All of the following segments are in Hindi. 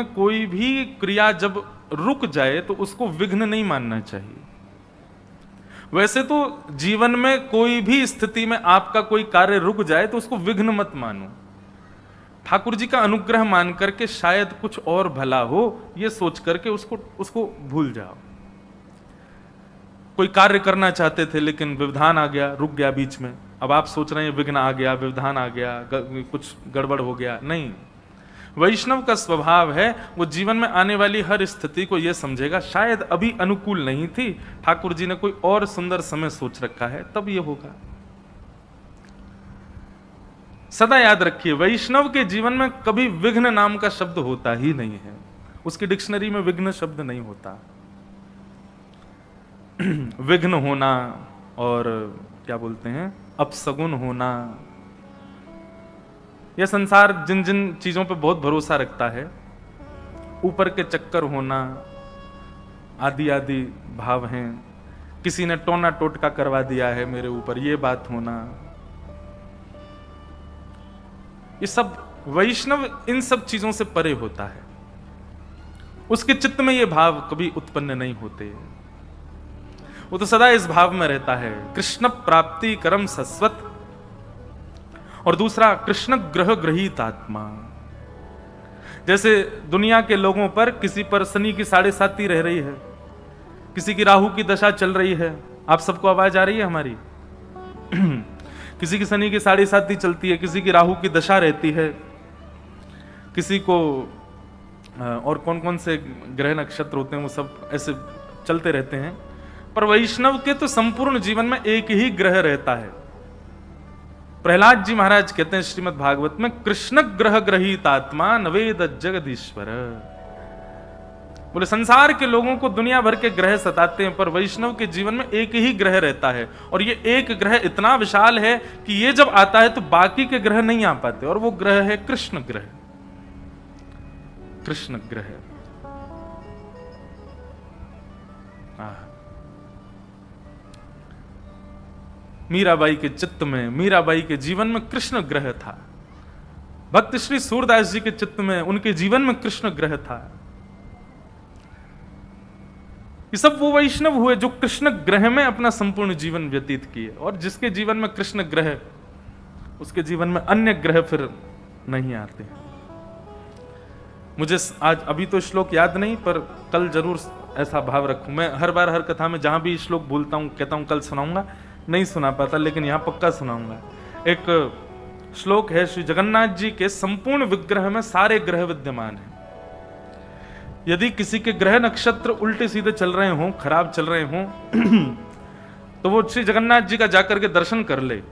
कोई भी क्रिया जब रुक जाए तो उसको विघ्न नहीं मानना चाहिए। वैसे तो जीवन में कोई भी स्थिति में आपका कोई कार्य रुक जाए तो उसको विघ्न मत मानो। ठाकुर जी का अनुग्रह मान करके शायद कुछ और भला हो, यह सोच करके उसको भूल जाओ। कोई कार्य करना चाहते थे लेकिन व्यवधान आ गया, रुक गया बीच में। अब आप सोच रहे हैं विघ्न आ गया, व्यवधान आ गया, कुछ गड़बड़ हो गया। नहीं, वैष्णव का स्वभाव है वो जीवन में आने वाली हर स्थिति को यह समझेगा शायद अभी अनुकूल नहीं थी, ठाकुर जी ने कोई और सुंदर समय सोच रखा है, तब ये होगा। सदा याद रखिए, वैष्णव के जीवन में कभी विघ्न नाम का शब्द होता ही नहीं है। उसकी डिक्शनरी में विघ्न शब्द नहीं होता। विघ्न होना और क्या बोलते हैं, अपसगुन होना, यह संसार जिन जिन चीजों पे बहुत भरोसा रखता है, ऊपर के चक्कर होना आदि आदि भाव हैं। किसी ने टोना टोटका करवा दिया है मेरे ऊपर, यह बात होना, ये सब वैष्णव इन सब चीजों से परे होता है। उसके चित्त में ये भाव कभी उत्पन्न नहीं होते। वो तो सदा इस भाव में रहता है, कृष्ण प्राप्ति करम सस्वत, और दूसरा कृष्ण ग्रह ग्रहीत आत्मा। जैसे दुनिया के लोगों पर किसी पर शनि की 7.5 रह रही है, किसी की राहु की दशा चल रही है। आप सबको आवाज आ रही है हमारी? किसी की शनि की 7.5 चलती है, किसी की राहु की दशा रहती है, किसी को और कौन कौन से ग्रह नक्षत्र होते हैं वो सब ऐसे चलते रहते हैं। पर वैष्णव के तो संपूर्ण जीवन में एक ही ग्रह रहता है। प्रहलाद जी महाराज कहते हैं श्रीमद् भागवत में, कृष्ण ग्रह ग्रहीत आत्मा नवेद जगदीश्वर। बोले संसार के लोगों को दुनिया भर के ग्रह सताते हैं, पर वैष्णव के जीवन में एक ही ग्रह रहता है, और ये एक ग्रह इतना विशाल है कि ये जब आता है तो बाकी के ग्रह नहीं आ पाते, और वो ग्रह है कृष्ण ग्रह। कृष्ण ग्रह मीराबाई के चित्त में, मीराबाई के जीवन में कृष्ण ग्रह था। भक्त श्री सूरदास जी के चित्त में, उनके जीवन में कृष्ण ग्रह था। ये सब वो वैष्णव हुए जो कृष्ण ग्रह में अपना संपूर्ण जीवन व्यतीत किए, और जिसके जीवन में कृष्ण ग्रह, उसके जीवन में अन्य ग्रह फिर नहीं आते। मुझे आज अभी तो श्लोक याद नहीं, पर कल जरूर ऐसा भाव रखूं। मैं हर बार हर कथा में जहां भी श्लोक भूलता हूं कहता हूं कल सुनाऊंगा, नहीं सुना पाता, लेकिन यहां पक्का सुनाऊंगा। एक श्लोक है, श्री जगन्नाथ जी के संपूर्ण विग्रह में सारे ग्रह विद्यमान हैं। यदि किसी के ग्रह नक्षत्र उल्टे सीधे चल रहे हों, खराब चल रहे हों, तो वो श्री जगन्नाथ जी का जाकर के दर्शन कर ले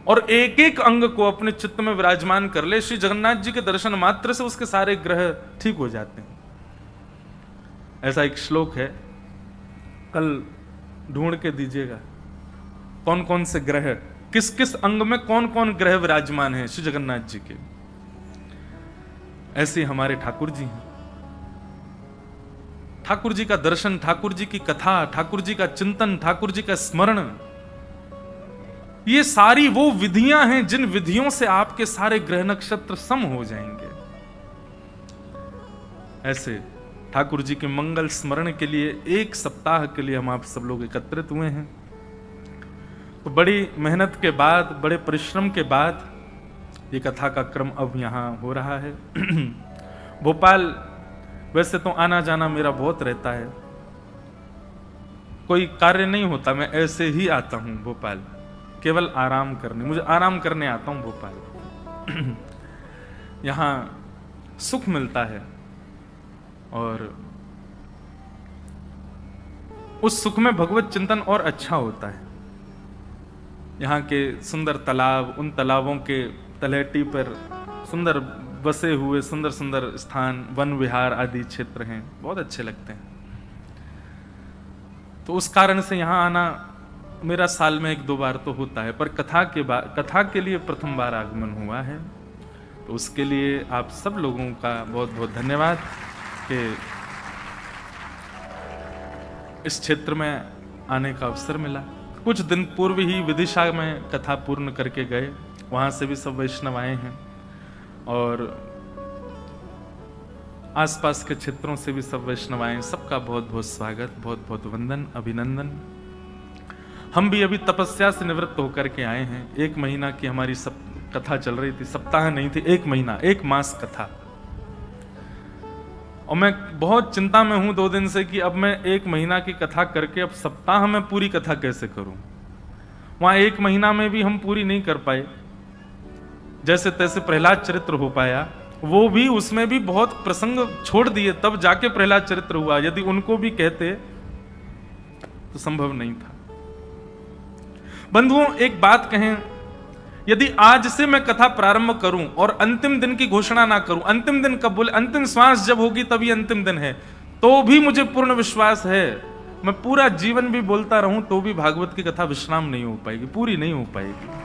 और एक एक अंग को अपने चित्त में विराजमान कर ले। श्री जगन्नाथ जी के दर्शन मात्र से उसके सारे ग्रह ठीक हो जाते हैं। ऐसा एक श्लोक है, कल ढूंढ के दीजिएगा कौन कौन से ग्रह, किस किस अंग में कौन कौन ग्रह विराजमान है श्री जगन्नाथ जी के। ऐसे हमारे ठाकुर जी हैं। ठाकुर जी का दर्शन, ठाकुर जी की कथा, ठाकुर जी का चिंतन, ठाकुर जी का स्मरण, ये सारी वो विधियां हैं जिन विधियों से आपके सारे ग्रह नक्षत्र सम हो जाएंगे। ऐसे ठाकुर जी के मंगल स्मरण के लिए 1 सप्ताह के लिए हम आप सब लोग एकत्रित हुए हैं। तो बड़ी मेहनत के बाद, बड़े परिश्रम के बाद ये कथा का क्रम अब यहाँ हो रहा है। भोपाल वैसे तो आना जाना मेरा बहुत रहता है, कोई कार्य नहीं होता, मैं ऐसे ही आता हूँ भोपाल केवल आराम करने। मुझे आराम करने आता हूँ भोपाल। यहाँ सुख मिलता है, और उस सुख में भगवत चिंतन और अच्छा होता है। यहाँ के सुंदर तालाब, उन तालाबों के तलहटी पर सुंदर बसे हुए सुंदर सुंदर स्थान, वन विहार आदि क्षेत्र हैं, बहुत अच्छे लगते हैं। तो उस कारण से यहाँ आना मेरा साल में 1-2 बार तो होता है, पर कथा के लिए प्रथम बार आगमन हुआ है। तो उसके लिए आप सब लोगों का बहुत बहुत धन्यवाद कि इस क्षेत्र में आने का अवसर मिला। कुछ दिन पूर्व ही विदिशा में कथा पूर्ण करके गए, वहां से भी सब वैष्णव आए हैं, और आसपास के क्षेत्रों से भी सब वैष्णव आए, सबका बहुत बहुत स्वागत, बहुत बहुत वंदन, अभिनंदन। हम भी अभी तपस्या से निवृत्त होकर के आए हैं। 1 महीना की हमारी सब कथा चल रही थी, सप्ताह नहीं थी, 1 महीना, 1 मास कथा। और मैं बहुत चिंता में हूं 2 दिन से कि अब मैं 1 महीना की कथा करके अब सप्ताह में पूरी कथा कैसे करूं। वहां 1 महीना में भी हम पूरी नहीं कर पाए, जैसे तैसे प्रहलाद चरित्र हो पाया, वो भी उसमें भी बहुत प्रसंग छोड़ दिए, तब जाके प्रहलाद चरित्र हुआ। यदि उनको भी कहते तो संभव नहीं था। बंधुओं, एक बात कहें, यदि आज से मैं कथा प्रारंभ करूं और अंतिम दिन की घोषणा ना करूं, अंतिम दिन कब बोले, अंतिम श्वास जब होगी तभी अंतिम दिन है, तो भी मुझे पूर्ण विश्वास है मैं पूरा जीवन भी बोलता रहूं तो भी भागवत की कथा विश्राम नहीं हो पाएगी, पूरी नहीं हो पाएगी।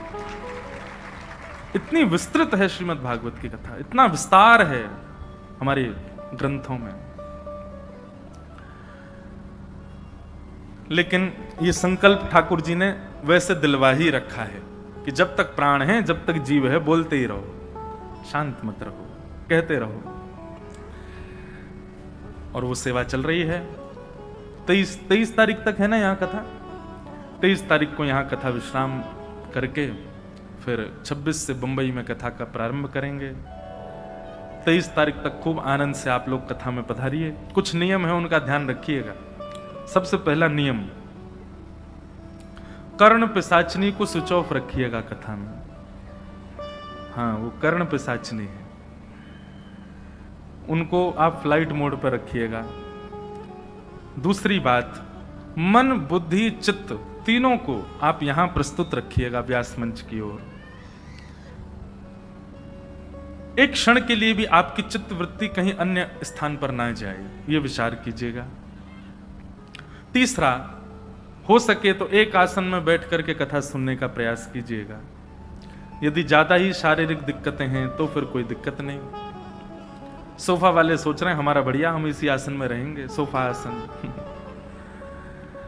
इतनी विस्तृत है श्रीमद् भागवत की कथा, इतना विस्तार है हमारे ग्रंथों में। लेकिन ये संकल्प ठाकुर जी ने वैसे दिलवा ही रखा है कि जब तक प्राण है, जब तक जीव है, बोलते ही रहो, शांत मत रहो, कहते रहो। और वो सेवा चल रही है। 23 तारीख तक है ना यहाँ कथा। 23 तारीख को यहाँ कथा विश्राम करके फिर 26 से बंबई में कथा का प्रारंभ करेंगे। 23 तारीख तक खूब आनंद से आप लोग कथा में पधारिए। कुछ नियम है, उनका ध्यान रखिएगा। सबसे पहला नियम, कर्ण पिशाचनी को स्विच ऑफ रखिएगा कथा में। हाँ, वो कर्ण पिशाचनी है, उनको आप फ्लाइट मोड पर रखिएगा। दूसरी बात, मन बुद्धि चित्त तीनों को आप यहां प्रस्तुत रखिएगा व्यास मंच की ओर। एक क्षण के लिए भी आपकी चित्त वृत्ति कहीं अन्य स्थान पर ना जाए, यह विचार कीजिएगा। तीसरा, हो सके तो एक आसन में बैठ करके कथा सुनने का प्रयास कीजिएगा। यदि ज्यादा ही शारीरिक दिक्कतें हैं तो फिर कोई दिक्कत नहीं। सोफा वाले सोच रहे हैं हमारा बढ़िया, हम इसी आसन में रहेंगे, सोफा आसन।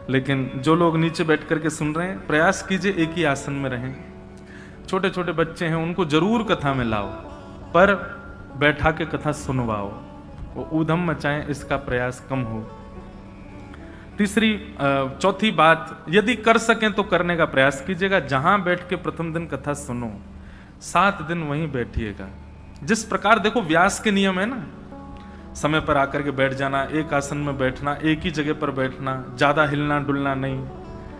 लेकिन जो लोग नीचे बैठ करके सुन रहे हैं, प्रयास कीजिए एक ही आसन में रहें। छोटे छोटे बच्चे हैं, उनको जरूर कथा में लाओ, पर बैठा के कथा सुनवाओ, वो ऊधम मचाएं, इसका प्रयास कम हो। चौथी बात, यदि कर सकें तो करने का प्रयास कीजिएगा। जहां बैठ के प्रथम दिन कथा सुनो, 7 दिन वहीं बैठिएगा। जिस प्रकार देखो व्यास के नियम है ना, समय पर आकर के बैठ जाना, एक आसन में बैठना, एक ही जगह पर बैठना, ज्यादा हिलना डुलना नहीं,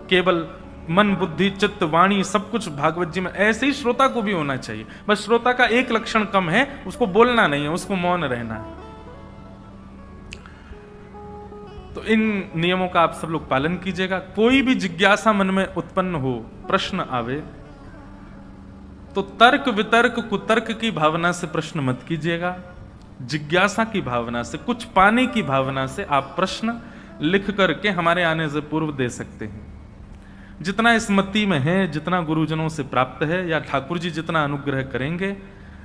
केवल मन बुद्धि चित्त वाणी सब कुछ भागवत जी में। ऐसे ही श्रोता को भी होना चाहिए। बस श्रोता का एक लक्षण कम है, उसको बोलना नहीं है, उसको मौन रहना है। तो इन नियमों का आप सब लोग पालन कीजिएगा। कोई भी जिज्ञासा मन में उत्पन्न हो, प्रश्न आवे, तो तर्क वितर्क कुतर्क की भावना से प्रश्न मत कीजिएगा। जिज्ञासा की भावना से, कुछ पाने की भावना से आप प्रश्न लिख करके हमारे आने से पूर्व दे सकते हैं। जितना इस मति में है, जितना गुरुजनों से प्राप्त है, या ठाकुर जी जितना अनुग्रह करेंगे,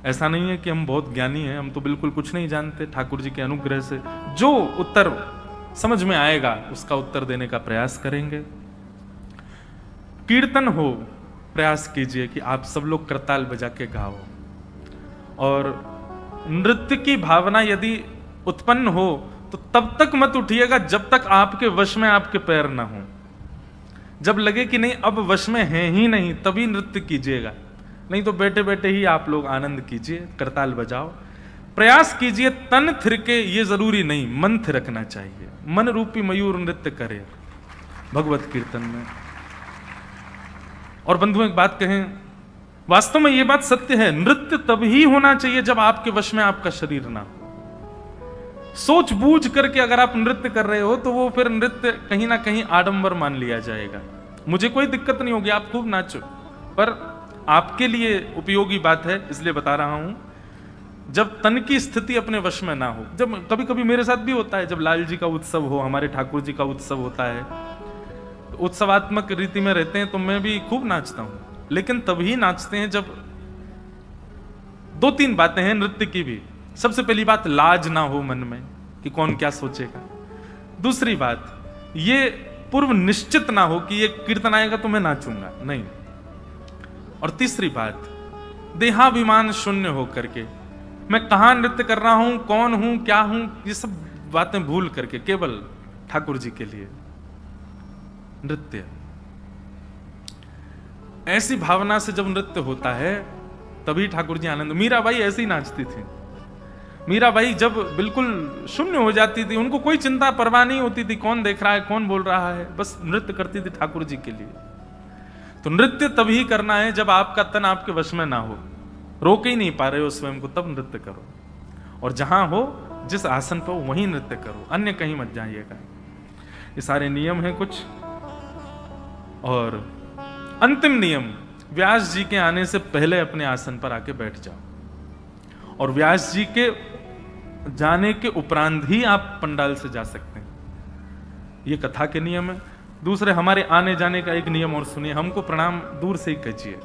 ऐसा नहीं है कि हम बहुत ज्ञानी हैं, हम तो बिल्कुल कुछ नहीं जानते। ठाकुर जी के अनुग्रह से जो उत्तर समझ में आएगा उसका उत्तर देने का प्रयास करेंगे। कीर्तन हो, प्रयास कीजिए कि आप सब लोग करताल बजा के गाओ। और नृत्य की भावना यदि उत्पन्न हो तो तब तक मत उठिएगा जब तक आपके वश में आपके पैर ना हो। जब लगे कि नहीं अब वश में है ही नहीं, तभी नृत्य कीजिएगा। नहीं तो बैठे बैठे ही आप लोग आनंद कीजिए, करताल बजाओ। प्रयास कीजिए तन थिरके, ये जरूरी नहीं, मन थिरकना चाहिए। मन रूपी मयूर नृत्य करे भगवत कीर्तन में। और बंधुओं एक बात कहें, वास्तव में ये बात सत्य है, नृत्य तभी होना चाहिए जब आपके वश में आपका शरीर ना हो। सोच बूझ करके अगर आप नृत्य कर रहे हो तो वो फिर नृत्य कहीं ना कहीं आडंबर मान लिया जाएगा। मुझे कोई दिक्कत नहीं होगी, आप खूब नाचो, पर आपके लिए उपयोगी बात है इसलिए बता रहा हूं। जब तन की स्थिति अपने वश में ना हो, जब कभी कभी मेरे साथ भी होता है, जब लाल जी का उत्सव हो, हमारे ठाकुर जी का उत्सव होता है, तो उत्सवात्मक रीति में रहते हैं तो मैं भी खूब नाचता हूं। लेकिन तभी नाचते हैं जब 2-3 बातें हैं नृत्य की भी। सबसे पहली बात, लाज ना हो मन में कि कौन क्या सोचेगा। दूसरी बात, ये पूर्व निश्चित ना हो कि ये कीर्तन आएगा तो मैं नाचूंगा, नहीं। और तीसरी बात, देहाभिमान शून्य हो करके मैं कहां नृत्य कर रहा हूं, कौन हूं, क्या हूं, ये सब बातें भूल करके केवल ठाकुर जी के लिए नृत्य। ऐसी भावना से जब नृत्य होता है तभी ठाकुर जी आनंद। मीराबाई ऐसे ही नाचती थी। मीराबाई जब बिल्कुल शून्य हो जाती थी, उनको कोई चिंता परवाह नहीं होती थी कौन देख रहा है, कौन बोल रहा है, बस नृत्य करती थी ठाकुर जी के लिए। तो नृत्य तभी करना है जब आपका तन आपके वश में ना हो, रोक ही नहीं पा रहे हो स्वयं को, तब नृत्य करो। और जहां हो, जिस आसन पर हो वहीं नृत्य करो, अन्य कहीं मत जाइएगा। ये सारे नियम हैं कुछ। और अंतिम नियम, व्यास जी के आने से पहले अपने आसन पर आके बैठ जाओ, और व्यास जी के जाने के उपरांत ही आप पंडाल से जा सकते हैं। ये कथा के नियम है। दूसरे, हमारे आने जाने का एक नियम और सुनिए, हमको प्रणाम दूर से ही कीजिए।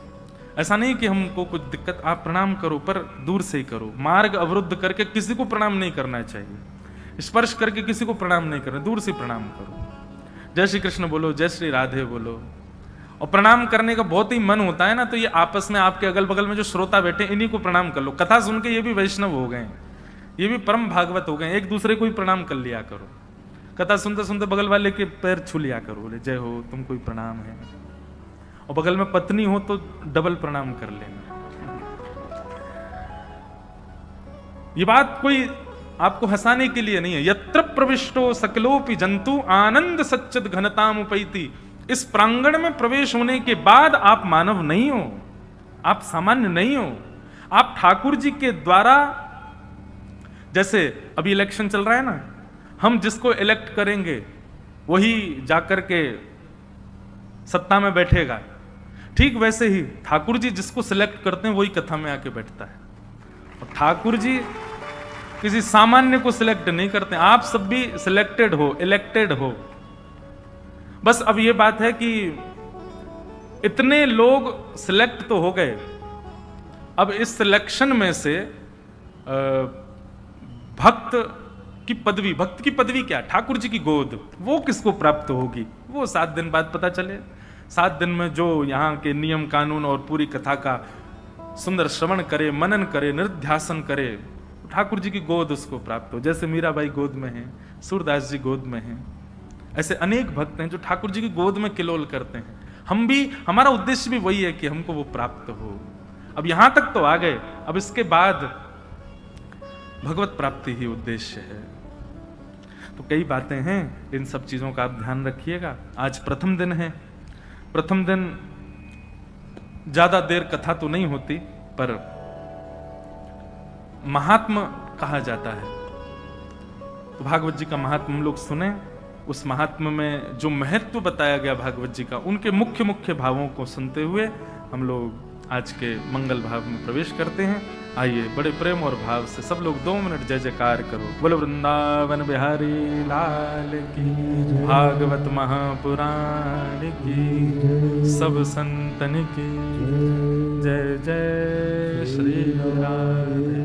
ऐसा नहीं कि हमको कुछ दिक्कत, आप प्रणाम करो पर दूर से ही करो। मार्ग अवरुद्ध करके किसी को प्रणाम नहीं करना चाहिए, स्पर्श करके किसी को प्रणाम नहीं करना, दूर से प्रणाम करो। जय श्री कृष्ण बोलो, जय श्री राधे बोलो। और प्रणाम करने का बहुत ही मन होता है ना, तो ये आपस में आपके अगल बगल में जो श्रोता बैठे इन्हीं को प्रणाम कर लो। कथा सुन के ये भी वैष्णव हो गए, ये भी परम भागवत हो गए। एक दूसरे को ही प्रणाम कर लिया करो। कथा सुनते सुनते बगल वाले के पैर छू लिया करो, बोले जय हो, तुम कोई प्रणाम है। और बगल में पत्नी हो तो डबल प्रणाम कर लेना। ये बात कोई आपको हंसाने के लिए नहीं है। यत्र प्रविष्टो सकलोपि जंतु आनंद सच्चिद घनताम उपैति। इस प्रांगण में प्रवेश होने के बाद आप मानव नहीं हो, आप सामान्य नहीं हो, आप ठाकुर जी के द्वारा, जैसे अभी इलेक्शन चल रहा है ना, हम जिसको इलेक्ट करेंगे वही जाकर के सत्ता में बैठेगा, ठीक वैसे ही ठाकुर जी जिसको सिलेक्ट करते हैं वही कथा में आके बैठता है। और ठाकुर जी किसी सामान्य को सिलेक्ट नहीं करते, आप सब भी सिलेक्टेड हो, इलेक्टेड हो। बस अब ये बात है कि इतने लोग सिलेक्ट तो हो गए, अब इस सिलेक्शन में से भक्त की पदवी, भक्त की पदवी क्या, ठाकुर जी की गोद, वो किसको प्राप्त होगी, वो 7 दिन बाद पता चले। 7 दिन में जो यहाँ के नियम कानून और पूरी कथा का सुंदर श्रवण करे, मनन करे, निध्यासन करे, ठाकुर जी की गोद उसको प्राप्त हो। जैसे मीराबाई गोद में है, सूरदास जी गोद में हैं, ऐसे अनेक भक्त हैं जो ठाकुर जी की गोद में किलोल करते हैं। हम भी, हमारा उद्देश्य भी वही है कि हमको वो प्राप्त हो। अब यहां तक तो आ गए, अब इसके बाद भगवत प्राप्ति ही उद्देश्य है। तो कई बातें हैं, इन सब चीजों का आप ध्यान रखिएगा। आज प्रथम दिन है, प्रथम दिन ज्यादा देर कथा तो नहीं होती, पर महात्मा कहा जाता है। तो भागवत जी का महात्मा हम लोग सुने। उस महात्मा में जो महत्व बताया गया भागवत जी का, उनके मुख्य मुख्य भावों को सुनते हुए हम लोग आज के मंगल भाव में प्रवेश करते हैं। आइए बड़े प्रेम और भाव से सब लोग 2 मिनट जय जयकार करो। बोलो वृंदावन बिहारी लाल की, भागवत महापुराण की, सब संतन की जय जय श्री राधे।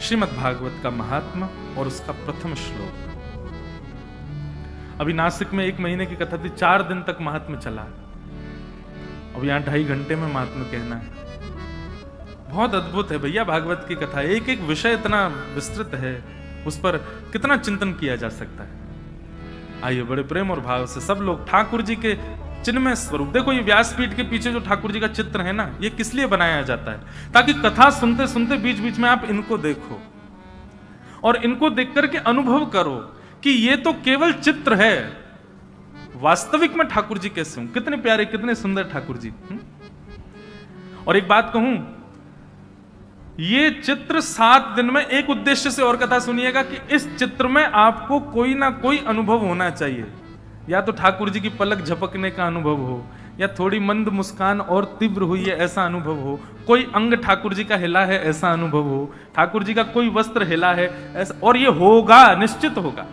श्रीमद् भागवत का महात्मा और उसका प्रथम श्लोक। अभी नासिक में 1 महीने की कथा थी, 4 दिन तक महात्मा चला। अब यहाँ 2.5 घंटे में महात्मा कहना है। बहुत अद्भुत है भैया भागवत की कथा। एक एक विषय इतना विस्तृत है, उस पर कितना चिंतन किया जा सकता है। आइए बड़े प्रेम और भाव से सब लोग ठाकुर जी के चिन्मय स्वरूप। देखो ये व्यासपीठ के पीछे जो ठाकुर जी का चित्र है ना, ये किस लिए बनाया जाता है, ताकि कथा सुनते सुनते बीच बीच में आप इनको देखो और इनको देख करके अनुभव करो कि ये तो केवल चित्र है, वास्तविक में ठाकुर जी कैसे हूं, कितने प्यारे, कितने सुंदर ठाकुर जी। और एक बात कहूं, ये चित्र 7 दिन में एक उद्देश्य से और कथा सुनिएगा कि इस चित्र में आपको कोई ना कोई अनुभव होना चाहिए। या तो ठाकुर जी की पलक झपकने का अनुभव हो, या थोड़ी मंद मुस्कान और तीव्र हुई है ऐसा अनुभव हो, कोई अंग ठाकुर जी का हिला है ऐसा अनुभव हो, ठाकुर जी का कोई वस्त्र हिला है ऐसा, और ये होगा, निश्चित होगा।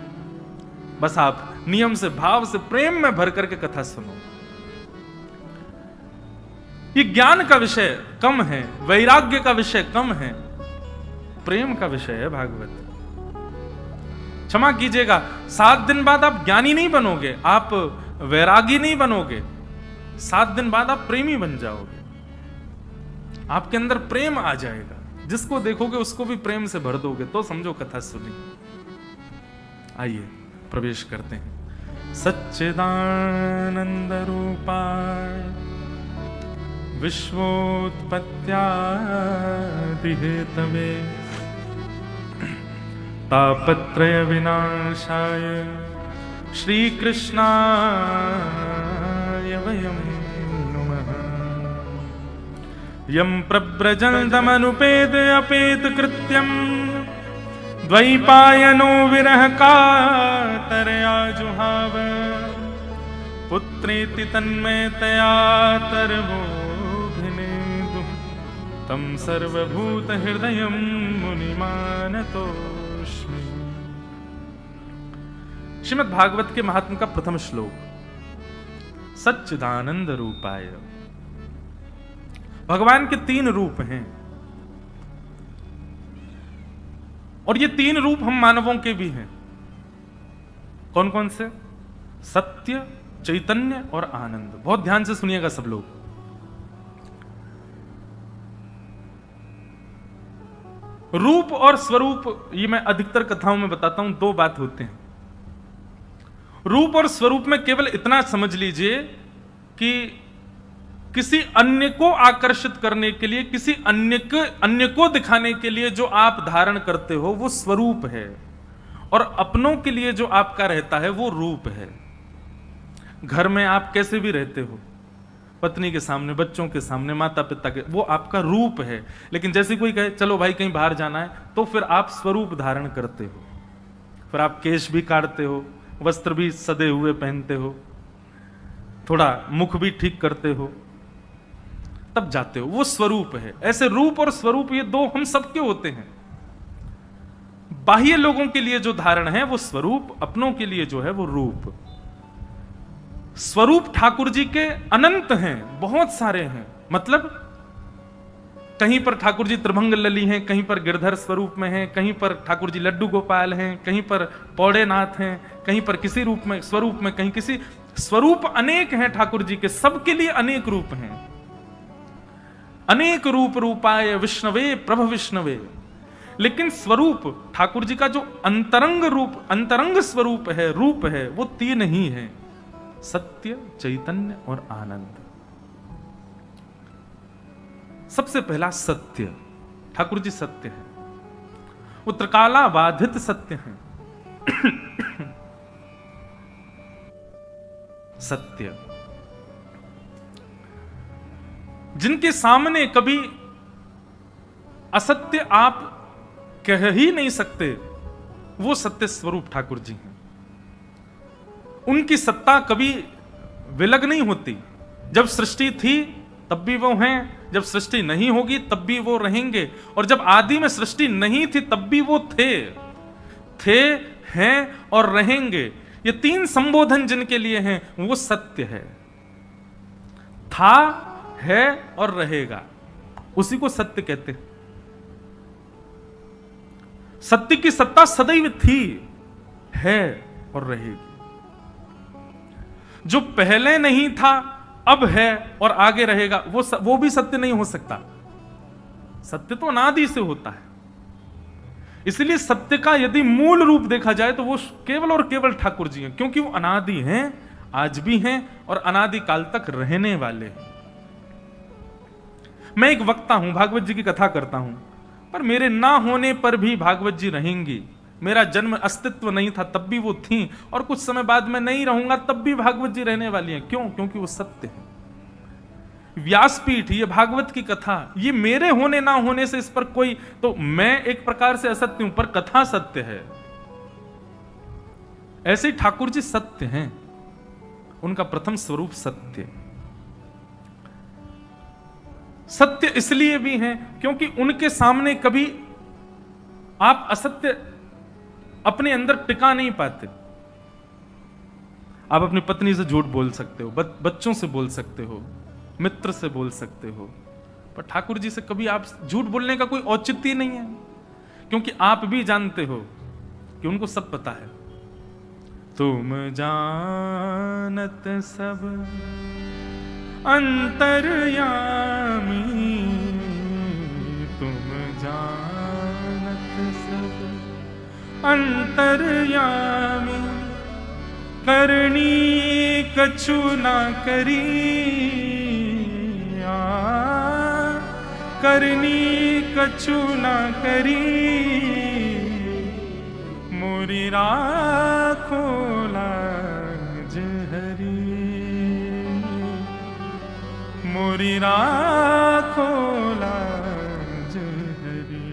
बस आप नियम से, भाव से, प्रेम में भर करके कथा सुनो। ये ज्ञान का विषय कम है, वैराग्य का विषय कम है, प्रेम का विषय है भागवत। क्षमा कीजिएगा, 7 दिन बाद आप ज्ञानी नहीं बनोगे, आप वैरागी नहीं बनोगे, 7 दिन बाद आप प्रेमी बन जाओगे, आपके अंदर प्रेम आ जाएगा। जिसको देखोगे उसको भी प्रेम से भर दोगे तो समझो कथा सुनी। आइए प्रवेश करते हैं। सच्चिदानंद रूपाय विश्वोत्पत्त्यादि हेतवे तापत्रय विनाशाय श्री कृष्णाय वयं नुमः। यं प्रव्रजन्तमनुपेद अपेत कृत्यं द्वैपायनो विरह कातरया जुहाव पुत्रेति तन्मयतया तरवोऽभिनेदुः तं सर्वभूतहृदयं मुनिमानतोऽस्मि। श्रीमद् भागवत के महात्म का प्रथम श्लोक। सच्चिदानंद रूपाय। भगवान के 3 रूप हैं और ये 3 रूप हम मानवों के भी हैं। कौन कौन से? सत्य, चैतन्य और आनंद। बहुत ध्यान से सुनिएगा सब लोग। रूप और स्वरूप, ये मैं अधिकतर कथाओं में बताता हूं, 2 बात होते हैं। रूप और स्वरूप में केवल इतना समझ लीजिए कि किसी अन्य को आकर्षित करने के लिए, किसी अन्य को दिखाने के लिए जो आप धारण करते हो वो स्वरूप है, और अपनों के लिए जो आपका रहता है वो रूप है। घर में आप कैसे भी रहते हो, पत्नी के सामने, बच्चों के सामने, माता पिता के, वो आपका रूप है। लेकिन जैसे कोई कहे चलो भाई कहीं बाहर जाना है, तो फिर आप स्वरूप धारण करते हो। फिर आप केश भी काटते हो, वस्त्र भी सदे हुए पहनते हो, थोड़ा मुख भी ठीक करते हो, तब जाते हो। वो स्वरूप है। ऐसे रूप और स्वरूप ये 2 हम सबके होते हैं। बाह्य लोगों के लिए जो धारण है वो स्वरूप, अपनों के लिए जो है वो रूप। स्वरूप ठाकुर जी के अनंत हैं, बहुत सारे हैं। मतलब कहीं पर ठाकुर जी त्रिभंग लली हैं, कहीं पर गिरधर स्वरूप में हैं, कहीं पर ठाकुर जी लड्डू गोपाल हैं, कहीं पर पौड़ेनाथ हैं, कहीं पर किसी रूप में, स्वरूप में, कहीं किसी। स्वरूप अनेक हैं ठाकुर जी के, सबके लिए अनेक रूप हैं। अनेक रूप रूपाय विष्णवे प्रभ विष्णवे। लेकिन स्वरूप ठाकुर जी का जो अंतरंग रूप, अंतरंग स्वरूप है, रूप है, वो 3 ही है। सत्य, चैतन्य और आनंद। सबसे पहला सत्य। ठाकुर जी सत्य है, वो त्रिकाला बाधित सत्य है। सत्य जिनके सामने कभी असत्य आप कह ही नहीं सकते, वो सत्य स्वरूप ठाकुर जी हैं। उनकी सत्ता कभी विलग नहीं होती। जब सृष्टि थी तब भी वो हैं, जब सृष्टि नहीं होगी तब भी वो रहेंगे, और जब आदि में सृष्टि नहीं थी तब भी वो थे, हैं और रहेंगे। ये 3 संबोधन जिनके लिए हैं वो सत्य है। था, है और रहेगा, उसी को सत्य कहते हैं। सत्य की सत्ता सदैव थी, है और रहेगी। जो पहले नहीं था, अब है और आगे रहेगा, वो भी सत्य नहीं हो सकता। सत्य तो अनादि से होता है। इसलिए सत्य का यदि मूल रूप देखा जाए तो वो केवल और केवल ठाकुर जी हैं, क्योंकि वो अनादि हैं, आज भी हैं और अनादि काल तक रहने वाले हैं। मैं एक वक्ता हूं, भागवत जी की कथा करता हूं, पर मेरे ना होने पर भी भागवत जी रहेंगी। मेरा जन्म अस्तित्व नहीं था तब भी वो थी, और कुछ समय बाद मैं नहीं रहूंगा तब भी भागवत जी रहने वाली हैं। क्यों? क्योंकि वो सत्य है। व्यासपीठ, ये भागवत की कथा, ये मेरे होने ना होने से इस पर कोई, तो मैं एक प्रकार से असत्य हूं पर कथा सत्य है। ऐसे ही ठाकुर जी सत्य हैं, उनका प्रथम स्वरूप सत्य। सत्य इसलिए भी हैं क्योंकि उनके सामने कभी आप असत्य अपने अंदर टिका नहीं पाते। आप अपनी पत्नी से झूठ बोल सकते हो, बच्चों से बोल सकते हो, मित्र से बोल सकते हो, पर ठाकुर जी से कभी आप झूठ बोलने का कोई औचित्य नहीं है, क्योंकि आप भी जानते हो कि उनको सब पता है। तुम जानत सब अंतर्यामी, तुम जान अंतर्यामी करनी कछु ना करी, करनी कछु ना करी, मोरी राखो लाज हरी, मोरी राखो लाज हरी।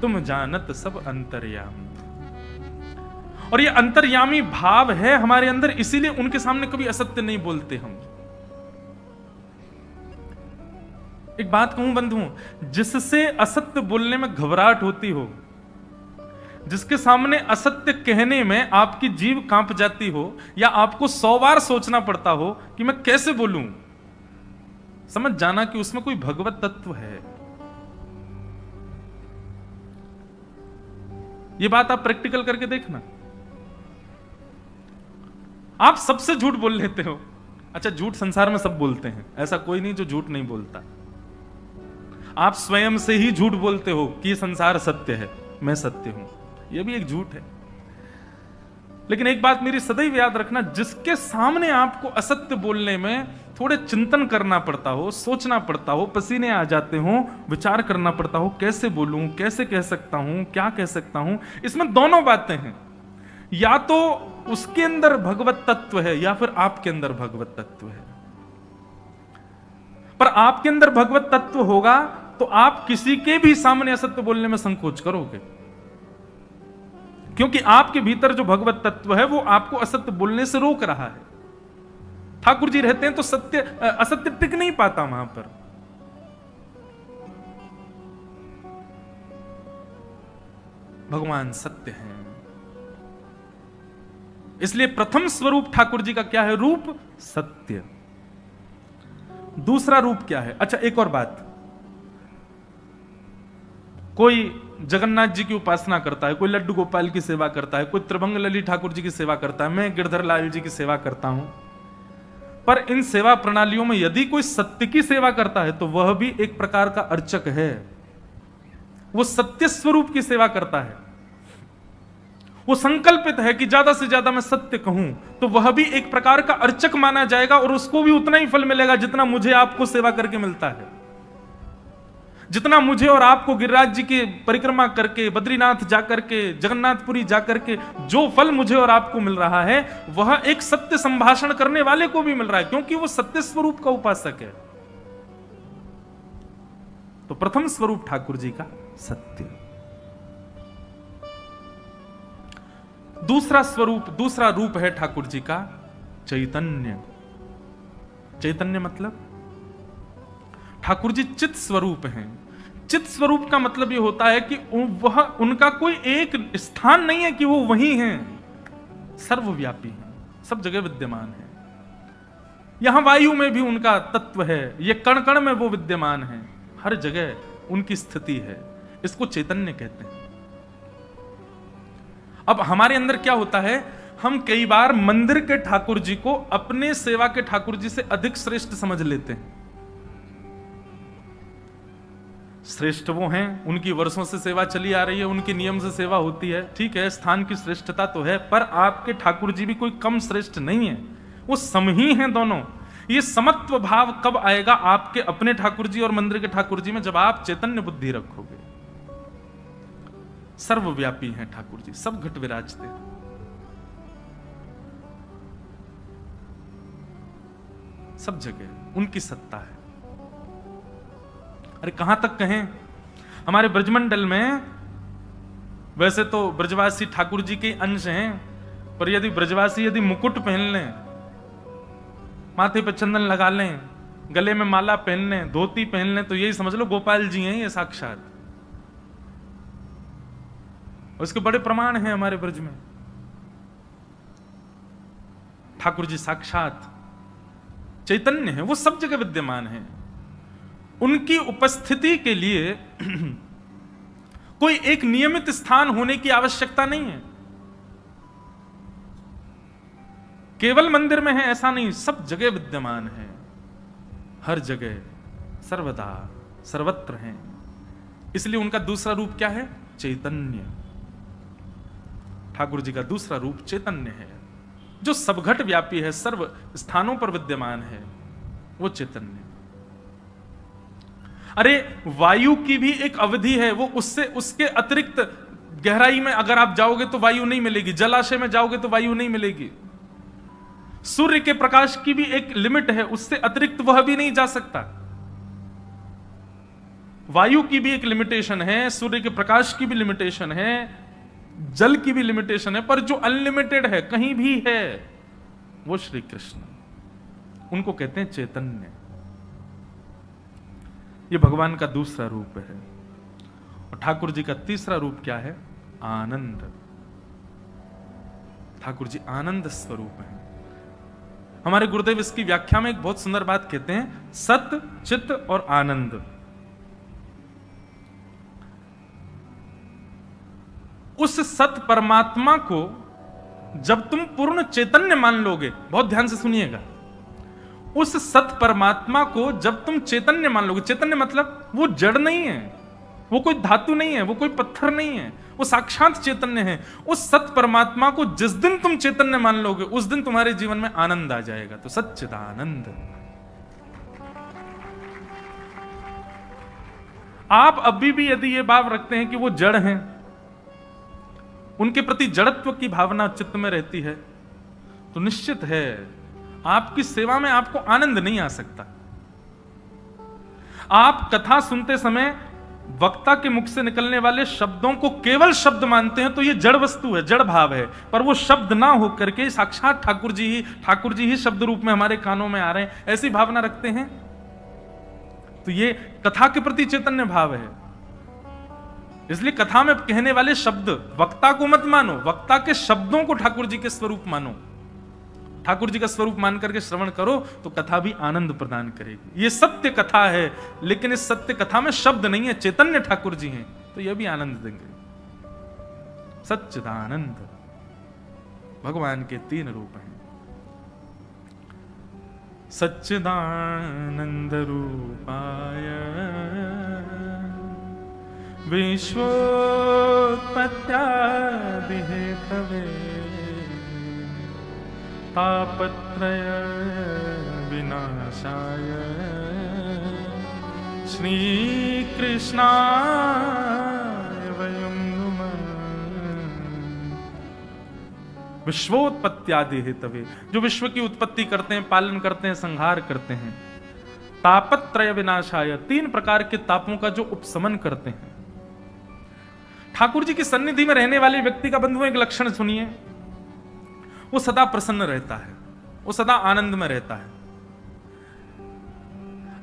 तुम जानत सब अंतर्यामी। और ये अंतर्यामी भाव है हमारे अंदर, इसीलिए उनके सामने कभी असत्य नहीं बोलते हम। एक बात कहूं बंधुओं, जिससे असत्य बोलने में घबराहट होती हो, जिसके सामने असत्य कहने में आपकी जीभ कांप जाती हो, या आपको 100 बार सोचना पड़ता हो कि मैं कैसे बोलूं, समझ जाना कि उसमें कोई भगवत तत्व है। ये बात आप प्रैक्टिकल करके देखना। आप सबसे झूठ बोल लेते हो। अच्छा, झूठ संसार में सब बोलते हैं, ऐसा कोई नहीं जो झूठ नहीं बोलता। आप स्वयं से ही झूठ बोलते हो कि संसार सत्य है, मैं सत्य हूं, यह भी एक झूठ है। लेकिन एक बात मेरी सदैव याद रखना, जिसके सामने आपको असत्य बोलने में थोड़े चिंतन करना पड़ता हो, सोचना पड़ता हो, पसीने आ जाते हो, विचार करना पड़ता हो, कैसे बोलूं, कैसे कह सकता हूं, क्या कह सकता हूं, इसमें दोनों बातें हैं। या तो उसके अंदर भगवत तत्व है या फिर आपके अंदर भगवत तत्व है। पर आपके अंदर भगवत तत्व होगा तो आप किसी के भी सामने असत्य बोलने में संकोच करोगे, क्योंकि आपके भीतर जो भगवत तत्व है वो आपको असत्य बोलने से रोक रहा है। ठाकुर जी रहते हैं तो सत्य असत्य टिक नहीं पाता वहां पर। भगवान सत्य हैं, इसलिए प्रथम स्वरूप ठाकुर जी का क्या है? रूप सत्य। दूसरा रूप क्या है? अच्छा, एक और बात, कोई जगन्नाथ जी की उपासना करता है, कोई लड्डू गोपाल की सेवा करता है, कोई त्रिभंग ललित ठाकुर जी की सेवा करता है, मैं गिरधर लाल जी की सेवा करता हूं। पर इन सेवा प्रणालियों में यदि कोई सत्य की सेवा करता है तो वह भी एक प्रकार का अर्चक है। वो सत्य स्वरूप की सेवा करता है, वो संकल्पित है कि ज्यादा से ज्यादा मैं सत्य कहूं, तो वह भी एक प्रकार का अर्चक माना जाएगा और उसको भी उतना ही फल मिलेगा जितना मुझे आपको सेवा करके मिलता है। जितना मुझे और आपको गिरिराज जी की परिक्रमा करके, बद्रीनाथ जाकर के, जगन्नाथपुरी जाकर के जो फल मुझे और आपको मिल रहा है, वह एक सत्य संभाषण करने वाले को भी मिल रहा है, क्योंकि वो सत्य स्वरूप का उपासक है। तो प्रथम स्वरूप ठाकुर जी का सत्य। दूसरा स्वरूप, दूसरा रूप है ठाकुर जी का चैतन्य। चैतन्य मतलब ठाकुर जी चित स्वरूप हैं। चित स्वरूप का मतलब यह होता है कि वह, उनका कोई एक स्थान नहीं है कि वो वहीं हैं, सर्वव्यापी हैं, सब जगह विद्यमान है। यहां वायु में भी उनका तत्व है, ये कण कण में वो विद्यमान है, हर जगह उनकी स्थिति है। इसको चैतन्य कहते हैं। अब हमारे अंदर क्या होता है, हम कई बार मंदिर के ठाकुर जी को अपने सेवा के ठाकुर जी से अधिक श्रेष्ठ समझ लेते हैं। श्रेष्ठ वो हैं, उनकी वर्षों से सेवा चली आ रही है, उनके नियम से सेवा होती है, ठीक है, स्थान की श्रेष्ठता तो है, पर आपके ठाकुर जी भी कोई कम श्रेष्ठ नहीं है, वो सम ही हैं दोनों। ये समत्व भाव कब आएगा आपके अपने ठाकुर जी और मंदिर के ठाकुर जी में? जब आप चैतन्य बुद्धि रखोगे। सर्वव्यापी हैं ठाकुर जी, सब घट विराजते हैं। सब जगह उनकी सत्ता है। अरे कहां तक कहें, हमारे ब्रजमंडल में वैसे तो ब्रजवासी ठाकुर जी के अंश हैं, पर यदि ब्रजवासी यदि मुकुट पहन लें, माथे पे चंदन लगा लें, गले में माला पहन लें, धोती पहन लें, तो यही समझ लो गोपाल जी हैं ये साक्षात। उसके बड़े प्रमाण हैं हमारे ब्रज में। ठाकुर जी साक्षात चैतन्य है, वो सब जगह विद्यमान है। उनकी उपस्थिति के लिए कोई एक नियमित स्थान होने की आवश्यकता नहीं है। केवल मंदिर में है ऐसा नहीं, सब जगह विद्यमान है, हर जगह, सर्वदा, सर्वत्र हैं। इसलिए उनका दूसरा रूप क्या है? चैतन्य। ठाकुर जी का दूसरा रूप चैतन्य है, जो सबघट व्यापी है, सर्व स्थानों पर विद्यमान है, वो चैतन्य। अरे वायु की भी एक अवधि है, वो उससे उसके अतिरिक्त गहराई में अगर आप जाओगे तो वायु नहीं मिलेगी, जलाशय में जाओगे तो वायु नहीं मिलेगी। सूर्य के प्रकाश की भी एक लिमिट है, उससे अतिरिक्त वह भी नहीं जा सकता। वायु की भी एक लिमिटेशन है, सूर्य के प्रकाश की भी लिमिटेशन है, जल की भी लिमिटेशन है, पर जो अनलिमिटेड है, कहीं भी है, वो श्री कृष्ण। उनको कहते हैं चैतन्य। ये भगवान का दूसरा रूप है। और ठाकुर जी का तीसरा रूप क्या है? आनंद। ठाकुर जी आनंद स्वरूप है। हमारे गुरुदेव इसकी व्याख्या में एक बहुत सुंदर बात कहते हैं, सत, चित्त और आनंद। उस सत परमात्मा को जब तुम पूर्ण चैतन्य मान लोगे, बहुत ध्यान से सुनिएगा, उस सत परमात्मा को जब तुम चैतन्य मान लोगे, चैतन्य मतलब वो जड़ नहीं है, वो कोई धातु नहीं है, वो कोई पत्थर नहीं है, वो साक्षात चैतन्य है। उस सत परमात्मा को जिस दिन तुम चैतन्य मान लोगे, उस दिन तुम्हारे जीवन में आनंद आ जाएगा। तो सच्चिदानंद। आप अभी भी यदि ये भाव रखते हैं कि वो जड़ हैं, उनके प्रति जड़त्व की भावना चित्त में रहती है, तो निश्चित है आपकी सेवा में आपको आनंद नहीं आ सकता। आप कथा सुनते समय वक्ता के मुख से निकलने वाले शब्दों को केवल शब्द मानते हैं, तो ये जड़ वस्तु है, जड़ भाव है। पर वो शब्द ना हो करके साक्षात ठाकुर जी ही शब्द रूप में हमारे कानों में आ रहे हैं, ऐसी भावना रखते हैं, तो ये कथा के प्रति चैतन्य भाव है। इसलिए कथा में कहने वाले शब्द वक्ता को मत मानो, वक्ता के शब्दों को ठाकुर जी के स्वरूप मानो। ठाकुर जी का स्वरूप मान करके श्रवण करो तो कथा भी आनंद प्रदान करेगी। ये सत्य कथा है, लेकिन इस सत्य कथा में शब्द नहीं है, चैतन्य ठाकुर जी हैं, तो यह भी आनंद देंगे। सच्चिदानंद भगवान के 3 रूप हैं। सच्चिदानंद रूपाय विश्वोत्पत्त्यादि हेतवे तापत्रय विनाशाय श्री कृष्णाय वयं नुमः। विश्वोत्पत्त्यादि हेतवे, जो विश्व की उत्पत्ति करते हैं, पालन करते हैं, संहार करते हैं। तापत्रय विनाशाय, 3 प्रकार के तापों का जो उपशमन करते हैं। ठाकुर जी की सन्निधि में रहने वाले व्यक्ति का बंधुओं एक लक्षण सुनिए, वो सदा प्रसन्न रहता है, वो सदा आनंद में रहता है।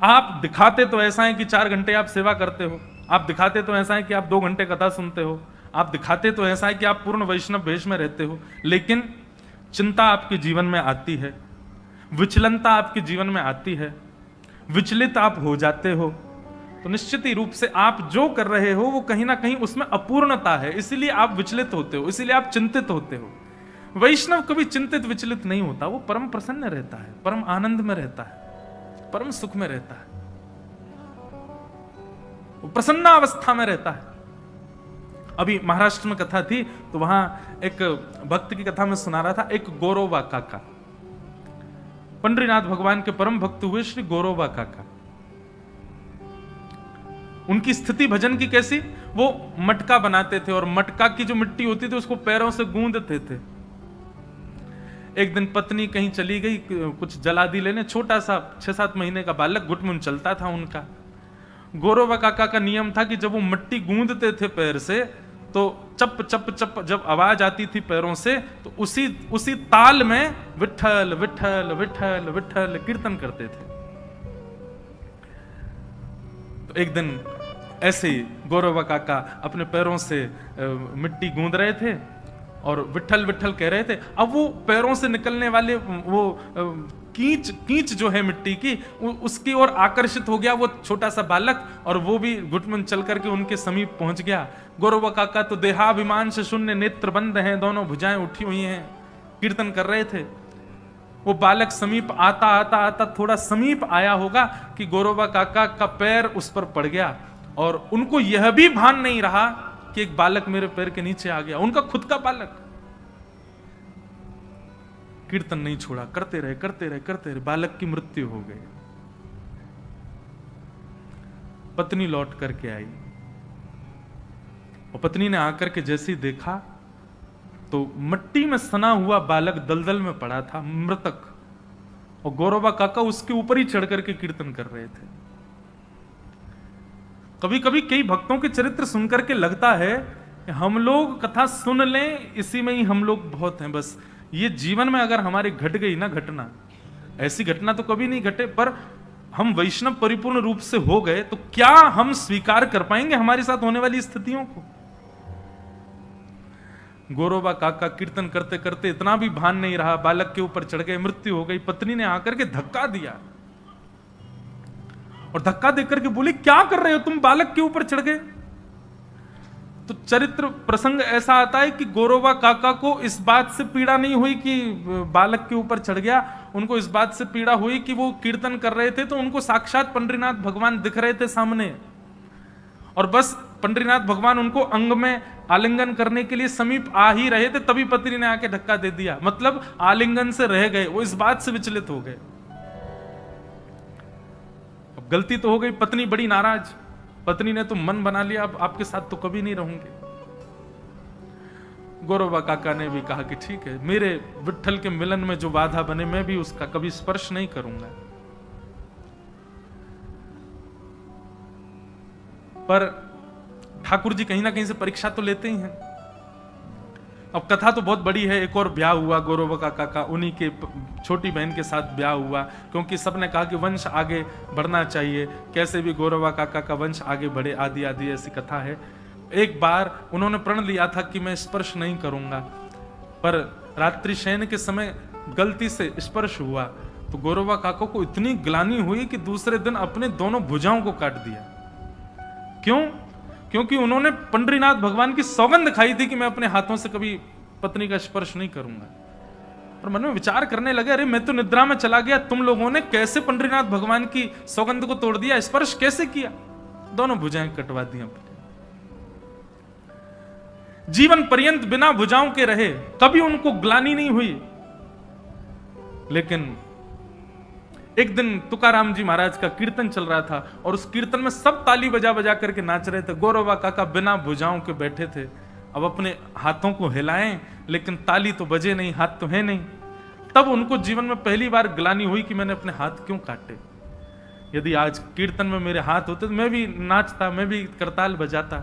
आप दिखाते तो ऐसा है कि 4 घंटे आप सेवा करते हो, आप दिखाते तो ऐसा है कि आप 2 घंटे कथा सुनते हो, आप दिखाते तो ऐसा है कि आप पूर्ण वैष्णव भेष में रहते हो, लेकिन चिंता आपके जीवन में आती है, विचलनता आपके जीवन में आती है, विचलित आप हो जाते हो, तो निश्चित ही रूप से आप जो कर रहे हो वो कहीं ना कहीं उसमें अपूर्णता है, इसीलिए आप विचलित होते हो, इसीलिए आप चिंतित होते हो। वैष्णव कभी चिंतित विचलित नहीं होता, वो परम प्रसन्न रहता है, परम आनंद में रहता है, परम सुख में रहता है, वो प्रसन्न अवस्था में रहता है। अभी महाराष्ट्र में कथा थी, तो वहां एक भक्त की कथा में सुना रहा था, एक गौरवा काका, पंडरीनाथ भगवान के परम भक्त हुए श्री गौरवा काका। उनकी स्थिति भजन की कैसी, वो मटका बनाते थे और मटका की जो मिट्टी होती थी उसको पैरों से गूंदते थे। एक दिन पत्नी कहीं चली गई कुछ जलादि लेने, छोटा सा 6-7 महीने का बालक गुटमुन चलता था उनका। गौरवा काका का नियम था कि जब वो मिट्टी गूंदते थे पैर से, तो चप चप चप जब आवाज आती थी पैरों से, तो उसी ताल में विठल विठल विठल विठल कीर्तन करते थे। तो एक दिन ऐसे ही गौरवा काका अपने पैरों से मिट्टी गूंद रहे थे और विठल विठल कह रहे थे। अब वो पैरों से निकलने वाले वो कीच जो है मिट्टी की, उसकी ओर आकर्षित हो गया वो छोटा सा बालक, और वो भी घुटमुन चल करके उनके समीप पहुंच गया। गौरवा काका तो देहाभिमान से शून्य, नेत्र बंद हैं, दोनों भुजाएं उठी हुई हैं, कीर्तन कर रहे थे। वो बालक समीप आता आता आता थोड़ा समीप आया होगा कि गौरवा काका का पैर उस पर पड़ गया, और उनको यह भी भान नहीं रहा कि एक बालक मेरे पैर के नीचे आ गया, उनका खुद का बालक। कीर्तन नहीं छोड़ा, करते रहे, बालक की मृत्यु हो गई। पत्नी लौट करके आई और पत्नी ने आकर के जैसे ही देखा तो मिट्टी में सना हुआ बालक दलदल में पड़ा था, मृतक, और गौरवा काका उसके ऊपर ही चढ़ करके कीर्तन कर रहे थे। कभी कभी कई भक्तों के चरित्र सुनकर के लगता है कि हम लोग कथा सुन लें, इसी में ही हम लोग बहुत हैं, बस ये जीवन में अगर हमारे घट गई ना घटना, ऐसी घटना तो कभी नहीं घटे, पर हम वैष्णव परिपूर्ण रूप से हो गए तो क्या हम स्वीकार कर पाएंगे हमारे साथ होने वाली स्थितियों को? गौरवा काका कीर्तन करते करते इतना भी भान नहीं रहा, बालक के ऊपर चढ़ गए, मृत्यु हो गई। पत्नी ने आकर के धक्का दिया और धक्का देकर के बोली, क्या कर रहे हो तुम, बालक के ऊपर चढ़ गए? तो चरित्र प्रसंग ऐसा आता है कि गौरवा काका को इस बात से पीड़ा नहीं हुई कि बालक के ऊपर चढ़ गया, उनको इस बात से पीड़ा हुई कि वो कीर्तन कर रहे थे तो उनको साक्षात पंडरीनाथ भगवान दिख रहे थे सामने, और बस पंडरीनाथ भगवान उनको अंग में आलिंगन करने के लिए समीप आ ही रहे थे, तभी पत्नी ने आके धक्का दे दिया, मतलब आलिंगन से रह गए, वो इस बात से विचलित हो गए। अब गलती तो हो गई, पत्नी बड़ी नाराज, पत्नी ने तो मन बना लिया अब आपके साथ तो कभी नहीं रहूंगे। गौरवा काका ने भी कहा कि ठीक है, मेरे विट्ठल के मिलन में जो बाधा बने मैं भी उसका कभी स्पर्श नहीं करूंगा। पर ठाकुर जी कहीं ना कहीं से परीक्षा तो लेते ही हैं। अब कथा तो बहुत बड़ी है, एक और ब्याह हुआ गौरवा काका का, उन्हीं के छोटी बहन के साथ ब्याह हुआ, क्योंकि सबने कहा कि वंश आगे बढ़ना चाहिए, कैसे भी गौरवा काका का वंश आगे बढ़े, आदि आदि ऐसी कथा है। एक बार उन्होंने प्रण लिया था कि मैं स्पर्श नहीं करूंगा, पर रात्रि शयन के समय गलती से स्पर्श हुआ तो गौरवा काका को इतनी ग्लानि हुई कि दूसरे दिन अपने दोनों भुजाओं को काट दिया। क्यों? क्योंकि उन्होंने पंडरीनाथ भगवान की सौगंध खाई थी कि मैं अपने हाथों से कभी पत्नी का स्पर्श नहीं करूंगा। और मन में विचार करने लगे, अरे मैं तो निद्रा में चला गया, तुम लोगों ने कैसे पंडरीनाथ भगवान की सौगंध को तोड़ दिया, स्पर्श कैसे किया? दोनों भुजाएं कटवा दी अपनी। जीवन पर्यंत बिना भुजाओं के रहे, कभी उनको ग्लानि नहीं हुई। लेकिन एक दिन तुकाराम जी महाराज का कीर्तन चल रहा था और उस कीर्तन में सब ताली बजा बजा करके नाच रहे थे। गौरवा काका बिना भुजाओं के बैठे थे, अब अपने हाथों को हिलाएं लेकिन ताली तो बजे नहीं, हाथ तो है नहीं। तब उनको जीवन में पहली बार ग्लानि हुई कि मैंने अपने हाथ क्यों काटे। यदि आज कीर्तन में मेरे हाथ होते तो मैं भी नाचता, मैं भी करताल बजाता।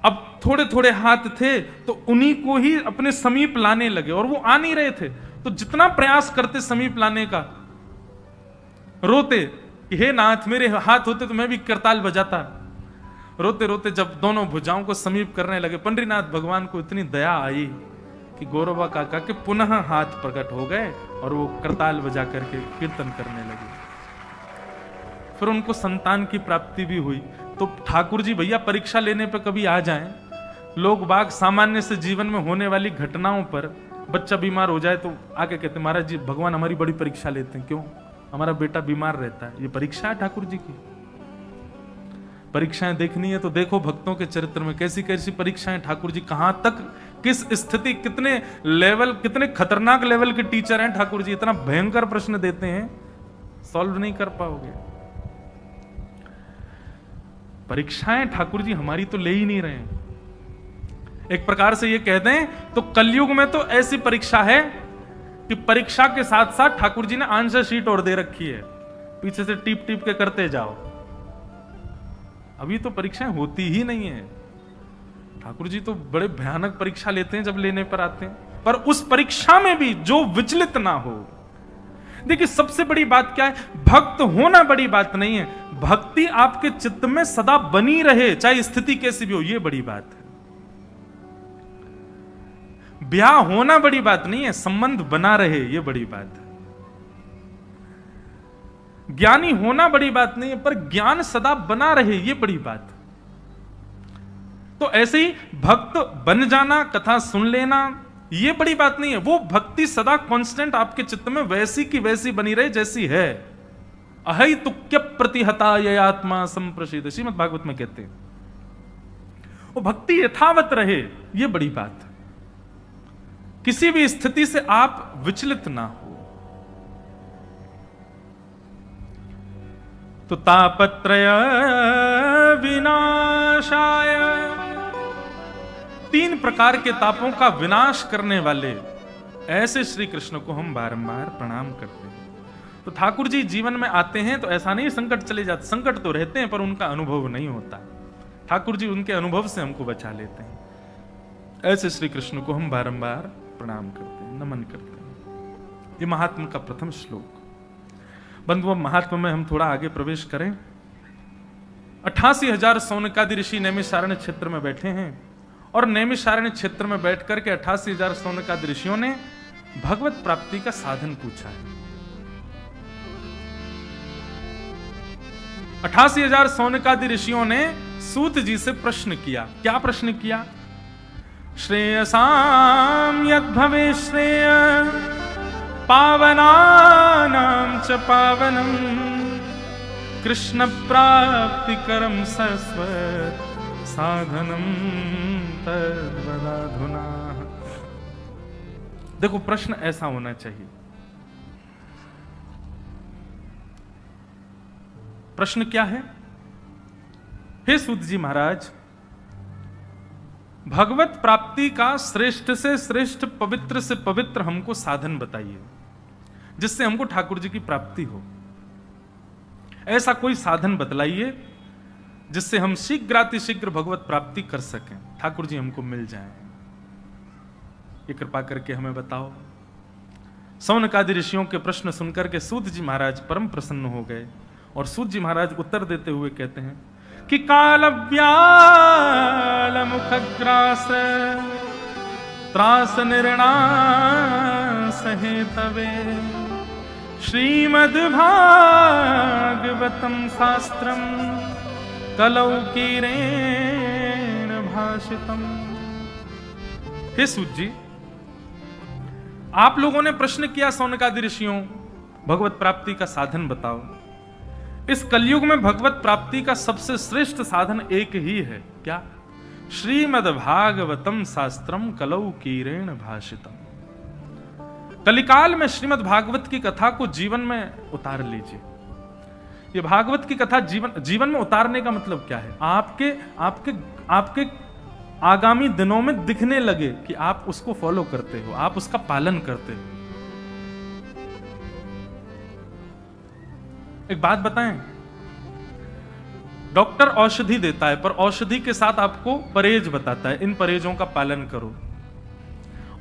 अब थोड़े थोड़े हाथ थे तो उन्हीं को ही अपने समीप लाने लगे और वो आ नहीं रहे थे, तो जितना प्रयास करते समीप लाने का, रोते कि हे नाथ मेरे हाथ होते तो मैं भी करताल बजाता। रोते रोते जब दोनों भुजाओं को समीप करने लगे, पंडरीनाथ भगवान को इतनी दया आई कि गौरवा काका के पुनः हाथ प्रकट हो गए और वो करताल बजा करके कीर्तन करने लगे। फिर उनको संतान की प्राप्ति भी हुई। तो ठाकुर जी भैया परीक्षा लेने पर कभी आ जाएं, लोग बाग सामान्य से जीवन में होने वाली घटनाओं पर, बच्चा बीमार हो जाए तो आके कहते महाराज जी भगवान हमारी बड़ी परीक्षा लेते हैं, क्यों? हमारा बेटा बीमार रहता है, ये परीक्षा है ठाकुर जी की। परीक्षाएं देखनी है तो देखो भक्तों के चरित्र में कैसी कैसी परीक्षाएं ठाकुर जी, कहां तक, किस स्थिति, कितने लेवल, कितने खतरनाक लेवल के टीचर हैं ठाकुर जी, इतना भयंकर प्रश्न देते हैं, सॉल्व नहीं कर पाओगे। परीक्षाएं ठाकुर जी हमारी तो ले ही नहीं रहे हैं। एक प्रकार से ये कह दें तो कलयुग में तो ऐसी परीक्षा है कि परीक्षा के साथ साथ ठाकुर जी ने आंसर शीट और दे रखी है, पीछे से टीप टीप के करते जाओ। अभी तो परीक्षाएं होती ही नहीं है। ठाकुर जी तो बड़े भयानक परीक्षा लेते हैं जब लेने पर आते हैं, पर उस परीक्षा में भी जो विचलित ना हो। देखिए सबसे बड़ी बात क्या है, भक्त होना बड़ी बात नहीं है, भक्ति आपके चित्त में सदा बनी रहे चाहे स्थिति कैसी भी हो, यह बड़ी बात है। ब्याह होना बड़ी बात नहीं है, संबंध बना रहे ये बड़ी बात है। ज्ञानी होना बड़ी बात नहीं है, पर ज्ञान सदा बना रहे ये बड़ी बात है। तो ऐसे ही भक्त बन जाना, कथा सुन लेना, ये बड़ी बात नहीं है। वो भक्ति सदा कांस्टेंट आपके चित्त में वैसी की वैसी बनी रहे जैसी है। अहै तुक्य प्रतिहता ये आत्मा संप्रसिद्ध, श्रीमद् भागवत में कहते हैं। वो भक्ति यथावत रहे, ये बड़ी बात है। किसी भी स्थिति से आप विचलित ना हो। तो तापत्रय विनाशाय, 3 प्रकार के तापों का विनाश करने वाले ऐसे श्री कृष्ण को हम बारंबार प्रणाम करते हैं। तो ठाकुर जी जीवन में आते हैं तो ऐसा नहीं संकट चले जाते, संकट तो रहते हैं पर उनका अनुभव नहीं होता। ठाकुर जी उनके अनुभव से हमको बचा लेते हैं। ऐसे श्री कृष्ण को हम बारंबार प्रणाम करते हैं, नमन करते हैं। ये महात्मा का प्रथम श्लोक। बंधुओं, महात्मा में हम थोड़ा आगे प्रवेश करें। 88,000 सौनकादि ऋषि नैमिषारण्य क्षेत्र में बैठे हैं और नैमिषारण्य क्षेत्र में बैठ करके 88,000 सौनकादि ऋषियों ने भगवत प्राप्ति का साधन पूछा है। 88,000 सौनकादि ऋषियों ने सूत जी से प्रश्न किया। क्या प्रश्न किया? श्रेयसाम यद भवे श्रेय पावनानां च पावनम कृष्ण प्राप्ति करम सरस्वत साधनम तद्वदाधुना। देखो, प्रश्न ऐसा होना चाहिए। प्रश्न क्या है? हे सूत जी महाराज, भगवत प्राप्ति का श्रेष्ठ से श्रेष्ठ, पवित्र से पवित्र हमको साधन बताइए जिससे हमको ठाकुर जी की प्राप्ति हो। ऐसा कोई साधन बतलाइए जिससे हम शीघ्रातिशीघ्र भगवत प्राप्ति कर सकें, ठाकुर जी हमको मिल जाएं। ये कृपा करके हमें बताओ। सौनकादि ऋषियों के प्रश्न सुनकर के सूत जी महाराज परम प्रसन्न हो गए और सूत जी महाराज उत्तर देते हुए कहते हैं कि कालव्याल मुखग्रास त्रास निर्णास हेतवे श्रीमद् भागवतम शास्त्रम कलौ कीरेण भाषितम। हे सूत जी, आप लोगों ने प्रश्न किया सौनकादि ऋषियों, भगवत प्राप्ति का साधन बताओ। इस कलयुग में भगवत प्राप्ति का सबसे श्रेष्ठ साधन एक ही है। क्या? श्रीमद् भागवतम शास्त्रम कलौ कीरेण भाषितम। कलिकाल में श्रीमद् भागवत की कथा को जीवन में उतार लीजिए। ये भागवत की कथा जीवन में उतारने का मतलब क्या है? आपके आगामी दिनों में दिखने लगे कि आप उसको फॉलो करते हो, आप उसका पालन करते हो। एक बात बताएं, डॉक्टर औषधि देता है पर औषधि के साथ आपको परहेज बताता है, इन परहेजों का पालन करो।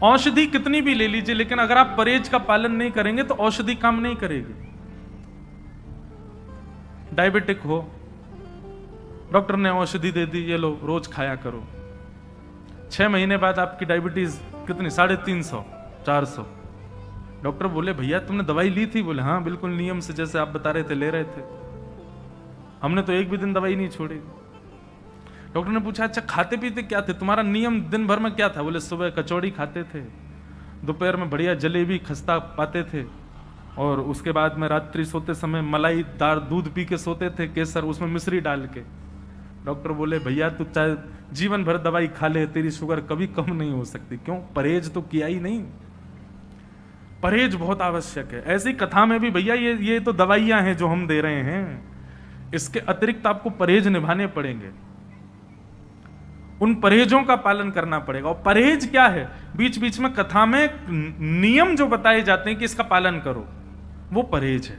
औषधि कितनी भी ले लीजिए, लेकिन अगर आप परहेज का पालन नहीं करेंगे तो औषधि काम नहीं करेगी। डायबिटिक हो, डॉक्टर ने औषधि दे दी, ये लो रोज खाया करो। 6 महीने बाद आपकी डायबिटीज कितनी? 350, 400। डॉक्टर बोले भैया तुमने दवाई ली थी? बोले हाँ बिल्कुल नियम से, जैसे आप बता रहे थे ले रहे थे, हमने तो एक भी दिन दवाई नहीं छोड़ी। डॉक्टर ने पूछा अच्छा खाते पीते क्या थे, तुम्हारा नियम दिन भर में क्या था? बोले सुबह कचौड़ी खाते थे, दोपहर में बढ़िया जलेबी खस्ता पाते थे, और उसके बाद में रात्रि सोते समय मलाईदार दूध पी के सोते थे, केसर उसमें मिश्री डाल के। डॉक्टर बोले भैया तू चाहे जीवन भर दवाई खा ले, तेरी शुगर कभी कम नहीं हो सकती। क्यों? परहेज तो किया ही नहीं। परहेज बहुत आवश्यक है। ऐसी कथा में भी भैया ये तो दवाइयां हैं जो हम दे रहे हैं, इसके अतिरिक्त आपको परहेज निभाने पड़ेंगे, उन परहेजों का पालन करना पड़ेगा। और परहेज क्या है? बीच बीच में कथा में नियम जो बताए जाते हैं कि इसका पालन करो, वो परहेज है।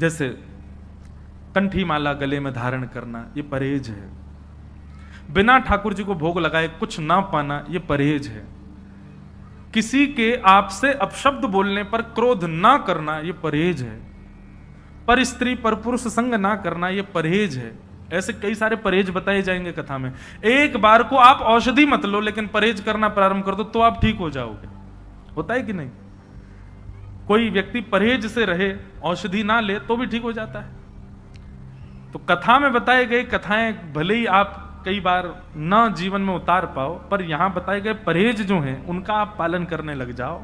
जैसे कंठी माला गले में धारण करना, ये परहेज है। बिना ठाकुर जी को भोग लगाए कुछ ना पाना, ये परहेज है। किसी के आपसे अपशब्द बोलने पर क्रोध ना करना, ये परहेज है। पर स्त्री पर पुरुष संग ना करना, ये परहेज है। ऐसे कई सारे परहेज बताए जाएंगे कथा में। एक बार को आप औषधि मत लो, लेकिन परहेज करना प्रारंभ कर दो तो आप ठीक हो जाओगे। होता है कि नहीं? कोई व्यक्ति परहेज से रहे, औषधि ना ले तो भी ठीक हो जाता है। तो कथा में बताए गए कथाएं भले ही आप कई बार ना जीवन में उतार पाओ, पर यहां बताए गए परहेज जो हैं उनका आप पालन करने लग जाओ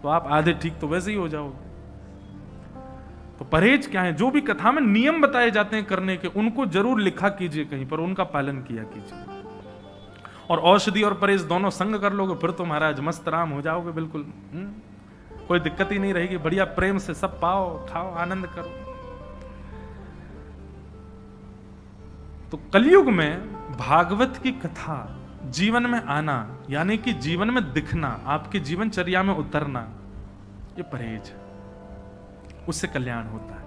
तो आप आधे ठीक तो वैसे ही हो जाओगे। तो परहेज क्या है? जो भी कथा में नियम बताए जाते हैं करने के, उनको जरूर लिखा कीजिए कहीं पर, उनका पालन किया कीजिए। और औषधि और परहेज दोनों संग कर लोगे, फिर तो महाराज मस्त राम हो जाओगे बिल्कुल। कोई दिक्कत ही नहीं रहेगी, बढ़िया प्रेम से सब पाओ, खाओ, आनंद करो। तो कलयुग में भागवत की कथा जीवन में आना, यानी कि जीवन में दिखना, आपके जीवनचर्या में उतरना, ये परहेज है, उससे कल्याण होता है।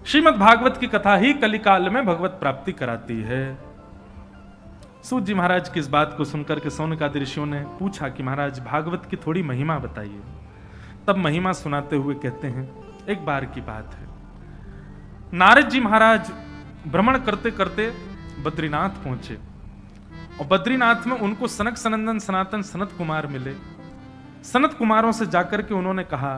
श्रीमद् भागवत की कथा ही कलिकाल में भगवत प्राप्ति कराती है। सूत जी महाराज की इस बात को सुनकर के सौनकादि ऋषियों ने पूछा कि महाराज भागवत की थोड़ी महिमा बताइए। तब महिमा सुनाते हुए कहते हैं, एक बार की बात है, नारद जी महाराज भ्रमण करते करते बद्रीनाथ पहुंचे और बद्रीनाथ में उनको सनक सनंदन सनातन सनत कुमार मिले। सनत कुमारों से जाकर के उन्होंने कहा,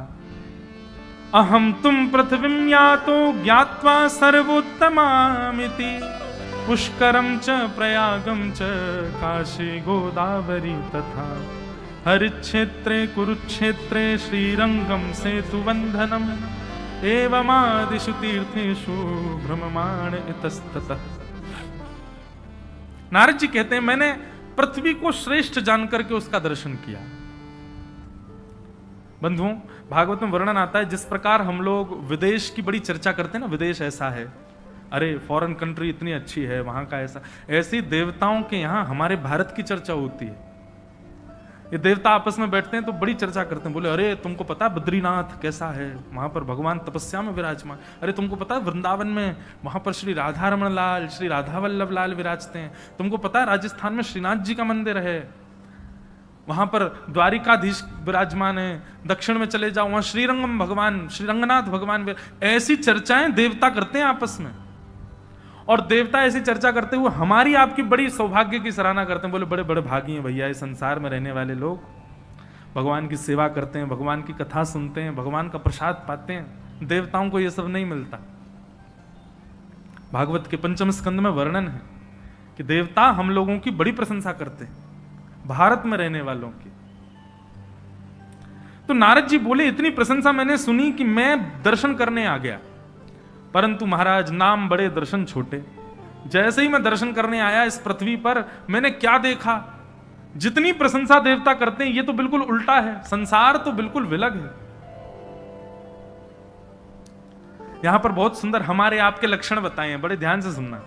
अहम तुम पृथ्वीं यातो ज्ञात्वा सर्वोत्तमामिति पुष्करम च प्रयागम च काशी गोदावरी तथा हरिक्षेत्रे कुरुक्षेत्रे श्रीरंगम सेतुबंधनम एवमादिषु तीर्थेषु भ्रममाण इतस्ततः। नारद जी कहते हैं, मैंने पृथ्वी को श्रेष्ठ जानकर के उसका दर्शन किया। बंधुओं, भागवत में वर्णन आता है, जिस प्रकार हम लोग विदेश की बड़ी चर्चा करते हैं ना, विदेश ऐसा है, अरे फॉरेन कंट्री इतनी अच्छी है, वहां का ऐसा, ऐसी देवताओं के यहां हमारे भारत की चर्चा होती है। ये देवता आपस में बैठते हैं तो बड़ी चर्चा करते हैं, बोले अरे तुमको पता है बद्रीनाथ कैसा है, वहां पर भगवान तपस्या में विराजमान, अरे तुमको पता है वृंदावन में वहां पर श्री राधा रमण लाल, श्री राधा वल्लभ लाल विराजते हैं, तुमको पता है राजस्थान में श्रीनाथ जी का मंदिर है, वहां पर द्वारिकाधीश विराजमान है, दक्षिण में चले जाओ वहां श्रीरंगम भगवान, श्रीरंगनाथ भगवान। ऐसी चर्चाएं देवता करते हैं आपस में, और देवता ऐसी चर्चा करते हुए हमारी आपकी बड़ी सौभाग्य की सराहना करते हैं, बोले बड़े बड़े भागी हैं भैया, इस संसार में रहने वाले लोग भगवान की सेवा करते हैं, भगवान की कथा सुनते हैं, भगवान का प्रसाद पाते हैं। देवताओं को यह सब नहीं मिलता। भागवत के पंचम स्कंद में वर्णन है कि देवता हम लोगों की बड़ी प्रशंसा करते हैं, भारत में रहने वालों की। तो नारद जी बोले, इतनी प्रशंसा मैंने सुनी कि मैं दर्शन करने आ गया, परंतु महाराज नाम बड़े दर्शन छोटे। जैसे ही मैं दर्शन करने आया इस पृथ्वी पर, मैंने क्या देखा, जितनी प्रशंसा देवता करते हैं ये तो बिल्कुल उल्टा है, संसार तो बिल्कुल विलग है। यहां पर बहुत सुंदर हमारे आपके लक्षण बताए हैं, बड़े ध्यान से सुनना।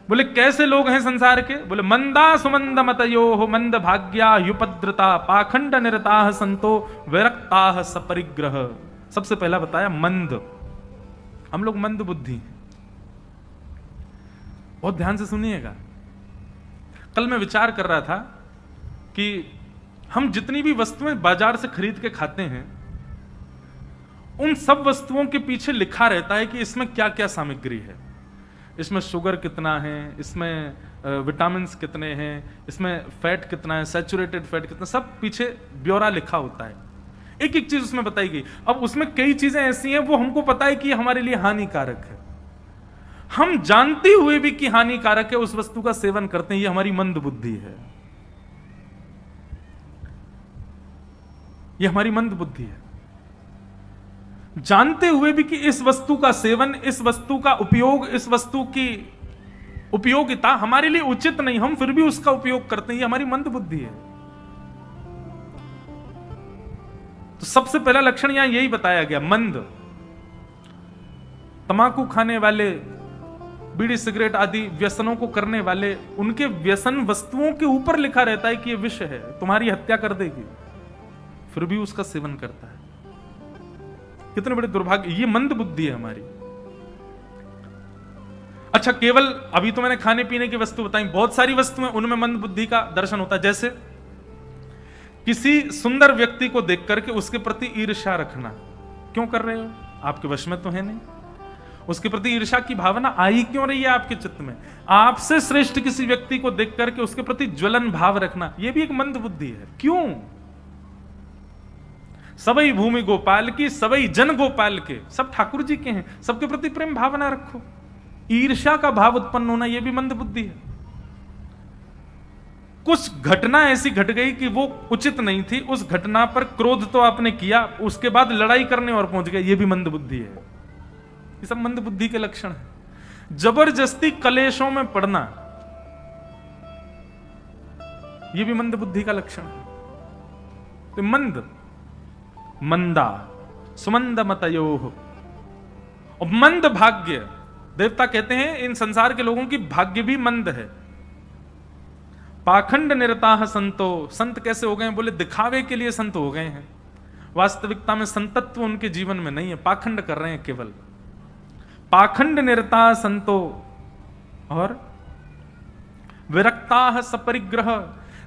बोले कैसे लोग हैं संसार के? बोले मंदा सुमंद मतयो मंद भाग्या युपद्रता पाखंड निरताः संतो विरक्ताः सपरिग्रह। सबसे पहला बताया मंद, हम लोग मंद बुद्धि हैं। बहुत ध्यान से सुनिएगा। कल मैं विचार कर रहा था कि हम जितनी भी वस्तुएं बाजार से खरीद के खाते हैं, उन सब वस्तुओं के पीछे लिखा रहता है कि इसमें क्या क्या सामग्री है, इसमें शुगर कितना है, इसमें विटामिन्स कितने हैं, इसमें फैट कितना है, सैचुरेटेड फैट कितना, सब पीछे ब्यौरा लिखा होता है, एक एक चीज उसमें बताई गई। अब उसमें कई चीजें ऐसी हैं वो हमको पता है कि हमारे लिए हानिकारक है, हम जानते हुए भी कि हानिकारक है उस वस्तु का सेवन करते हैं। ये हमारी मंद बुद्धि है, ये हमारी मंद बुद्धि है। जानते हुए भी कि इस वस्तु का सेवन, इस वस्तु का उपयोग, इस वस्तु की उपयोगिता हमारे लिए उचित नहीं, हम फिर भी उसका उपयोग करते हैं, ये हमारी मंद बुद्धि है। तो सबसे पहला लक्षण यहां यही बताया गया, मंद। तंबाकू खाने वाले, बीड़ी सिगरेट आदि व्यसनों को करने वाले, उनके व्यसन वस्तुओं के ऊपर लिखा रहता है कि यह विष है, तुम्हारी हत्या कर देगी, फिर भी उसका सेवन करता है। कितने बड़े दुर्भाग्य, ये मंद बुद्धि है हमारी। अच्छा, केवल अभी तो मैंने खाने पीने की वस्तु बताई, बहुत सारी वस्तुएं उनमें मंद बुद्धि का दर्शन होता है। जैसे किसी सुंदर व्यक्ति को देख करके उसके प्रति ईर्ष्या रखना, क्यों कर रहे हो, आपके वश में तो है नहीं, उसके प्रति ईर्ष्या की भावना आई क्यों रही है आपके चित्त में? आपसे श्रेष्ठ किसी व्यक्ति को देख करके उसके प्रति ज्वलन भाव रखना, यह भी एक मंद बुद्धि है। क्यों? सबई भूमि गोपाल की, सबई जन गोपाल के, सब ठाकुर जी के हैं, सबके प्रति प्रेम भावना रखो। ईर्ष्या का भाव उत्पन्न होना यह भी मंद बुद्धि है। कुछ घटना ऐसी घट गई कि वो उचित नहीं थी, उस घटना पर क्रोध तो आपने किया, उसके बाद लड़ाई करने और पहुंच गए, ये भी मंद बुद्धि है। ये सब मंद बुद्धि के लक्षण है। जबरदस्ती कलेशों में पड़ना, ये भी मंद बुद्धि का लक्षण है। तो मंद, मंदा, सुमंद मतयोह, और मंद भाग्य, देवता कहते हैं इन संसार के लोगों की भाग्य भी मंद है। पाखंड निरताः संतो, संत कैसे हो गए? बोले दिखावे के लिए संत हो गए हैं, वास्तविकता में संतत्व उनके जीवन में नहीं है, पाखंड कर रहे हैं केवल। पाखंड निरताः संतो, और विरक्ताः सपरिग्रह,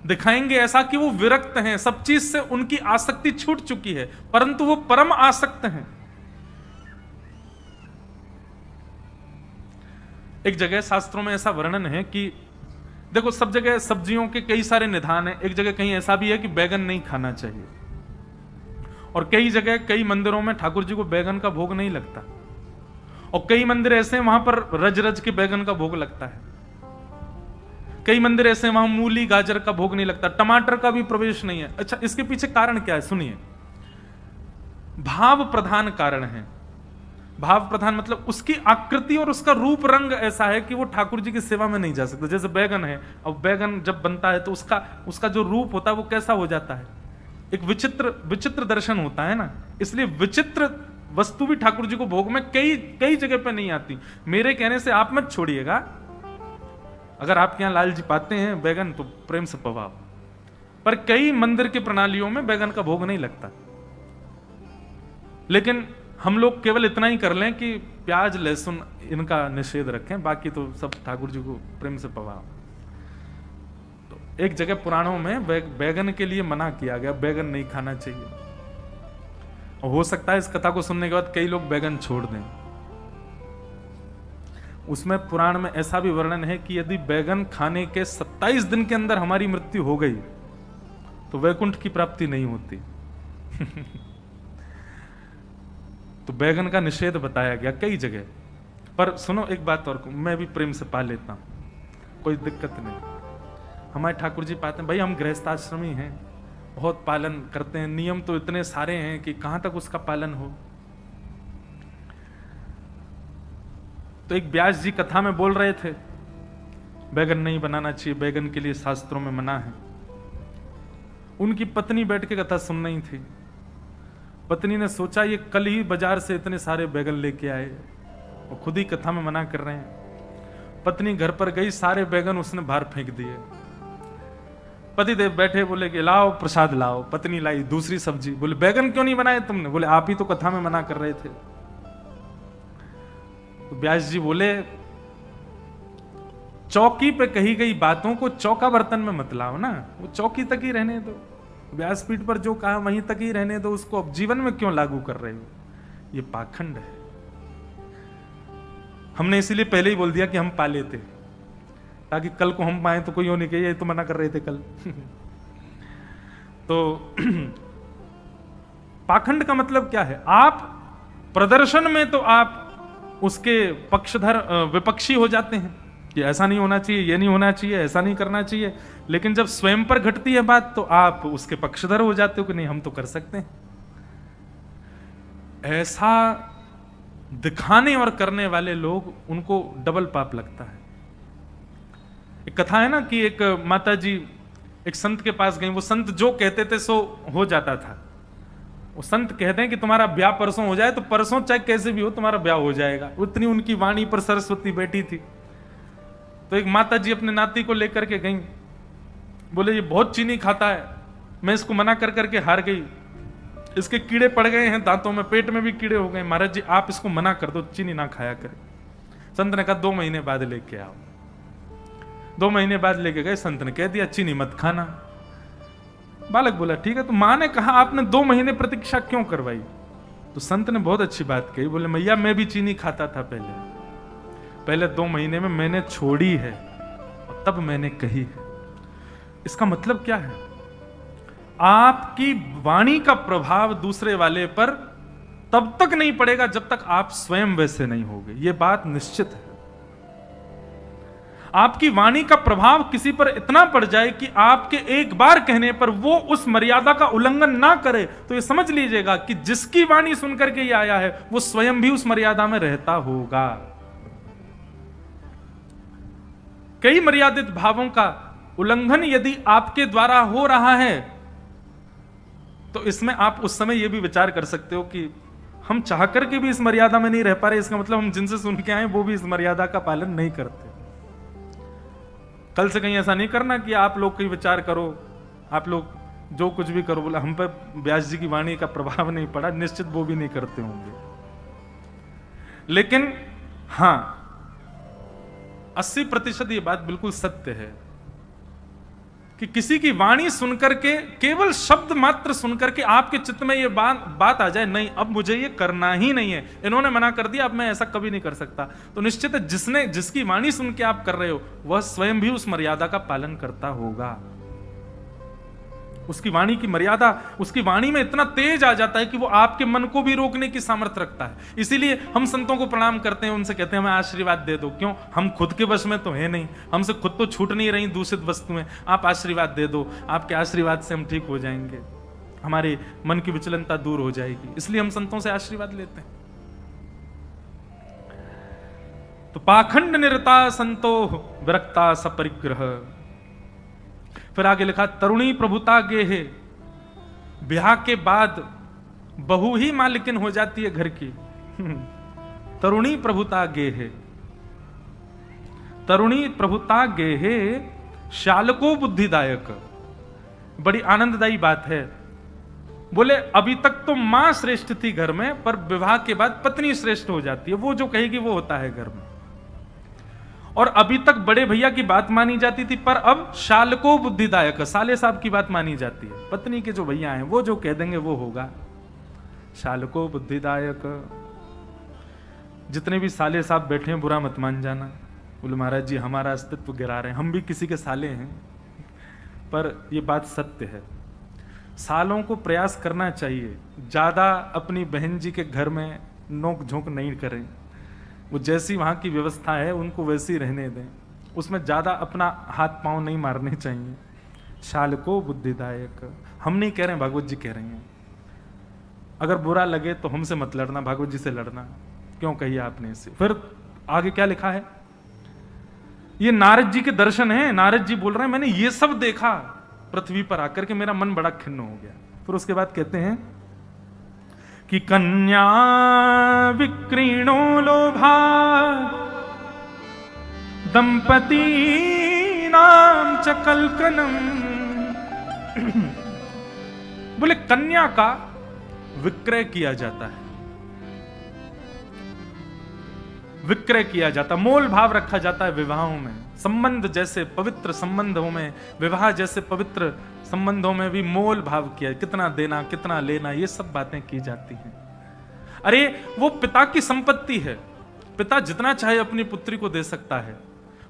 दिखाएंगे ऐसा कि वो विरक्त हैं, सब चीज से उनकी आसक्ति छूट चुकी है, परंतु वो परम आसक्त हैं। एक जगह शास्त्रों में ऐसा वर्णन है कि देखो, सब जगह सब्जियों के कई सारे निधान हैं, एक जगह कहीं ऐसा भी है कि बैगन नहीं खाना चाहिए, और कई जगह कई मंदिरों में ठाकुर जी को बैगन का भोग नहीं लगता, और कई मंदिर ऐसे हैं वहां पर रज रज के बैगन का भोग लगता है, कई मंदिर ऐसे हैं वहां मूली गाजर का भोग नहीं लगता, टमाटर का भी प्रवेश नहीं है। अच्छा, इसके पीछे कारण क्या है? सुनिए, भाव प्रधान कारण है। भाव प्रधान मतलब उसकी आकृति और उसका रूप रंग ऐसा है कि वो ठाकुर जी की सेवा में नहीं जा सकता। जैसे बैगन है, अब बैगन जब बनता है तो उसका जो रूप होता है वो कैसा हो जाता है, एक विचित्र दर्शन होता है ना, इसलिए विचित्र वस्तु भी ठाकुर जी को भोग में कई जगह पे नहीं आती। मेरे कहने से आप मत छोड़िएगा, अगर आपके यहां लाल जी पाते हैं बैगन तो प्रेम से पवाओ, पर कई मंदिर की प्रणालियों में बैगन का भोग नहीं लगता। लेकिन हम लोग केवल इतना ही कर लें कि प्याज लहसुन इनका निषेध रखें, बाकी तो सब ठाकुर जी को प्रेम से पवाओ। तो एक जगह पुराणों में बैगन के लिए मना किया गया, बैगन नहीं खाना चाहिए, और हो सकता है इस कथा को सुनने के बाद कई लोग बैगन छोड़ दें। उसमें पुराण में ऐसा भी वर्णन है कि यदि बैगन खाने के 27 दिन के अंदर हमारी मृत्यु हो गई तो वैकुंठ की प्राप्ति नहीं होती। तो बैगन का निषेध बताया गया कई जगह। पर सुनो एक बात और, मैं भी प्रेम से पा लेता हूं, कोई दिक्कत नहीं। हमारे ठाकुर जी पाते हैं, भाई हम गृहस्थाश्रमी हैं, बहुत पालन करते हैं, नियम तो इतने सारे हैं कि कहां तक उसका पालन हो। तो एक व्यास जी कथा में बोल रहे थे बैगन नहीं बनाना चाहिए, बैगन के लिए शास्त्रों में मना है। उनकी पत्नी बैठ के कथा सुन रही थी। पत्नी ने सोचा ये कल ही बाजार से इतने सारे बैगन लेके आए और खुद ही कथा में मना कर रहे हैं। पत्नी घर पर गई, सारे बैगन उसने बाहर फेंक दिए। पतिदेव बैठे, बोले कि लाओ प्रसाद लाओ। पत्नी लाई दूसरी सब्जी, बोले बैगन क्यों नहीं बनाए तुमने? बोले आप ही तो कथा में मना कर रहे थे। तो व्यास जी बोले चौकी पे कही गई बातों को चौका बर्तन में मत लाओ ना, वो चौकी तक ही रहने दो। व्यासपीठ पर जो कहा वहीं तक ही रहने दो, उसको अब जीवन में क्यों लागू कर रहे हो? ये पाखंड है। हमने इसीलिए पहले ही बोल दिया कि हम पाले थे, ताकि कल को हम पाए तो कोई नहीं कहे ये तो मना कर रहे थे कल। तो पाखंड का मतलब क्या है? आप प्रदर्शन में तो आप उसके पक्षधर विपक्षी हो जाते हैं कि ऐसा नहीं होना चाहिए, ये नहीं होना चाहिए, ऐसा नहीं करना चाहिए, लेकिन जब स्वयं पर घटती है बात तो आप उसके पक्षधर हो जाते हो कि नहीं हम तो कर सकते हैं। ऐसा दिखाने और करने वाले लोग, उनको डबल पाप लगता है। एक कथा है ना कि एक माता जी एक संत के पास गई, वो संत जो कहते थे सो हो जाता था। वो संत कहते हैं कि तुम्हारा ब्याह परसों हो जाए, तो परसों चाहे कैसे भी हो तुम्हारा ब्याह हो जाएगा। उतनी उनकी वाणी पर सरस्वती बैठी थी। तो एक माता जी अपने नाती को लेकर के गई, बोले ये बहुत चीनी खाता है, मैं इसको मना कर करके हार गई, इसके कीड़े पड़ गए हैं दांतों में, पेट में भी कीड़े हो गए, महाराज जी आप इसको मना कर दो, चीनी ना खाया करे। संत ने कहा 2 महीने बाद लेके आओ। 2 महीने बाद लेके गए, संत ने कह दिया चीनी मत खाना। बालक बोला ठीक है, तो मां ने कहा आपने 2 महीने प्रतीक्षा क्यों करवाई? तो संत ने बहुत अच्छी बात कही, बोले मैया मैं भी चीनी खाता था पहले 2 महीने में मैंने छोड़ी है और तब मैंने कही है। इसका मतलब क्या है? आपकी वाणी का प्रभाव दूसरे वाले पर तब तक नहीं पड़ेगा जब तक आप स्वयं वैसे नहीं होगे, यह बात निश्चित है। आपकी वाणी का प्रभाव किसी पर इतना पड़ जाए कि आपके एक बार कहने पर वो उस मर्यादा का उल्लंघन ना करे, तो ये समझ लीजिएगा कि जिसकी वाणी सुनकर के ये आया है वो स्वयं भी उस मर्यादा में रहता होगा। कई मर्यादित भावों का उल्लंघन यदि आपके द्वारा हो रहा है तो इसमें आप उस समय यह भी विचार कर सकते हो कि हम चाह करके भी इस मर्यादा में नहीं रह पा रहे, इसका मतलब हम जिनसे सुन के आए वो भी इस मर्यादा का पालन नहीं करते। कल से कहीं ऐसा नहीं करना कि आप लोग कहीं विचार करो, आप लोग जो कुछ भी करो, बोला हम पर व्यास जी की वाणी का प्रभाव नहीं पड़ा, निश्चित वो भी नहीं करते होंगे। लेकिन हां, 80% ये बात बिल्कुल सत्य है कि किसी की वाणी सुनकर के, केवल शब्द मात्र सुनकर के आपके चित्त में ये बात आ जाए, नहीं अब मुझे ये करना ही नहीं है, इन्होंने मना कर दिया, अब मैं ऐसा कभी नहीं कर सकता, तो निश्चित है जिसकी वाणी सुन के आप कर रहे हो वह स्वयं भी उस मर्यादा का पालन करता होगा। उसकी वाणी की मर्यादा, उसकी वाणी में इतना तेज आ जाता है कि वो आपके मन को भी रोकने की सामर्थ्य रखता है। इसीलिए हम संतों को प्रणाम करते हैं, उनसे कहते हैं हमें आशीर्वाद दे दो। क्यों? हम खुद के वश में तो है नहीं, हमसे खुद तो छूट नहीं रही दूषित वस्तुएं, आप आशीर्वाद दे दो, आपके आशीर्वाद से हम ठीक हो जाएंगे, हमारे मन की विचलनता दूर हो जाएगी, इसलिए हम संतों से आशीर्वाद लेते हैं। तो पाखंड निरता संतो विरक्ता सपरिग्रह। फिर आगे लिखा तरुणी प्रभुता गे है, ब्याह के बाद बहू ही मालिकिन हो जाती है घर की। तरुणी प्रभुता गे है, तरुणी प्रभुता गे है, शालको बुद्धिदायक। बड़ी आनंददायी बात है। बोले अभी तक तो मां श्रेष्ठ थी घर में, पर विवाह के बाद पत्नी श्रेष्ठ हो जाती है, वो जो कहेगी वो होता है घर में। और अभी तक बड़े भैया की बात मानी जाती थी, पर अब शालको बुद्धिदायक, साले साहब की बात मानी जाती है। पत्नी के जो भैया हैं वो जो कह देंगे वो होगा। शालको बुद्धिदायक। जितने भी साले साहब बैठे हैं बुरा मत मान जाना, बोले महाराज जी हमारा अस्तित्व गिरा रहे हैं, हम भी किसी के साले हैं, पर यह बात सत्य है। सालों को प्रयास करना चाहिए ज्यादा अपनी बहन जी के घर में नोक झोंक नहीं करें, वो जैसी वहां की व्यवस्था है उनको वैसी रहने दें, उसमें ज्यादा अपना हाथ पांव नहीं मारने चाहिए। शालको बुद्धिदायक। हम नहीं कह रहे हैं, भागवत जी कह रहे हैं। अगर बुरा लगे तो हमसे मत लड़ना, भागवत जी से लड़ना। क्यों कही आपने इसे? फिर आगे क्या लिखा है? ये नारद जी के दर्शन हैं। नारद जी बोल रहे हैं मैंने ये सब देखा पृथ्वी पर आकर के, मेरा मन बड़ा खिन्न हो गया। फिर उसके बाद कहते हैं कि कन्या विक्रीणो लोभा दंपती नाम च कलकनम। बोले कन्या का विक्रय किया जाता है, विक्रय किया जाता, मोल भाव रखा जाता है विवाहों में। संबंध जैसे पवित्र संबंधों में, विवाह जैसे पवित्र संबंधों में भी मोल भाव किया, कितना देना कितना लेना, ये सब बातें की जाती हैं। अरे वो पिता की संपत्ति है, पिता जितना चाहे अपनी पुत्री को दे सकता है,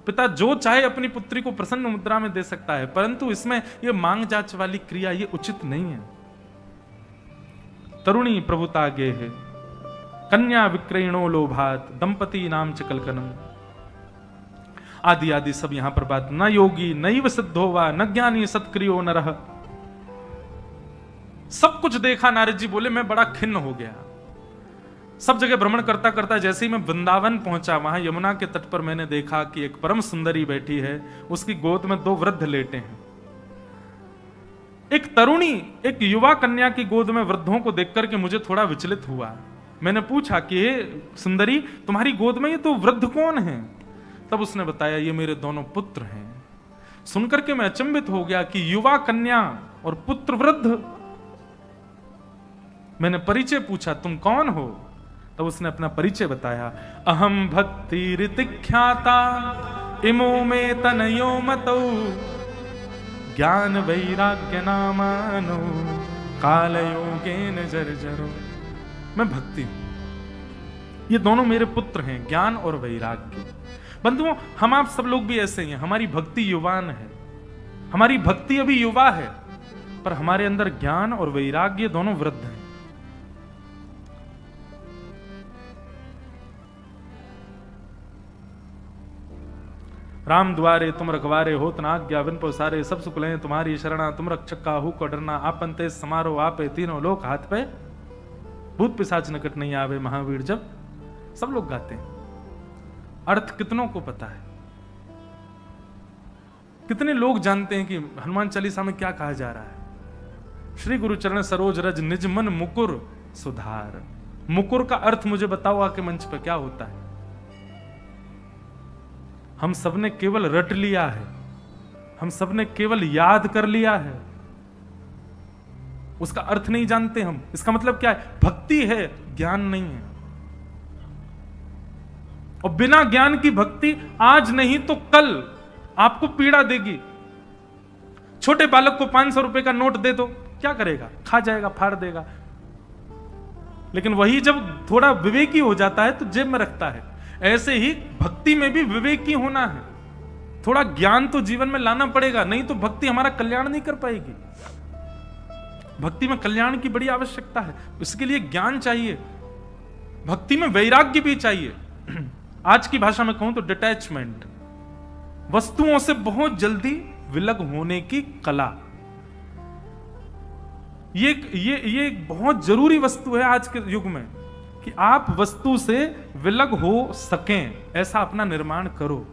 पिता जो चाहे अपनी पुत्री को प्रसन्न मुद्रा में दे सकता है, परंतु इसमें ये मांग जांच वाली क्रिया ये उचित नहीं है। तरुणी प्रभुता गे है, कन्या विक्रयणो लोभात दंपति नाम च कलकनम। आदि आदि सब यहां पर बात। न योगी नैव सिद्धो वा न ज्ञानी सत्क्रियो न रह। सब कुछ देखा नारद जी बोले मैं बड़ा खिन्न हो गया। सब जगह भ्रमण करता करता जैसे ही मैं वृंदावन पहुंचा, वहां यमुना के तट पर मैंने देखा कि एक परम सुंदरी बैठी है, उसकी गोद में 2 वृद्ध लेटे हैं। एक तरुणी, एक युवा कन्या की गोद में वृद्धों को देख करके मुझे थोड़ा विचलित हुआ। मैंने पूछा कि हे सुंदरी तुम्हारी गोद में ये तो वृद्ध कौन है? तब उसने बताया ये मेरे दोनों पुत्र हैं। सुनकर के मैं अचंभित हो गया कि युवा कन्या और पुत्र वृद्ध। मैंने परिचय पूछा तुम कौन हो? तब उसने अपना परिचय बताया। अहम भक्ति ऋतिख्याता इमो में तनयो मतौ ज्ञान वैराग्य नामानो कालयोगेन जर्जरो। मैं भक्ति हूं, ये दोनों मेरे पुत्र हैं, ज्ञान और वैराग्य। बंधुओं हम आप सब लोग भी ऐसे ही हैं, हमारी भक्ति युवान है, हमारी भक्ति अभी युवा है, पर हमारे अंदर ज्ञान और वैराग्य दोनों वृद्ध हैं। राम द्वारे तुम रखवारे होत ना आज्ञा बिन पसारे, सब सुख लें तुम्हारी शरणा, तुम रक्षक काहू को डरना, आपन तेज समारो आपे तीनों लोक हाथ पे, भूत पिशाच निकट नहीं आवे महावीर जब। सब लोग गाते हैं। अर्थ कितनों को पता है? कितने लोग जानते हैं कि हनुमान चालीसा में क्या कहा जा रहा है? श्री गुरु चरण सरोज रज निज मन मुकुर सुधार। मुकुर का अर्थ मुझे बताओ आके मंच पे क्या होता है? हम सबने केवल रट लिया है, हम सबने केवल याद कर लिया है, उसका अर्थ नहीं जानते हम। इसका मतलब क्या है? भक्ति है, ज्ञान नहीं है। और बिना ज्ञान की भक्ति आज नहीं तो कल आपको पीड़ा देगी। छोटे बालक को 500 रुपए का नोट दे दो, क्या करेगा? खा जाएगा, फाड़ देगा। लेकिन वही जब थोड़ा विवेकी हो जाता है तो जेब में रखता है। ऐसे ही भक्ति में भी विवेकी होना है। थोड़ा ज्ञान तो जीवन में लाना पड़ेगा, नहीं तो भक्ति हमारा कल्याण नहीं कर पाएगी। भक्ति में कल्याण की बड़ी आवश्यकता है, इसके लिए ज्ञान चाहिए। भक्ति में वैराग्य भी चाहिए। आज की भाषा में कहूं तो डिटैचमेंट, वस्तुओं से बहुत जल्दी विलग होने की कला। ये एक बहुत जरूरी वस्तु है आज के युग में, कि आप वस्तु से विलग हो सकें, ऐसा अपना निर्माण करो।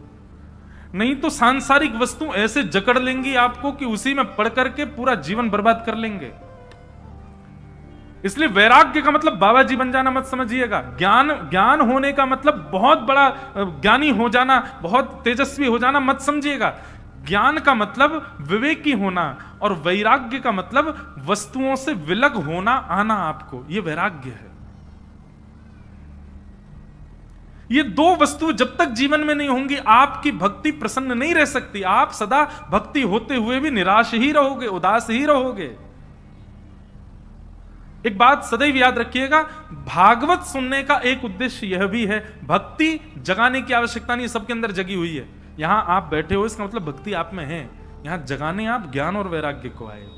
नहीं तो सांसारिक वस्तु ऐसे जकड़ लेंगी आपको कि उसी में पड़ करके पूरा जीवन बर्बाद कर लेंगे। इसलिए वैराग्य का मतलब बाबा जी बन जाना मत समझिएगा। ज्ञान होने का मतलब बहुत बड़ा ज्ञानी हो जाना, बहुत तेजस्वी हो जाना मत समझिएगा। ज्ञान का मतलब विवेकी होना, और वैराग्य का मतलब वस्तुओं से विलग होना आना आपको, यह वैराग्य है। ये दो वस्तु जब तक जीवन में नहीं होंगी, आपकी भक्ति प्रसन्न नहीं रह सकती। आप सदा भक्ति होते हुए भी निराश ही रहोगे, उदास ही रहोगे। एक बात सदैव याद रखिएगा, भागवत सुनने का एक उद्देश्य यह भी है, भक्ति जगाने की आवश्यकता नहीं, सबके अंदर जगी हुई है। यहां आप बैठे हो, इसका मतलब भक्ति आप में है। यहां जगाने आप ज्ञान और वैराग्य को आए हो।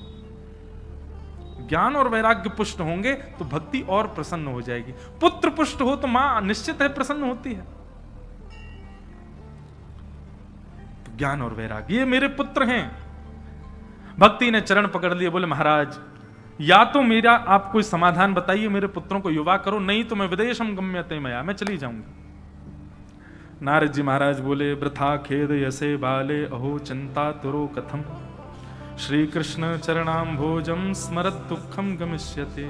ज्ञान और वैराग्य पुष्ट होंगे तो भक्ति और प्रसन्न हो जाएगी। पुत्र पुष्ट हो तो मां निश्चित है प्रसन्न होती है। तो ज्ञान और वैराग्य, ये मेरे पुत्र हैं। भक्ति ने चरण पकड़ लिए, बोले महाराज या तो मेरा आप कोई समाधान बताइए, मेरे पुत्रों को युवा करो, नहीं तो मैं विदेशम गम्यते मया, मैं चली जाऊंगी। नारद जी महाराज बोले, वृथा खेद यसे बाले, अहो चिंता तुरो कथम, श्री कृष्ण चरणाम्भोजम स्मरत दुखम गमिष्यते।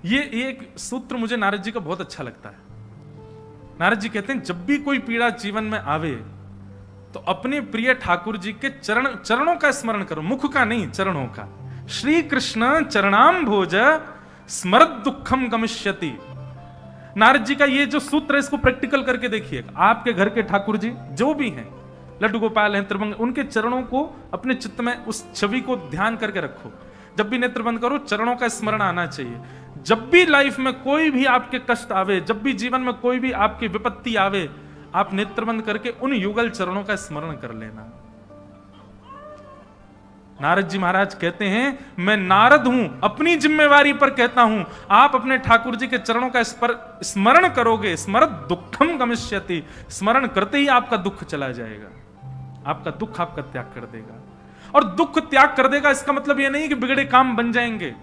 ये एक सूत्र मुझे नारद जी का बहुत अच्छा लगता है। नारद जी कहते हैं, जब भी कोई पीड़ा जीवन में आवे तो अपने प्रिय ठाकुर जी के चरणों का स्मरण करो, मुख का नहीं, चरणों का। श्री कृष्ण चरणाम्भोज स्मरत दुखम गमिष्यति। नारद जी का ये जो सूत्र है, इसको प्रैक्टिकल करके देखिए। आपके घर के ठाकुर जी जो भी हैं, लड्डू गोपाल हैं, त्रिभंग, उनके चरणों को अपने चित्त में, उस छवि को ध्यान करके रखो। जब भी नेत्र बंद करो, चरणों का स्मरण आना चाहिए। जब भी लाइफ में कोई भी आपके कष्ट आवे, जब भी जीवन में कोई भी आपकी विपत्ति आवे, आप नेत्र बंद करके उन युगल चरणों का स्मरण कर लेना। नारद जी महाराज कहते हैं, मैं नारद हूं, अपनी जिम्मेवारी पर कहता हूं, आप अपने ठाकुर जी के चरणों का स्मरण करोगे, स्मरत दुखम गमिष्यति, स्मरण करते ही आपका दुख चला जाएगा, आपका दुख आपका त्याग कर देगा। और दुख त्याग कर देगा इसका मतलब यह नहीं कि बिगड़े काम बन जाएंगे।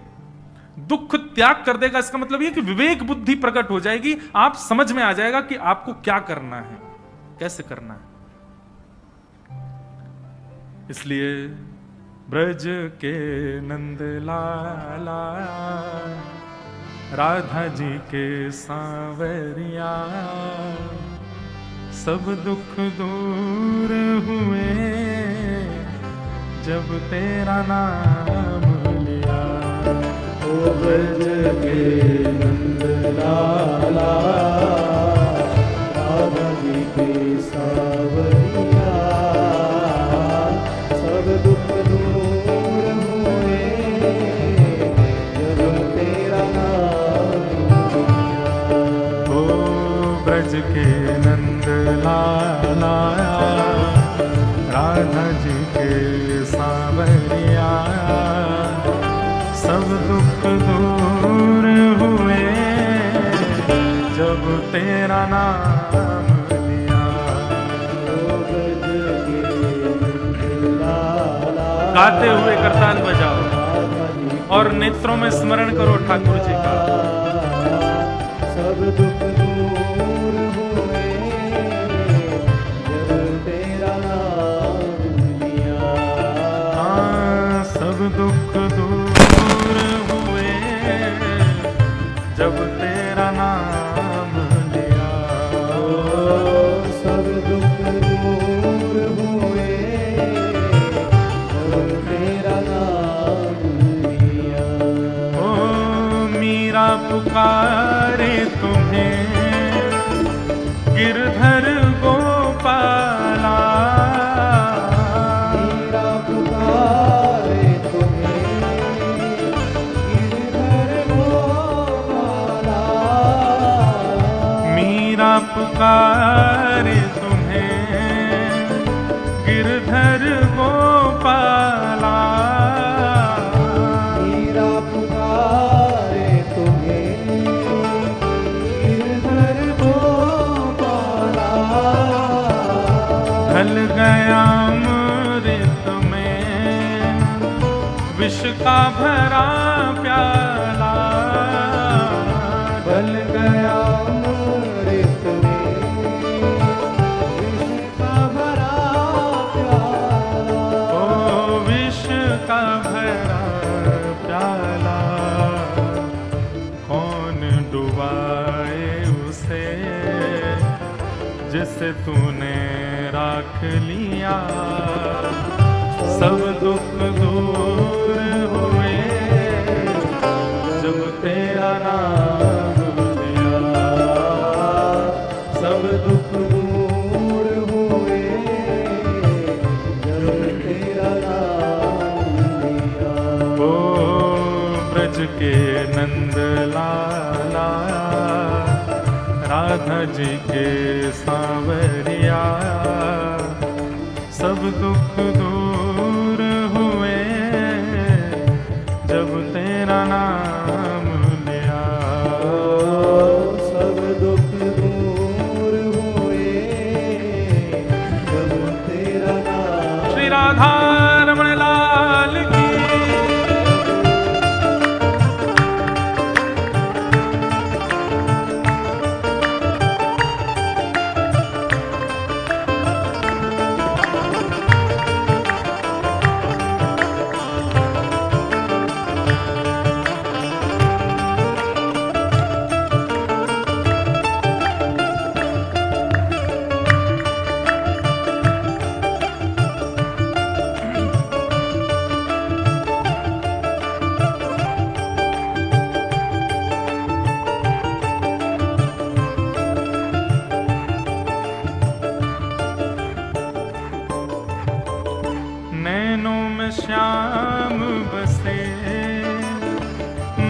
दुख त्याग कर देगा इसका मतलब यह कि विवेक बुद्धि प्रकट हो जाएगी, आप समझ में आ जाएगा कि आपको क्या करना है, कैसे करना है। इसलिए ब्रज के नंद लाला, राधा जी के सांवरिया, सब दुख दूर हुए जब तेरा नाम लिया। ओ ब्रज के नंद लाला, राधा जी के सांवरिया, सब दुख दूर हुए जब तेरा नाम लिया। ओ ब्रज के नंद लाला, राधा जी के सांवरिया, सब दुख दूर हुए जब तेरा नाम गाते हुए करताल बजाओ और नेत्रों में स्मरण करो ठाकुर जी का। सब दुख दूर हुए जब तेरा नाम लिया। हाँ, सब दुख दूर हुए जब तेरा नाम लिया। सब दुख दूर हुए जब तेरा नाम लिया। ओ मीरा पुकारे तुम्हें गिरधर गोपाला। मीरा पुकारे तुम्हें गिरधर गोपाला। मीरा पुकारे तुम्हें गिरधर गोपाला। मीरा पुकारे तुम्हें गिरधर गोपाला। ढल गया अमृत में विष का भरा प्याला। ढल गया अमृत में विष का भरा प्याला। ओ विष का भरा प्याला कौन डुबाए उसे जिसे तूने राख लिया। सब दुख दूर हुए जब तेरा नाम लिया। सब दुख दूर हुए जब तेरा नाम लिया। ओ ब्रज के नंद लाला राधा जी के सांवरिया। सब दुख दूर हुए जब तेरा नाम लिया। सब दुख दूर हुए जब तेरा नाम। श्री राधा रमण लाल की। नैनों में श्याम बसे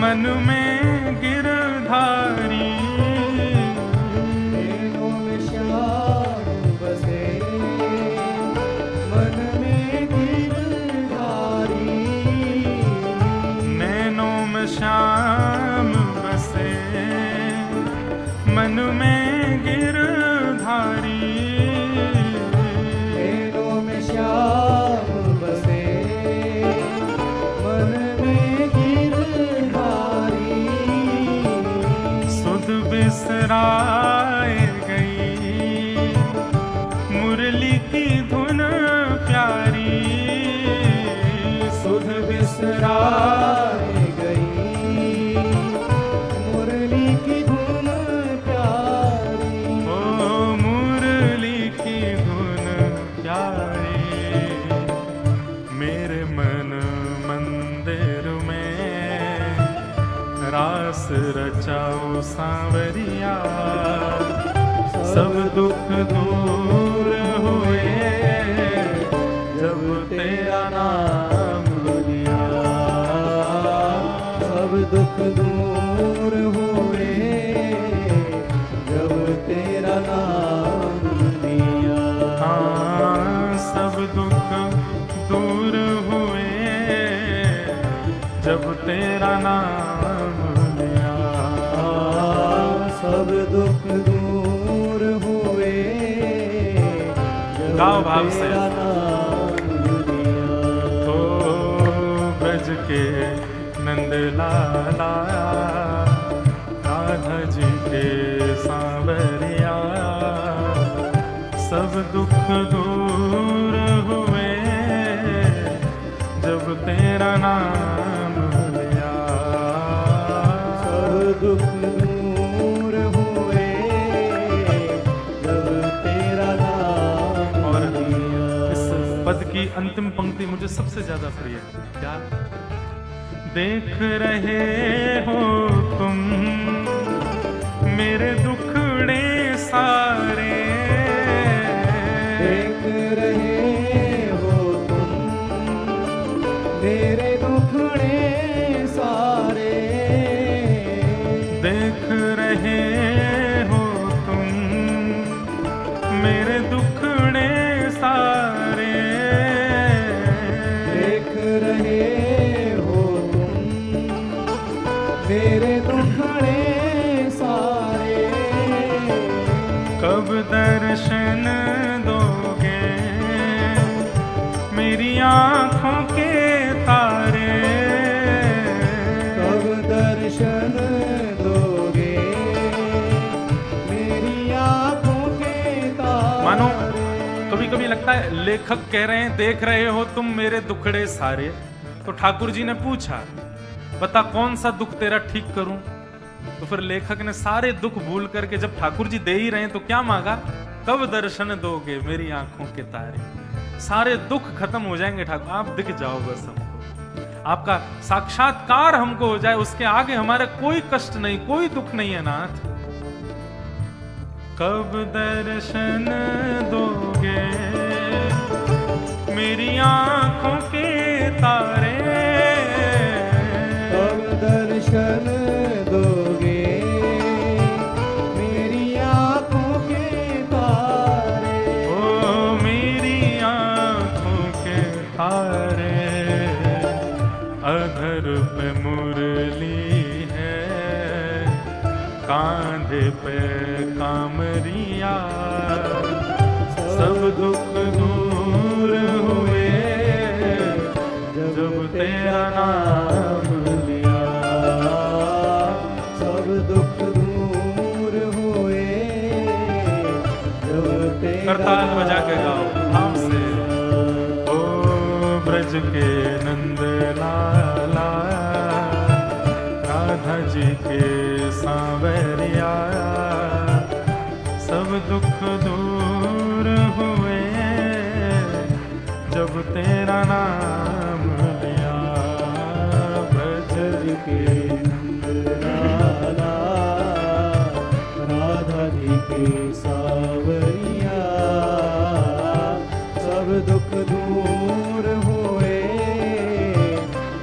मन में गिरधारी। नैनों में श्याम बसे मन में गिरधारी। नैनों में श्याम बसे मन में गिरधारी। नैनों में श्याम बसे मन में गिरधारी। सुध बिसराए गई मुरली की धुन प्यारी। सुध बिसराए गई मुरली की धुन प्यारी। ओ मुरली की धुन प्यारी। मेरे मन मंदिर में रास रचाओ सांवरिया। सब दुख दूर हुए जब तेरा नाम लिया। सब दुख दूर हुए जब तेरा नाम लिया। हाँ, सब दुख दूर हुए जब तेरा नाम लिया। सब दुख दूर हुए जब गाओ भाव से। तेरा नाम लिया। के नंद लाला, राधा जी के सांवरिया, सब दुख दूर हुए जब तेरा नाम लिया। सब दुख दूर हुए जब तेरा नाम और लिया। इस पद की अंतिम पंक्ति मुझे सबसे ज्यादा प्रिय है। क्या? देख रहे हो तुम मेरे दुखड़े सारे, देख रहे हो तुम मेरे दुखड़े सारे, देख रहे हो तुम मेरे दुखड़े सारे, देख रहे हो तुम मेरे दुखड़े सारे। कब दर्शन दोगे मेरी आँखों के तारे, कब दर्शन दोगे मेरी आँखों के तारे। मानो कभी कभी लगता है लेखक कह रहे हैं देख रहे हो तुम मेरे दुखड़े सारे, तो ठाकुर जी ने पूछा बता कौन सा दुख तेरा ठीक करूं। तो फिर लेखक ने सारे दुख भूल करके जब ठाकुर जी दे ही रहे हैं तो क्या मांगा, कब दर्शन दोगे मेरी आंखों के तारे। सारे दुख खत्म हो जाएंगे ठाकुर, आप दिख जाओ बस हमको, आपका साक्षात्कार हमको हो जाए, उसके आगे हमारा कोई कष्ट नहीं, कोई दुख नहीं है नाथ। कब दर्शन दोगे मेरी आंखों के तारे, कब दर्शन दोगे मेरी आँखों के तारे। ओ मेरी आंखों के तारे, अधर पे मुरली है, कांधे पे कामरिया, सब दुख दूर हुए जब तेरा नाम लिया। सब दुख दूर हुए जब तेरा करताल बजा के गाओ भाव से। ओ ब्रज के नंद लाला, राधा जी के सांवरिया, सब दुख दूर हुए जब तेरा नाम लिया। ब्रज के नंद लाला, राधा जी के सांवरिया, सब दुख दूर हुए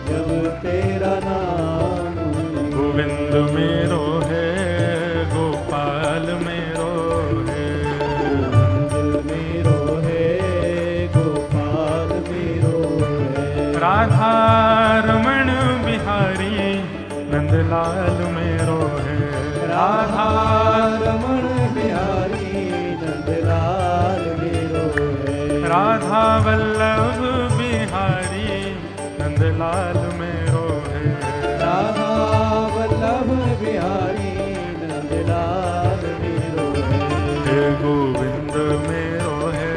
जब तेरा नाम लिया। गोविंद मेरो है, गोपाल मेरो है, गोविंद मेरो है, गोपाल मेरो है। राधा रमण बिहारी नंदलाल मेरो है, राधा रमण बिहारी नंदलाल मेरो है। राधा वल्लभ बिहारी नंदलाल मेरो है, राधा वल्लभ बिहारी नंदलाल मेरो है। हे गोविंद मेरो है,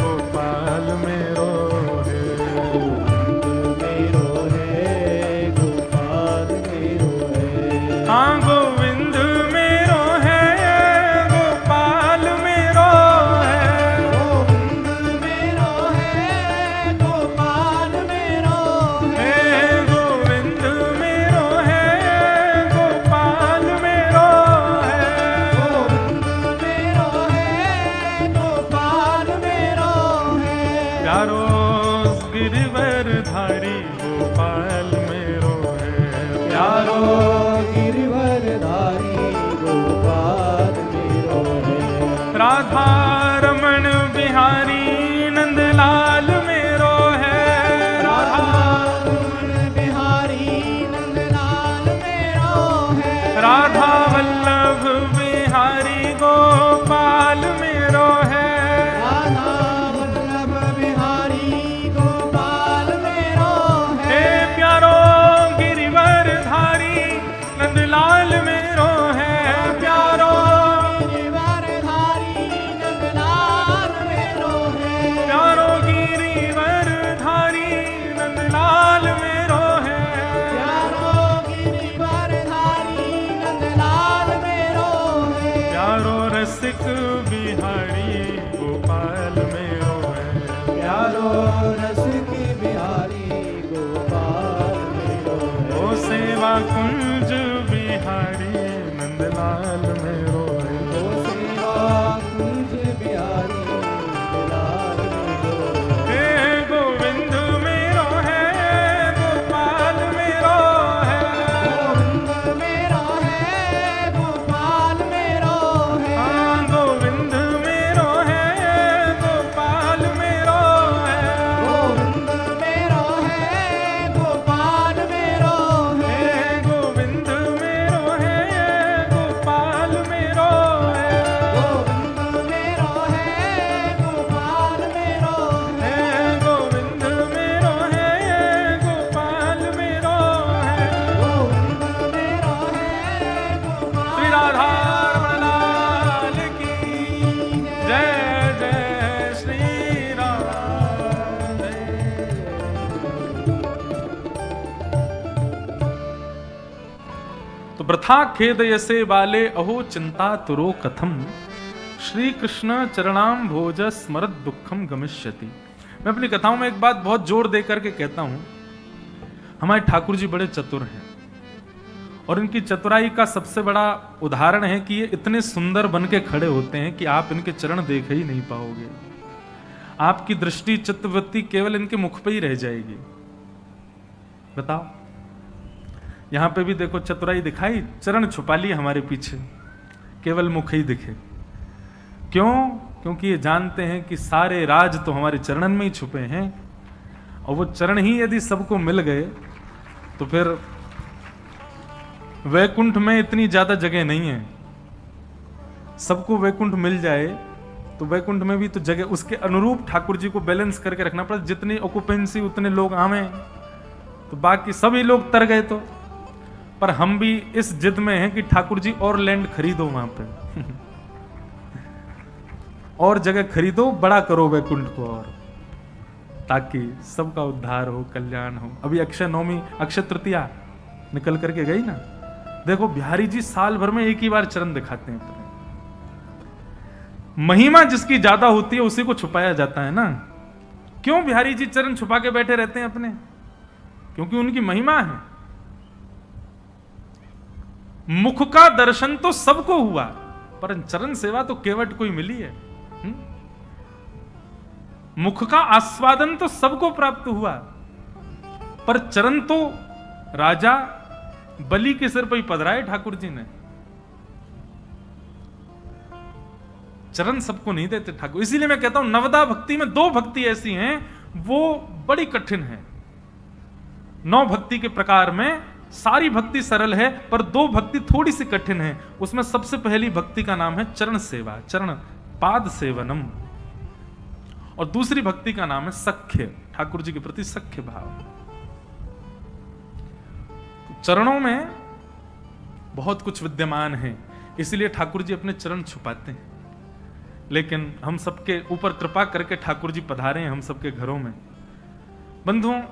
गोपाल मेरो है, गोविंद मेरो है, गोपाल मेरो है। हाँ गोविंद मेरो है, गोपाल मेरो है, गोविंद मेरो है, गोपाल मेरो है। हे गोविंद मेरो है, गोपाल मेरो है। गोविंद मेरो है, गोपाल मेरो है। प्यारो गिरिवरधारी गोपाल मेरो है, प्यारो गिरिवरधारी गोपाल मेरो है। राधा रमण बिहारी नंदलाल मेरो है, राधा रमण बिहारी नंदलाल मेरो है। राधा वल्लभ बिहारी गोपाल मेरो है, राधा वल्लभ बिहारी गोपाल मेरो है। हे प्यारो बिहारी गोपाल मेरो है। प्यारो रस की बिहारी गोपाल मेरो है। ओ सेवा कुंज बिहारी नंदलाल मेरो है। ओ सेवा कुंज बिहारी नंदलाल मेरो है। हे गोविंद मेरो है गोपाल मेरो है। गोविंद मेरो है गोपाल मेरो है। हाँ गोविंद मेरो है गोपाल मेरो है। गोविंद मेरो है गोपाल मेरो है। हे गोविंद मेरो है गोपाल मेरो है। गोविंद मेरो है गोपाल मेरो है। हे गोविंद मेरो है गोपाल मेरो है। गोविंद मेरो है गोपाल श्री राधा रमण लाल की जय जय श्री राधे। तो वृथा खेद यसे बाले अहो चिंता तुरो कथम श्री कृष्ण चरणाम भोज स्मरत दुखम गमिष्यति। मैं अपनी कथाओं में एक बात बहुत जोर दे करके कहता हूं, हमारे ठाकुर जी बड़े चतुर हैं और इनकी चतुराई का सबसे बड़ा उदाहरण है कि ये इतने सुंदर बन के खड़े होते हैं कि आप इनके चरण देख ही नहीं पाओगे। आपकी दृष्टि चित्तवृत्ति केवल इनके मुख पे ही रह जाएगी। बताओ, यहां पे भी देखो चतुराई दिखाई, चरण छुपा लिए हमारे पीछे, केवल मुख ही दिखे। क्यों? क्योंकि ये जानते हैं कि सारे राज तो हमारे चरणन में ही छुपे हैं और वो चरण ही यदि सबको मिल गए तो फिर वैकुंठ में इतनी ज्यादा जगह नहीं है। सबको वैकुंठ मिल जाए तो वैकुंठ में भी तो जगह उसके अनुरूप ठाकुर जी को बैलेंस करके रखना पड़ता। जितनी ऑक्यूपेंसी उतने लोग आवे तो बाकी सभी लोग तर गए तो। पर हम भी इस जिद में हैं कि ठाकुर जी और लैंड खरीदो वहां पे और जगह खरीदो, बड़ा करो वैकुंठ को और, ताकि सबका उद्धार हो, कल्याण हो। अभी अक्षय नवमी, अक्षय तृतीया निकल करके गई ना। देखो बिहारी जी साल भर में एक ही बार चरण दिखाते हैं अपने। महिमा जिसकी ज्यादा होती है उसी को छुपाया जाता है ना। क्यों बिहारी जी चरण छुपा के बैठे रहते हैं अपने? क्योंकि उनकी महिमा है। मुख का दर्शन तो सबको हुआ, पर चरण सेवा तो केवट को ही मिली है। मुख का आस्वादन तो सबको प्राप्त हुआ, पर चरण तो राजा बलि के सिर पर ही पधराए ठाकुर जी ने। चरण सबको नहीं देते ठाकुर। इसीलिए मैं कहता हूं नवदा भक्ति में दो भक्ति ऐसी हैं वो बड़ी कठिन है। 9 भक्ति के प्रकार में सारी भक्ति सरल है, पर 2 भक्ति थोड़ी सी कठिन है। उसमें सबसे पहली भक्ति का नाम है चरण सेवा, चरण पाद सेवनम, और दूसरी भक्ति का नाम है सख्य, ठाकुर जी के प्रति सख्य भाव। चरणों में बहुत कुछ विद्यमान है, इसलिए ठाकुर जी अपने चरण छुपाते हैं। लेकिन हम सबके ऊपर कृपा करके ठाकुर जी पधारे हैं हम सबके घरों में। बंधुओं,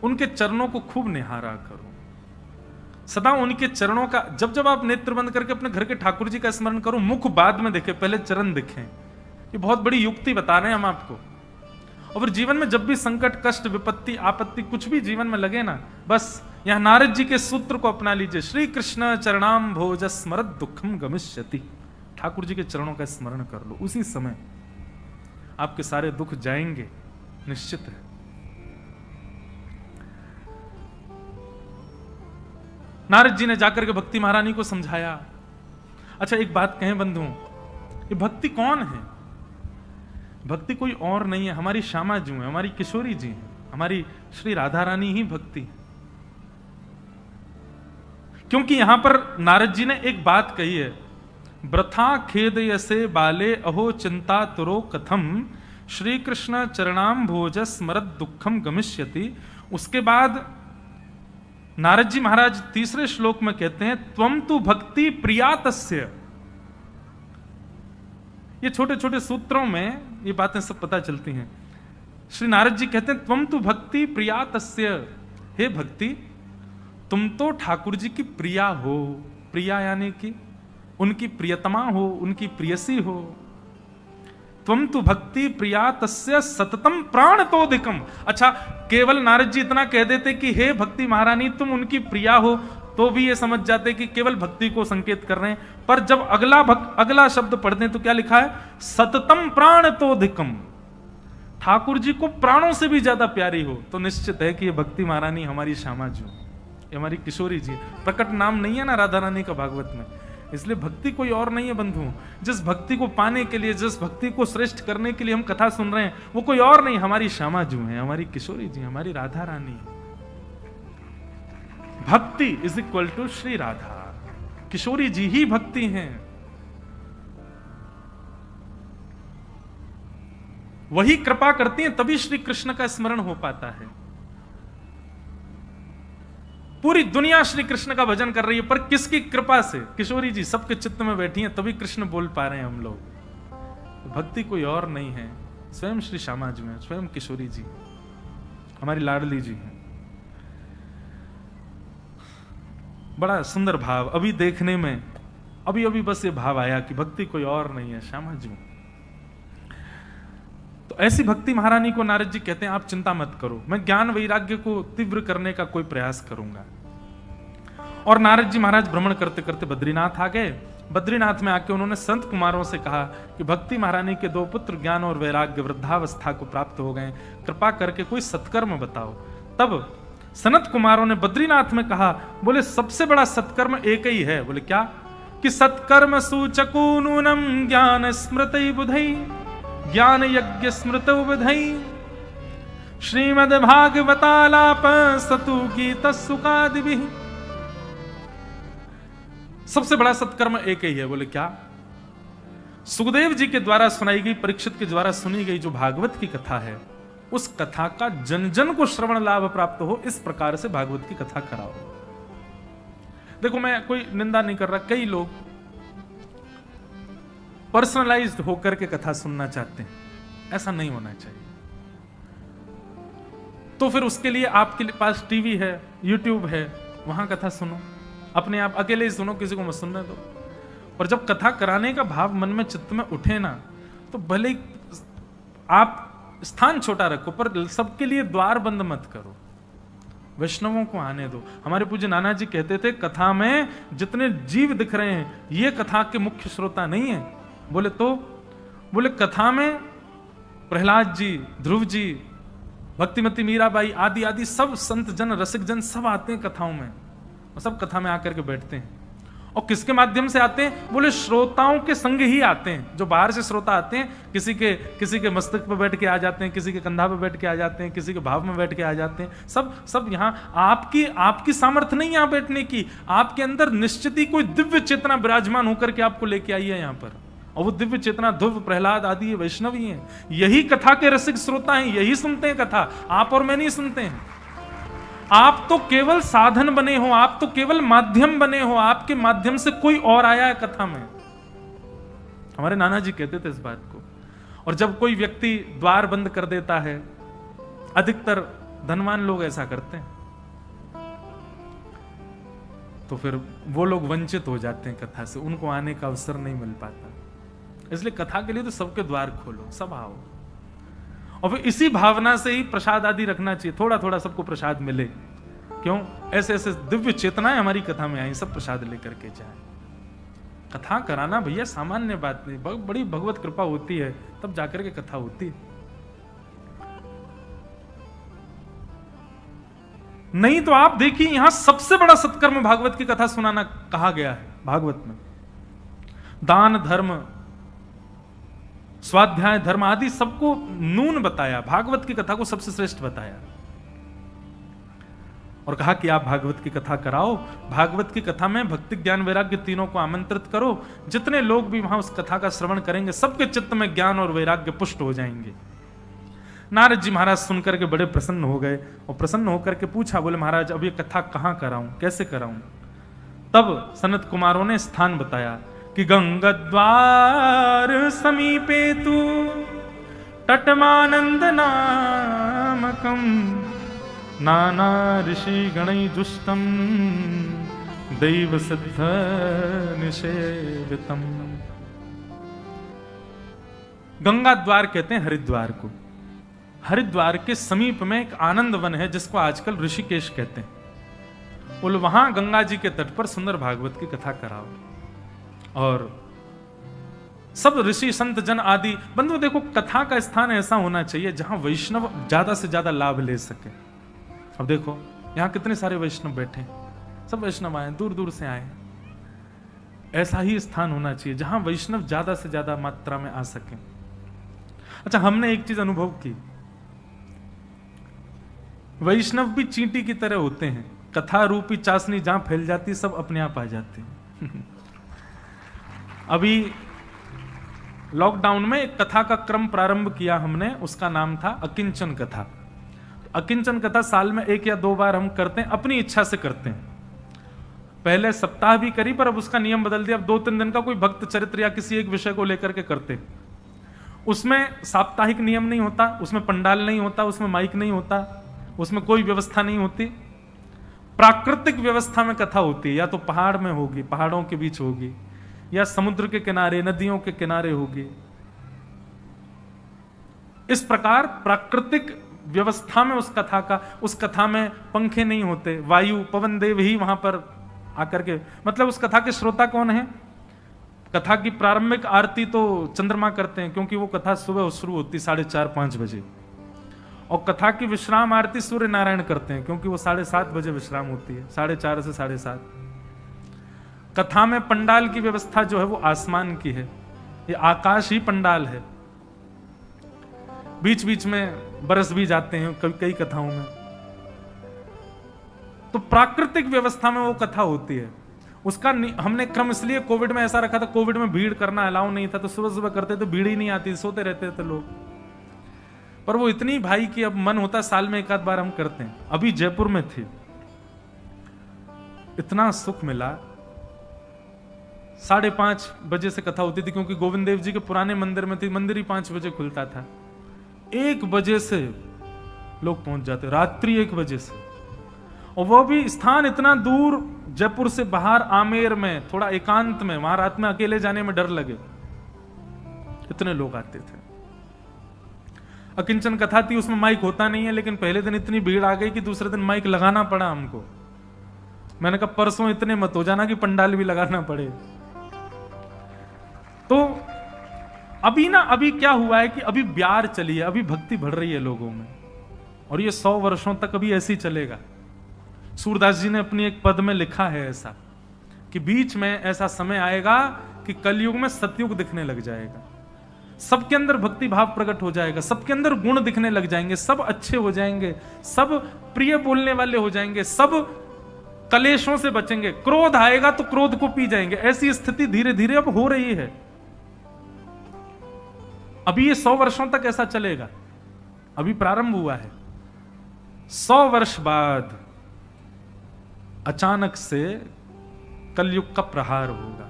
उनके चरणों को खूब निहारा करो, सदा उनके चरणों का, जब जब आप नेत्र बंद करके अपने घर के ठाकुर जी का स्मरण करो, मुख बाद में देखे, पहले चरण दिखें। ये बहुत बड़ी युक्ति बता रहे हैं हम आपको। और फिर जीवन में जब भी संकट, कष्ट, विपत्ति, आपत्ति कुछ भी जीवन में लगे ना, बस यहां नारद जी के सूत्र को अपना लीजिए, श्री कृष्ण चरणाम भोज स्मरत दुखम गमिष्यति। ठाकुर जी के चरणों का स्मरण कर लो, उसी समय आपके सारे दुख जाएंगे, निश्चित है। नारद जी ने जाकर के भक्ति महारानी को समझाया। अच्छा एक बात कहें बंधुओं, ये भक्ति कौन है? भक्ति कोई और नहीं है, हमारी श्यामा जी है, हमारी किशोरी जी है, हमारी श्री राधा रानी ही भक्ति है। क्योंकि यहां पर नारद जी ने एक बात कही है, वृथा खेद यसे बाले अहो चिंता तुरो कथम श्री कृष्ण चरणाम भोज स्मरत दुखम गमिष्यति। उसके बाद नारद जी महाराज तीसरे श्लोक में कहते हैं, त्वम तु भक्ति प्रिया तस्य। ये छोटे छोटे सूत्रों में ये बातें सब पता चलती हैं। श्री नारद जी कहते हैं, त्वम तु भक्ति प्रिया तस्य, हे भक्ति तुम तो ठाकुर जी की प्रिया हो। प्रिया यानी कि उनकी प्रियतमा हो, उनकी प्रियसी हो, त्वम तु भक्ति प्रिया तस्य सततम प्राण तोधिकम। अच्छा, केवल नारद जी इतना कह देते कि हे भक्ति महारानी तुम उनकी प्रिया हो, तो भी ये समझ जाते कि केवल भक्ति को संकेत कर रहे हैं। पर जब अगला शब्द पढ़ते हैं तो क्या लिखा है? सततम प्राण तोधिकम। ठाकुर जी को प्राणों से भी ज्यादा प्यारी हो, तो निश्चित है कि ये भक्ति महारानी हमारी श्यामा जी, ये हमारी किशोरी जी। प्रकट नाम नहीं है ना राधा रानी का भागवत में, इसलिए भक्ति कोई और नहीं है बंधु। जिस भक्ति को पाने के लिए, जिस भक्ति को श्रेष्ठ करने के लिए हम कथा सुन रहे हैं, वो कोई और नहीं, हमारी श्यामा जी है, हमारी किशोरी जी, हमारी राधा रानी। भक्ति is equal to Shri Radha, Kishori ji ही भक्ति हैं। वही कृपा करती हैं, तभी श्री कृष्ण का स्मरण हो पाता है। पूरी दुनिया श्री कृष्ण का भजन कर रही है, पर किसकी कृपा से? किशोरी जी सबके चित्त में बैठी हैं, तभी कृष्ण बोल पा रहे हैं हम लोग। तो भक्ति कोई और नहीं है, स्वयं श्री श्यामा जी में, स्वयं किशोरी जी, हमारी लाडली जी हैं। बड़ा सुंदर भाव अभी देखने में, अभी बस ये भाव आया कि भक्ति कोई और नहीं है, श्यामा जी। तो ऐसी भक्ति महारानी को नारद जी कहते हैं आप चिंता मत करो, मैं ज्ञान वैराग्य को तीव्र करने का कोई प्रयास करूंगा। और नारद जी महाराज भ्रमण करते करते बद्रीनाथ आ गए। बद्रीनाथ में आके उन्होंने संत कुमारों से कहा कि भक्ति महारानी के 2 पुत्र ज्ञान और वैराग्य वृद्धावस्था को प्राप्त हो गए, कृपा करके कोई सत्कर्म बताओ। तब सनत कुमारों ने बद्रीनाथ में कहा, बोले सबसे बड़ा सत्कर्म एक ही है। बोले क्या? कि सत्कर्म सूचको नूनम ज्ञान स्मृति बुधई ज्ञान यज्ञ स्मृत विधई श्रीमद् भागवतालाप सतु गीत सुकादिभिः। सबसे बड़ा सत्कर्म एक ही है। बोले क्या? सुखदेव जी के द्वारा सुनाई गई, परीक्षित के द्वारा सुनी गई जो भागवत की कथा है, उस कथा का जन जन को श्रवण लाभ प्राप्त हो, इस प्रकार से भागवत की कथा कराओ। देखो मैं कोई निंदा नहीं कर रहा, कई लोग पर्सनलाइज्ड होकर के कथा सुनना चाहते हैं, ऐसा नहीं होना चाहिए। तो फिर उसके लिए आपके पास टीवी है, यूट्यूब है, वहां कथा सुनो, अपने आप अकेले ही सुनो, किसी को मत सुनने दो। पर जब कथा कराने का भाव मन में चित्त में उठे ना, तो भले ही आप स्थान छोटा रखो, पर सबके लिए द्वार बंद मत करो, वैष्णवों को आने दो। हमारे पूज्य नाना जी कहते थे कथा में जितने जीव दिख रहे हैं ये कथा के मुख्य श्रोता नहीं है। बोले तो? बोले कथा में प्रहलाद जी, ध्रुव जी, भक्तिमती मीराबाई आदि आदि सब संत जन, रसिक जन सब आते हैं कथाओं में, और सब कथा में आकर के बैठते हैं। और किसके माध्यम से आते हैं? बोले श्रोताओं के संग ही आते हैं। जो बाहर से श्रोता आते हैं, किसी के मस्तक पर बैठ के आ जाते हैं, किसी के कंधा पर बैठ के आ जाते हैं, किसी के भाव में बैठ के आ जाते हैं, सब यहाँ आपकी सामर्थ्य नहीं यहाँ बैठने की, आपके अंदर निश्चित ही कोई दिव्य चेतना विराजमान होकर के आपको लेके आई है यहाँ पर। और वो दिव्य चेतना ध्रुव, प्रहलाद आदि वैष्णव ही हैं, यही कथा के रसिक श्रोता हैं, यही सुनते हैं कथा, आप और मैं नहीं सुनते हैं। आप तो केवल साधन बने हो, आप तो केवल माध्यम बने हो, आपके माध्यम से कोई और आया है कथा में। हमारे नाना जी कहते थे इस बात को। और जब कोई व्यक्ति द्वार बंद कर देता है, अधिकतर धनवान लोग ऐसा करते हैं, तो फिर वो लोग वंचित हो जाते हैं कथा से, उनको आने का अवसर नहीं मिल पाता। इसलिए कथा के लिए तो सबके द्वार खोलो, सब आओ। और फिर इसी भावना से ही प्रसाद आदि रखना चाहिए, थोड़ा थोड़ा सबको प्रसाद मिले। क्यों? ऐसे ऐसे दिव्य चेतनाएं हमारी कथा में आई, सब प्रसाद लेकर के जाए। कथा कराना भैया सामान्य बात नहीं, बड़ी भगवत कृपा होती है तब जाकर के कथा होती है। नहीं तो आप देखिए यहां सबसे बड़ा सत्कर्म भागवत की कथा सुनाना कहा गया है भागवत में। दान धर्म, स्वाध्याय धर्म आदि सबको नून बताया, भागवत की कथा को सबसे श्रेष्ठ बताया और कहा कि आप भागवत की कथा कराओ। भागवत की कथा में भक्ति, ज्ञान, वैराग्य तीनों को आमंत्रित करो। जितने लोग भी वहां उस कथा का श्रवण करेंगे सबके चित्त में ज्ञान और वैराग्य पुष्ट हो जाएंगे। नारद जी महाराज सुनकर के बड़े प्रसन्न हो गए और प्रसन्न होकर के पूछा, बोले महाराज अब ये कथा कहां कराऊं, कैसे कराऊं? तब सनत कुमारों ने स्थान बताया कि गंगाद्वार समीपे तु तटमानंद नामकम नाना ऋषि गणै जुष्टम दैव सिद्ध निषेवितम। गंगा द्वार कहते हैं हरिद्वार को। हरिद्वार के समीप में एक आनंद वन है जिसको आजकल ऋषिकेश कहते हैं। बोलो वहां गंगा जी के तट पर सुंदर भागवत की कथा कराओ, और सब ऋषि संत जन आदि बंधु। देखो, कथा का स्थान ऐसा होना चाहिए जहां वैष्णव ज्यादा से ज्यादा लाभ ले सके। अब देखो यहां कितने सारे वैष्णव बैठे हैं, सब वैष्णव आए, दूर दूर से आए। ऐसा ही स्थान होना चाहिए जहां वैष्णव ज्यादा से ज्यादा मात्रा में आ सके। अच्छा, हमने एक चीज अनुभव की, वैष्णव भी चींटी की तरह होते हैं। कथा रूपी चाशनी जहां फैल जाती है सब अपने आप आ जाते हैं। अभी लॉकडाउन में एक कथा का क्रम प्रारंभ किया हमने, उसका नाम था अकिंचन कथा। अकिंचन कथा साल में 1 या 2 बार हम करते हैं, अपनी इच्छा से करते हैं। पहले सप्ताह भी करी, पर अब उसका नियम बदल दिया। अब 2-3 दिन का कोई भक्त चरित्र या किसी एक विषय को लेकर के करते हैं। उसमें साप्ताहिक नियम नहीं होता, उसमें पंडाल नहीं होता, उसमें माइक नहीं होता, उसमें कोई व्यवस्था नहीं होती। प्राकृतिक व्यवस्था में कथा होती है, या तो पहाड़ में होगी, पहाड़ों के बीच होगी, या समुद्र के किनारे, नदियों के किनारे होगी। इस प्रकार प्राकृतिक व्यवस्था में उस कथा में पंखे नहीं होते, वायु पवन देव ही वहां पर आकर के, मतलब उस कथा के श्रोता कौन है? कथा की प्रारंभिक आरती तो चंद्रमा करते हैं, क्योंकि वो कथा सुबह शुरू होती 4:30-5 बजे, और कथा की विश्राम आरती सूर्य नारायण करते हैं, क्योंकि वो 7:30 बजे विश्राम होती है, 4:30 से 7:30। कथा में पंडाल की व्यवस्था जो है वो आसमान की है, ये आकाश ही पंडाल है। बीच बीच में बरस भी जाते हैं कई कथाओं में। तो प्राकृतिक व्यवस्था में वो कथा होती है। उसका हमने क्रम इसलिए कोविड में ऐसा रखा था, कोविड में भीड़ करना अलाउ नहीं था, तो सुबह सुबह करते तो भीड़ ही नहीं आती, सोते रहते थे लोग। पर वो इतनी भाई कि अब मन होता साल में 1 आध बार हम करते हैं। अभी जयपुर में थे, इतना सुख मिला। 5:30 बजे से कथा होती थी, क्योंकि गोविंद देव जी के पुराने मंदिर में थी, मंदिर ही 5 बजे खुलता था। 1 बजे से लोग पहुंच जाते, रात्रि 1 बजे से, और वो भी स्थान इतना दूर, जयपुर से बाहर आमेर में, थोड़ा एकांत में, वहां रात में अकेले जाने में डर लगे, इतने लोग आते थे। अकिंचन कथा थी, उसमें माइक होता नहीं है, लेकिन पहले दिन इतनी भीड़ आ गई कि दूसरे दिन माइक लगाना पड़ा हमको। मैंने कहा परसों इतने मत हो जाना कि पंडाल भी लगाना पड़े। तो अभी क्या हुआ है कि अभी ब्यार चली है, अभी भक्ति बढ़ रही है लोगों में, और ये 100 वर्षों तक अभी ऐसे ही चलेगा। सूरदास जी ने अपनी एक पद में लिखा है ऐसा, कि बीच में ऐसा समय आएगा कि कलयुग में सतयुग दिखने लग जाएगा, सबके अंदर भक्ति भाव प्रकट हो जाएगा, सबके अंदर गुण दिखने लग जाएंगे, सब अच्छे हो जाएंगे, सब प्रिय बोलने वाले हो जाएंगे, सब कलेशों से बचेंगे। क्रोध आएगा तो क्रोध को पी जाएंगे। ऐसी स्थिति धीरे धीरे अब हो रही है। अभी ये 100 वर्षों तक ऐसा चलेगा, अभी प्रारंभ हुआ है। 100 वर्ष बाद अचानक से कलयुग का प्रहार होगा,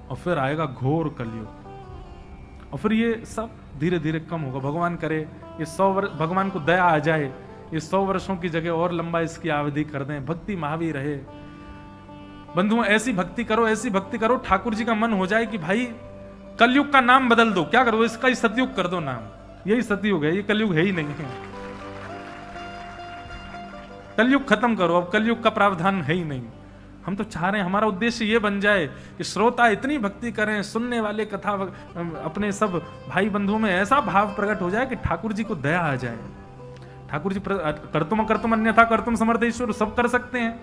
और फिर आएगा घोर कलयुग, और फिर ये सब धीरे धीरे कम होगा। भगवान करे ये 100 वर्ष, भगवान को दया आ जाए, ये 100 वर्षों की जगह और लंबा इसकी अवधि कर दें, भक्ति महावी रहे। बंधुओं, ऐसी भक्ति करो, ऐसी भक्ति करो, ठाकुर जी का मन हो जाए कि भाई कलयुग का नाम बदल दो। क्या करो, इसका ही सतयुग कर दो नाम, यही सतयुग है, ये कलयुग है ही नहीं है। कलयुग खत्म करो, अब कलयुग का प्रावधान है ही नहीं। हम तो चाह रहे हैं, हमारा उद्देश्य ये बन जाए कि श्रोता इतनी भक्ति करें, सुनने वाले कथा अपने सब भाई बंधुओं में ऐसा भाव प्रकट हो जाए कि ठाकुर जी को दया आ जाए। ठाकुर जी कर्तुम अन्यथा कर्तुम समर्थ ईश्वर, सब कर सकते हैं।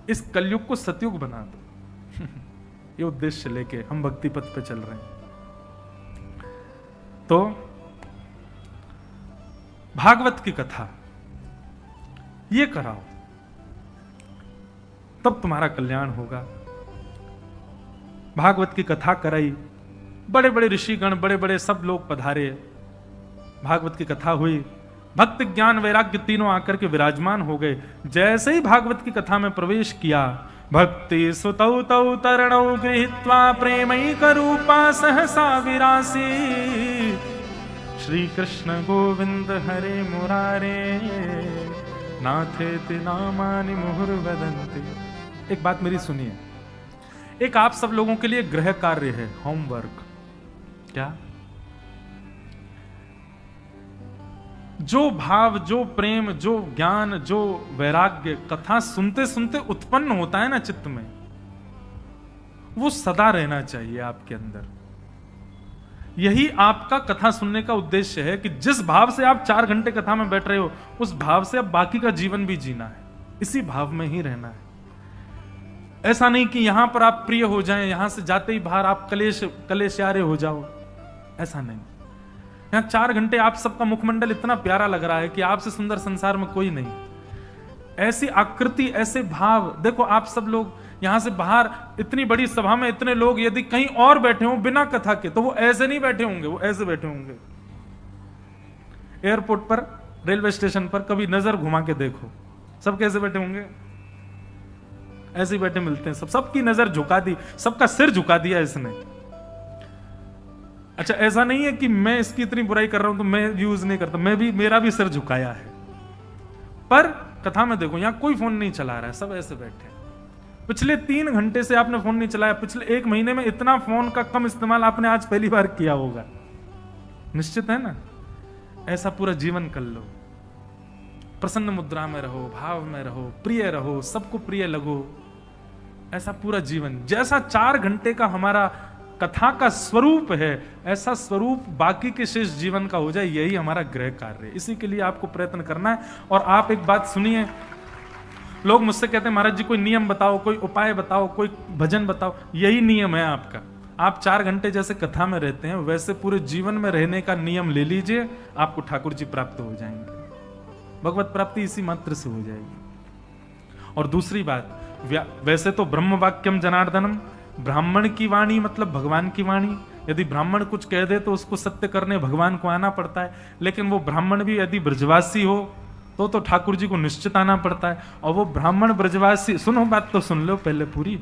इस कलयुग को सतयुग बना दो। ये उद्देश्य लेके हम भक्ति पथ पे चल रहे हैं। तो भागवत की कथा ये कराओ, तब तुम्हारा कल्याण होगा। भागवत की कथा कराई, बड़े बड़े ऋषिगण, बड़े बड़े सब लोग पधारे, भागवत की कथा हुई, भक्ति ज्ञान वैराग्य तीनों आकर के विराजमान हो गए। जैसे ही भागवत की कथा में प्रवेश किया, भक्ति सुतौ तौ तरणौ गृहीत्वा प्रेमैक रूपा सहसा विरासी, श्री कृष्ण गोविंद हरे मुरारे, नाथेति नामानि मुहुर्वदन्ति। एक बात मेरी सुनिए, एक आप सब लोगों के लिए गृह कार्य है, होमवर्क। क्या? जो भाव, जो प्रेम, जो ज्ञान, जो वैराग्य कथा सुनते सुनते उत्पन्न होता है ना चित्त में, वो सदा रहना चाहिए आपके अंदर। यही आपका कथा सुनने का उद्देश्य है कि जिस भाव से आप 4 घंटे कथा में बैठ रहे हो, उस भाव से अब बाकी का जीवन भी जीना है, इसी भाव में ही रहना है। ऐसा नहीं कि यहां पर आप प्रिय हो जाएं, यहां से जाते ही बाहर आप कलेशारे हो जाओ, ऐसा नहीं। यहां 4 घंटे आप सबका मुखमंडल इतना प्यारा लग रहा है कि आपसे सुंदर संसार में कोई नहीं। ऐसी आकृति, ऐसे भाव, देखो आप सब लोग यहां से बाहर इतनी बड़ी सभा में इतने लोग यदि कहीं और बैठे हों बिना कथा के, तो वो ऐसे नहीं बैठे होंगे, वो ऐसे बैठे होंगे। एयरपोर्ट पर, रेलवे स्टेशन पर कभी नजर घुमा के देखो, सब कैसे बैठे होंगे? ऐसे ही बैठे मिलते हैं सब, सबकी नजर झुका दी, सबका सिर झुका दिया इसने। अच्छा, ऐसा नहीं है कि मैं इसकी इतनी बुराई कर रहा हूं तो मैं यूज नहीं करता, मैं भी, मेरा भी सिर झुकाया है। पर कथा में देखो, यहां कोई फोन नहीं चला रहा है, सब ऐसे बैठे हैं। पिछले 3 घंटे से आपने फोन नहीं चलाया, पिछले 1 महीने में इतना फोन का कम इस्तेमाल आपने आज पहली बार किया होगा, निश्चित है ना? ऐसा पूरा जीवन कर लो, प्रसन्न मुद्रा में रहो, भाव में रहो, प्रिय रहो, सबको प्रिय लगो, ऐसा पूरा जीवन। जैसा 4 घंटे का हमारा कथा का स्वरूप है, ऐसा स्वरूप बाकी के शेष जीवन का हो जाए, यही हमारा गृह कार्य है। इसी के लिए आपको प्रयत्न करना है। और आप एक बात सुनिए, लोग मुझसे कहते हैं महाराज जी कोई नियम बताओ, कोई उपाय बताओ, कोई भजन बताओ। यही नियम है आपका। आप 4 घंटे जैसे कथा में रहते हैं, वैसे पूरे जीवन में रहने का नियम ले लीजिए, आपको ठाकुर जी प्राप्त हो जाएंगे। भगवत प्राप्ति इसी मात्र से हो जाएगी। और दूसरी बात, वैसे तो ब्रह्म वाक्यम जनार्दनम, ब्राह्मण की वाणी मतलब भगवान की वाणी। यदि ब्राह्मण कुछ कह दे तो उसको सत्य करने भगवान को आना पड़ता है, लेकिन वो ब्राह्मण भी यदि ब्रजवासी हो तो ठाकुर जी को निश्चित आना पड़ता है। और वो ब्राह्मण ब्रजवासी, सुनो बात तो सुन लो पहले पूरी,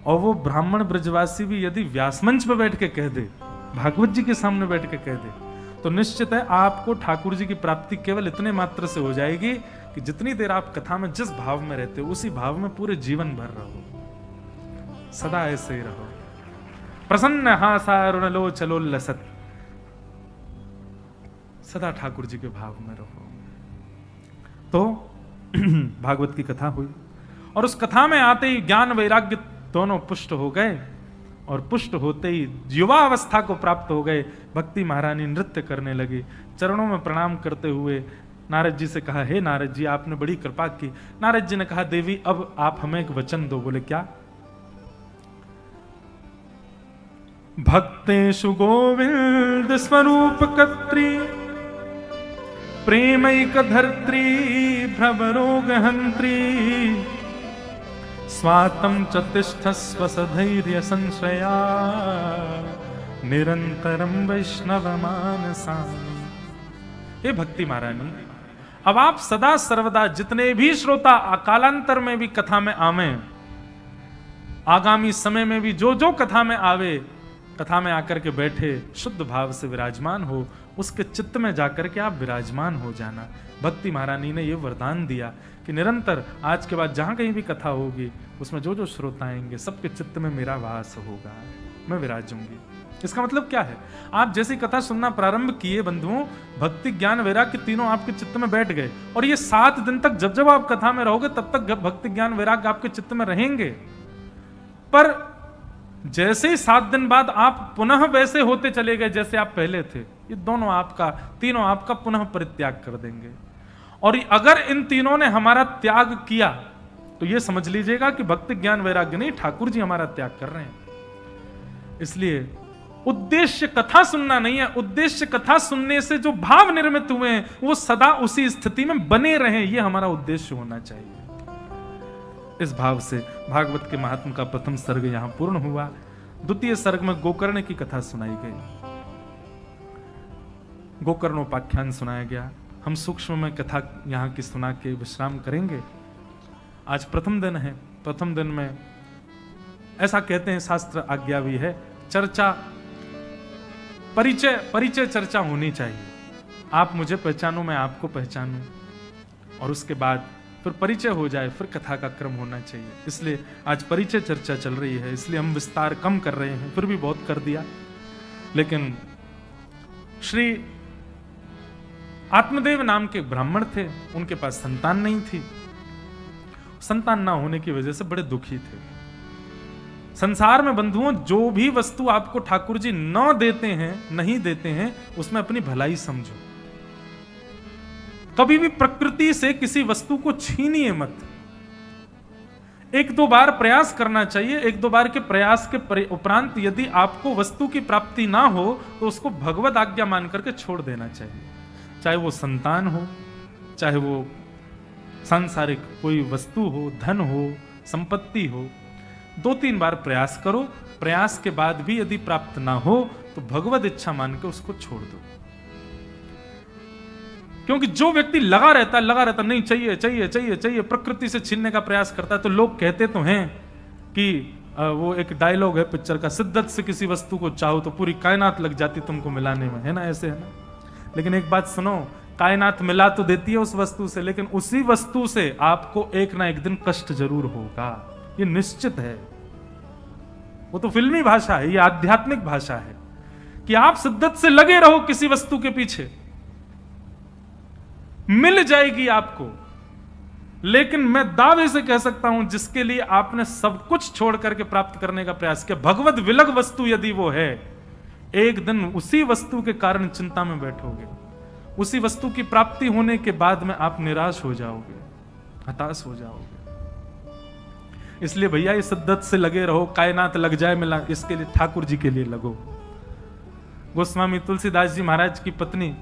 और वो ब्राह्मण ब्रजवासी भी यदि व्यासमंच पर बैठ के कह दे, भागवत जी के सामने बैठ के कह दे, तो निश्चित है आपको ठाकुर जी की प्राप्ति केवल इतने मात्र से हो जाएगी कि जितनी देर आप कथा में जिस भाव में रहते हो, उसी भाव में पूरे जीवन भर रहो, सदा ऐसे ही रहो। प्रसन्न हासारुण लो चलो लसत, सदा ठाकुर जी के भाव में रहो। तो भागवत की कथा हुई, और उस कथा में आते ही ज्ञान वैराग्य दोनों पुष्ट हो गए, और पुष्ट होते ही युवा अवस्था को प्राप्त हो गए। भक्ति महारानी नृत्य करने लगी, चरणों में प्रणाम करते हुए नारद जी से कहा, हे नारद जी आपने बड़ी कृपा की। नारद जी ने कहा, देवी अब आप हमें एक वचन दो। बोले क्या? भक्तेषु गोविंद स्वरूप कत्री, प्रेमैक धर्त्री भ्रमरोग हंत्री, स्वातम च तिष्ठस्व सधैर्य संश्रया, निरंतरम वैष्णव मानसा। हे भक्ति महारानी, अब आप सदा सर्वदा जितने भी श्रोता कालांतर में भी कथा में आवे, आगामी समय में भी जो जो कथा में आवे, कथा में आकर के बैठे शुद्ध भाव से विराजमान हो, उसके चित्त में जाकर के आप विराजमान हो जाना। भक्ति महारानी ने यह वरदान दिया कि निरंतर आज के बाद जहां कहीं भी कथा होगी, उसमें जो जो श्रोता आएंगे सबके चित्त में मेरा वास होगा, मैं विराजूंगी। इसका मतलब क्या है? आप जैसी कथा सुनना प्रारंभ किए बंधुओं, भक्ति ज्ञान वैराग्य तीनों आपके चित्त में बैठ गए, और ये 7 दिन तक जब जब आप कथा में रहोगे तब तक भक्ति ज्ञान वैराग्य आपके चित्त में रहेंगे। पर जैसे ही 7 दिन बाद आप पुनः वैसे होते चले गए जैसे आप पहले थे, ये दोनों आपका, तीनों आपका पुनः परित्याग कर देंगे। और अगर इन तीनों ने हमारा त्याग किया तो ये समझ लीजिएगा कि भक्ति ज्ञान वैराग्य नहीं, ठाकुर जी हमारा त्याग कर रहे हैं। इसलिए उद्देश्य कथा सुनना नहीं है, उद्देश्य कथा सुनने से जो भाव निर्मित हुए हैं वो सदा उसी स्थिति में बने रहें, ये हमारा उद्देश्य होना चाहिए। इस भाव से भागवत के महात्म का प्रथम सर्ग यहां पूर्ण हुआ। द्वितीय सर्ग में गोकर्ण की कथा सुनाई गई, गोकर्णोपाख्यान सुनाया गया। हम सूक्ष्म में कथा यहां की सुना के विश्राम करेंगे। आज प्रथम दिन है, प्रथम दिन में ऐसा कहते हैं, शास्त्र आज्ञा भी है, चर्चा परिचय चर्चा होनी चाहिए। आप मुझे पहचानो, मैं आपको पहचानूं, और उसके बाद फिर परिचय हो जाए, फिर कथा का क्रम होना चाहिए। इसलिए आज परिचय चर्चा चल रही है, इसलिए हम विस्तार कम कर रहे हैं, फिर भी बहुत कर दिया। लेकिन श्री आत्मदेव नाम के ब्राह्मण थे, उनके पास संतान नहीं थी। संतान ना होने की वजह से बड़े दुखी थे। संसार में बंधुओं, जो भी वस्तु आपको ठाकुर जी न देते हैं, नहीं देते हैं, उसमें अपनी भलाई समझो। कभी भी प्रकृति से किसी वस्तु को छीनिए मत। एक दो बार प्रयास करना चाहिए। एक दो बार के प्रयास के उपरांत यदि आपको वस्तु की प्राप्ति ना हो तो उसको भगवत आज्ञा मान करके छोड़ देना चाहिए। चाहे वो संतान हो, चाहे वो सांसारिक कोई वस्तु हो, धन हो, संपत्ति हो। 2-3 बार प्रयास करो। प्रयास के बाद भी यदि प्राप्त ना हो तो भगवत इच्छा मान के उसको छोड़ दो। क्योंकि जो व्यक्ति लगा रहता नहीं, चाहिए चाहिए चाहिए चाहिए, प्रकृति से छीनने का प्रयास करता है, तो लोग कहते तो हैं कि वो एक डायलॉग है पिक्चर का, शिद्दत से किसी वस्तु को चाहो तो पूरी कायनात लग जाती तुमको मिलाने में, है ना, ऐसे है ना। लेकिन एक बात सुनो, कायनात मिला तो देती है उस वस्तु से, लेकिन उसी वस्तु से आपको एक ना एक दिन कष्ट जरूर होगा, ये निश्चित है। वो तो फिल्मी भाषा है, ये आध्यात्मिक भाषा है कि आप शिद्दत से लगे रहो किसी वस्तु के पीछे, मिल जाएगी आपको। लेकिन मैं दावे से कह सकता हूं, जिसके लिए आपने सब कुछ छोड़ करके प्राप्त करने का प्रयास किया, भगवत विलग वस्तु यदि वो है, एक दिन उसी वस्तु के कारण चिंता में बैठोगे। उसी वस्तु की प्राप्ति होने के बाद में आप निराश हो जाओगे, हताश हो जाओगे। इसलिए भैया ये शिद्दत से लगे रहो, कायनात लग जाए मिला, इसके लिए ठाकुर जी के लिए लगो। गोस्वामी तुलसीदास जी महाराज की पत्नी,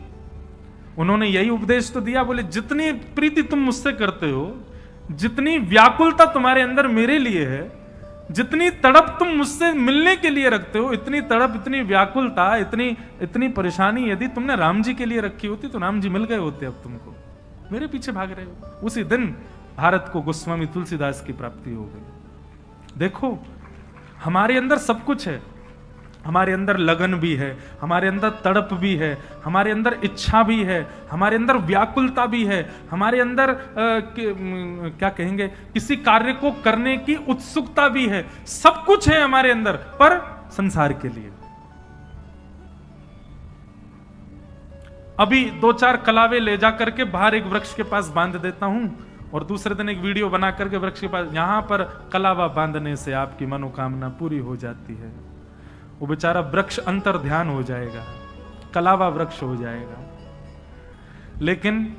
उन्होंने यही उपदेश तो दिया, बोले जितनी प्रीति तुम मुझसे करते हो, जितनी व्याकुलता तुम्हारे अंदर मेरे लिए है, जितनी तड़प तुम मुझसे मिलने के लिए रखते हो, इतनी तड़प, इतनी व्याकुलता, इतनी परेशानी यदि तुमने राम जी के लिए रखी होती तो राम जी मिल गए होते। अब तुमको मेरे पीछे भाग रहे हो। उसी दिन भारत को गोस्वामी तुलसीदास की प्राप्ति हो गई। देखो, हमारे अंदर सब कुछ है। हमारे अंदर लगन भी है, हमारे अंदर तड़प भी है, हमारे अंदर इच्छा भी है, हमारे अंदर व्याकुलता भी है, हमारे अंदर क्या कहेंगे, किसी कार्य को करने की उत्सुकता भी है। सब कुछ है हमारे अंदर, पर संसार के लिए। अभी 2-4 कलावे ले जा करके बाहर एक वृक्ष के पास बांध देता हूं, और दूसरे दिन एक वीडियो बना करके वृक्ष के पास, यहां पर कलावा बांधने से आपकी मनोकामना पूरी हो जाती है। वो बेचारा वृक्ष अंतर ध्यान हो जाएगा, कलावा वृक्ष हो जाएगा। लेकिन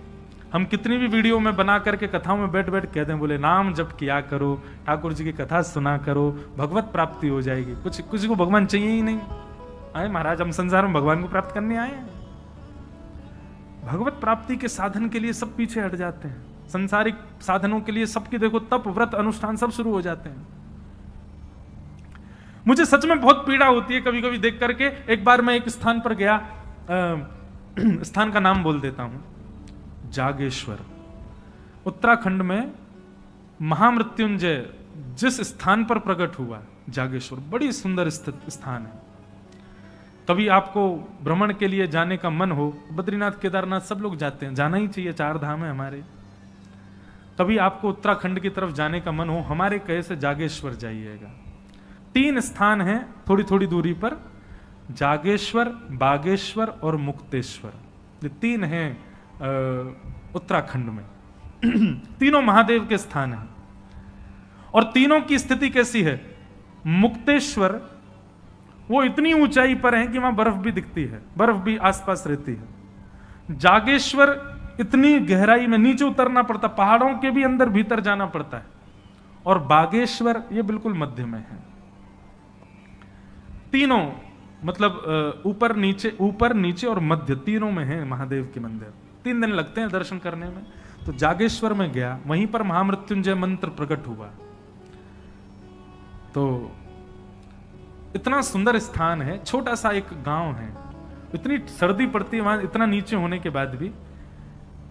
हम कितनी भी वीडियो में बना करके कथाओं में बैठ बैठ कहते हैं, बोले नाम जप किया करो, ठाकुर जी की कथा सुना करो, भगवत प्राप्ति हो जाएगी। कुछ को भगवान चाहिए ही नहीं। आए महाराज, हम संसार में भगवान को प्राप्त करने आए हैं। भगवत प्राप्ति के साधन के लिए सब पीछे हट जाते हैं। संसारिक साधनों के लिए सबकी देखो तप, व्रत, अनुष्ठान सब शुरू हो जाते हैं। मुझे सच में बहुत पीड़ा होती है कभी कभी देख करके। एक बार मैं एक स्थान पर गया, स्थान का नाम बोल देता हूं, जागेश्वर, उत्तराखंड में महामृत्युंजय जिस स्थान पर प्रकट हुआ, जागेश्वर बड़ी सुंदर स्थित स्थान है। कभी आपको भ्रमण के लिए जाने का मन हो, बद्रीनाथ केदारनाथ सब लोग जाते हैं, जाना ही चाहिए, 4 धाम है हमारे। कभी आपको उत्तराखंड की तरफ जाने का मन हो, हमारे कहे से जागेश्वर जाइएगा। 3 स्थान हैं थोड़ी थोड़ी दूरी पर, जागेश्वर, बागेश्वर और मुक्तेश्वर। ये 3 हैं उत्तराखंड में। तीनों महादेव के स्थान हैं, और तीनों की स्थिति कैसी है? मुक्तेश्वर वो इतनी ऊंचाई पर है कि वहां बर्फ भी दिखती है, बर्फ भी आसपास रहती है। जागेश्वर इतनी गहराई में नीचे उतरना पड़ता, पहाड़ों के भी अंदर भीतर जाना पड़ता है। और बागेश्वर ये बिल्कुल मध्य में है। तीनों मतलब ऊपर नीचे और मध्य, तीनों में है महादेव के मंदिर। 3 दिन लगते हैं दर्शन करने में। तो जागेश्वर में गया, वहीं पर महामृत्युंजय मंत्र प्रकट हुआ। तो इतना सुंदर स्थान है, छोटा सा एक गांव है, इतनी सर्दी पड़ती है वहां, इतना नीचे होने के बाद भी।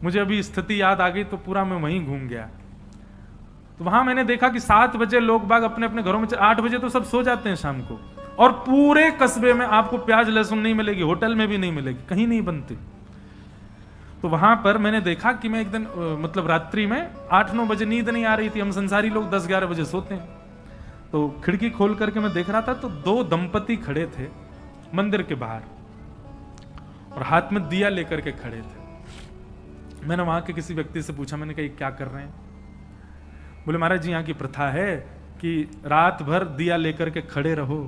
मुझे अभी स्थिति याद आ गई तो पूरा मैं वहीं घूम गया। तो वहां मैंने देखा कि 7 बजे लोग बाग अपने अपने घरों में, 8 बजे तो सब सो जाते हैं शाम को, और पूरे कस्बे में आपको प्याज लहसुन नहीं मिलेगी, होटल में भी नहीं मिलेगी, कहीं नहीं बनती। तो वहां पर मैंने देखा कि मैं एक दिन मतलब रात्रि में 8-9 बजे नींद नहीं आ रही थी। हम संसारी लोग 10-11 बजे सोते हैं। तो खिड़की खोल करके मैं देख रहा था तो 2 दंपति खड़े थे, मंदिर के बाहर, और हाथ में दिया लेकर के खड़े थे। मैंने वहां के किसी व्यक्ति से पूछा, मैंने कहा ये क्या कर रहे हैं? बोले महाराज जी यहाँ की प्रथा है कि रात भर दिया लेकर के खड़े रहो,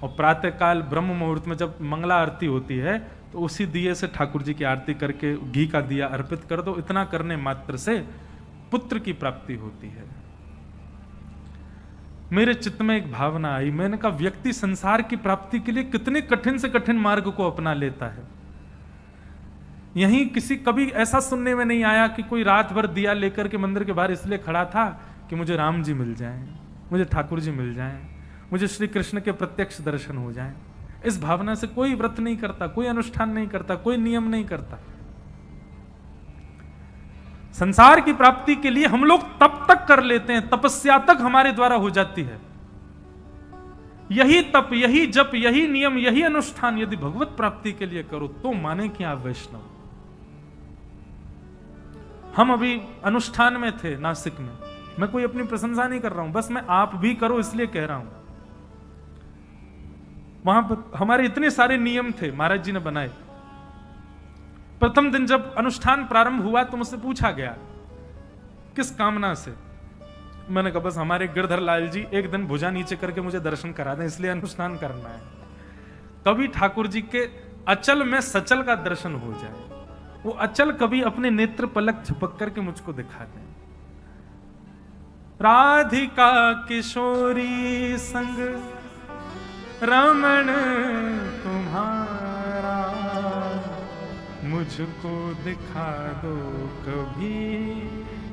और प्रातः काल ब्रह्म मुहूर्त में जब मंगला आरती होती है तो उसी दिए से ठाकुर जी की आरती करके घी का दिया अर्पित कर दो। इतना करने मात्र से पुत्र की प्राप्ति होती है। मेरे चित्त में एक भावना आई, मैंने कहा व्यक्ति संसार की प्राप्ति के लिए कितने कठिन से कठिन मार्ग को अपना लेता है। यहीं किसी कभी ऐसा सुनने में नहीं आया कि कोई रात भर दिया लेकर के मंदिर के बाहर इसलिए खड़ा था कि मुझे राम जी मिल जाएं, मुझे ठाकुर जी मिल जाएं, मुझे श्री कृष्ण के प्रत्यक्ष दर्शन हो जाएं। इस भावना से कोई व्रत नहीं करता, कोई अनुष्ठान नहीं करता, कोई नियम नहीं करता। संसार की प्राप्ति के लिए हम लोग तप तक कर लेते हैं, तपस्या तक हमारे द्वारा हो जाती है। यही तप, यही जप, यही नियम, यही अनुष्ठान यदि भगवत प्राप्ति के लिए करो तो माने कि आप वैष्णव। हम अभी अनुष्ठान में थे नासिक में, मैं कोई अपनी प्रशंसा नहीं कर रहा हूं, बस मैं आप भी करो इसलिए कह रहा हूं। वहां पर हमारे इतने सारे नियम थे महाराज जी ने बनाए। प्रथम दिन जब अनुष्ठान प्रारंभ हुआ तो मुझसे पूछा गया किस कामना से। मैंने कहा बस हमारे गिरधर लाल जी एक दिन भुजा नीचे करके मुझे दर्शन करा दें, इसलिए अनुष्ठान करना है। कभी ठाकुर जी के अचल में सचल का दर्शन हो जाए, वो अचल कभी अपने नेत्र पलक झपक करके मुझको दिखा दें। राधिका किशोरी संग रमण तुम्हारा, मुझको दिखा दो कभी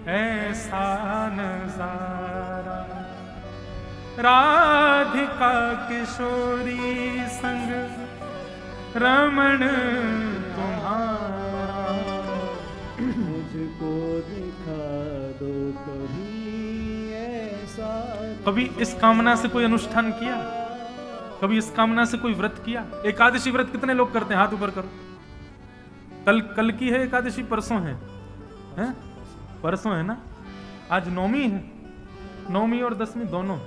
ऐसा नजारा। राधिका किशोरी संग रमण तुम्हारा, मुझको दिखा दो कभी ऐसा। कभी इस कामना से कोई अनुष्ठान किया? कभी इस कामना से कोई व्रत किया? एकादशी व्रत कितने लोग करते हैं? हाथ ऊपर करो। कल की है एकादशी, परसों है, हैं? परसों है ना, आज नौमी है, नौमी और दसवीं दोनों,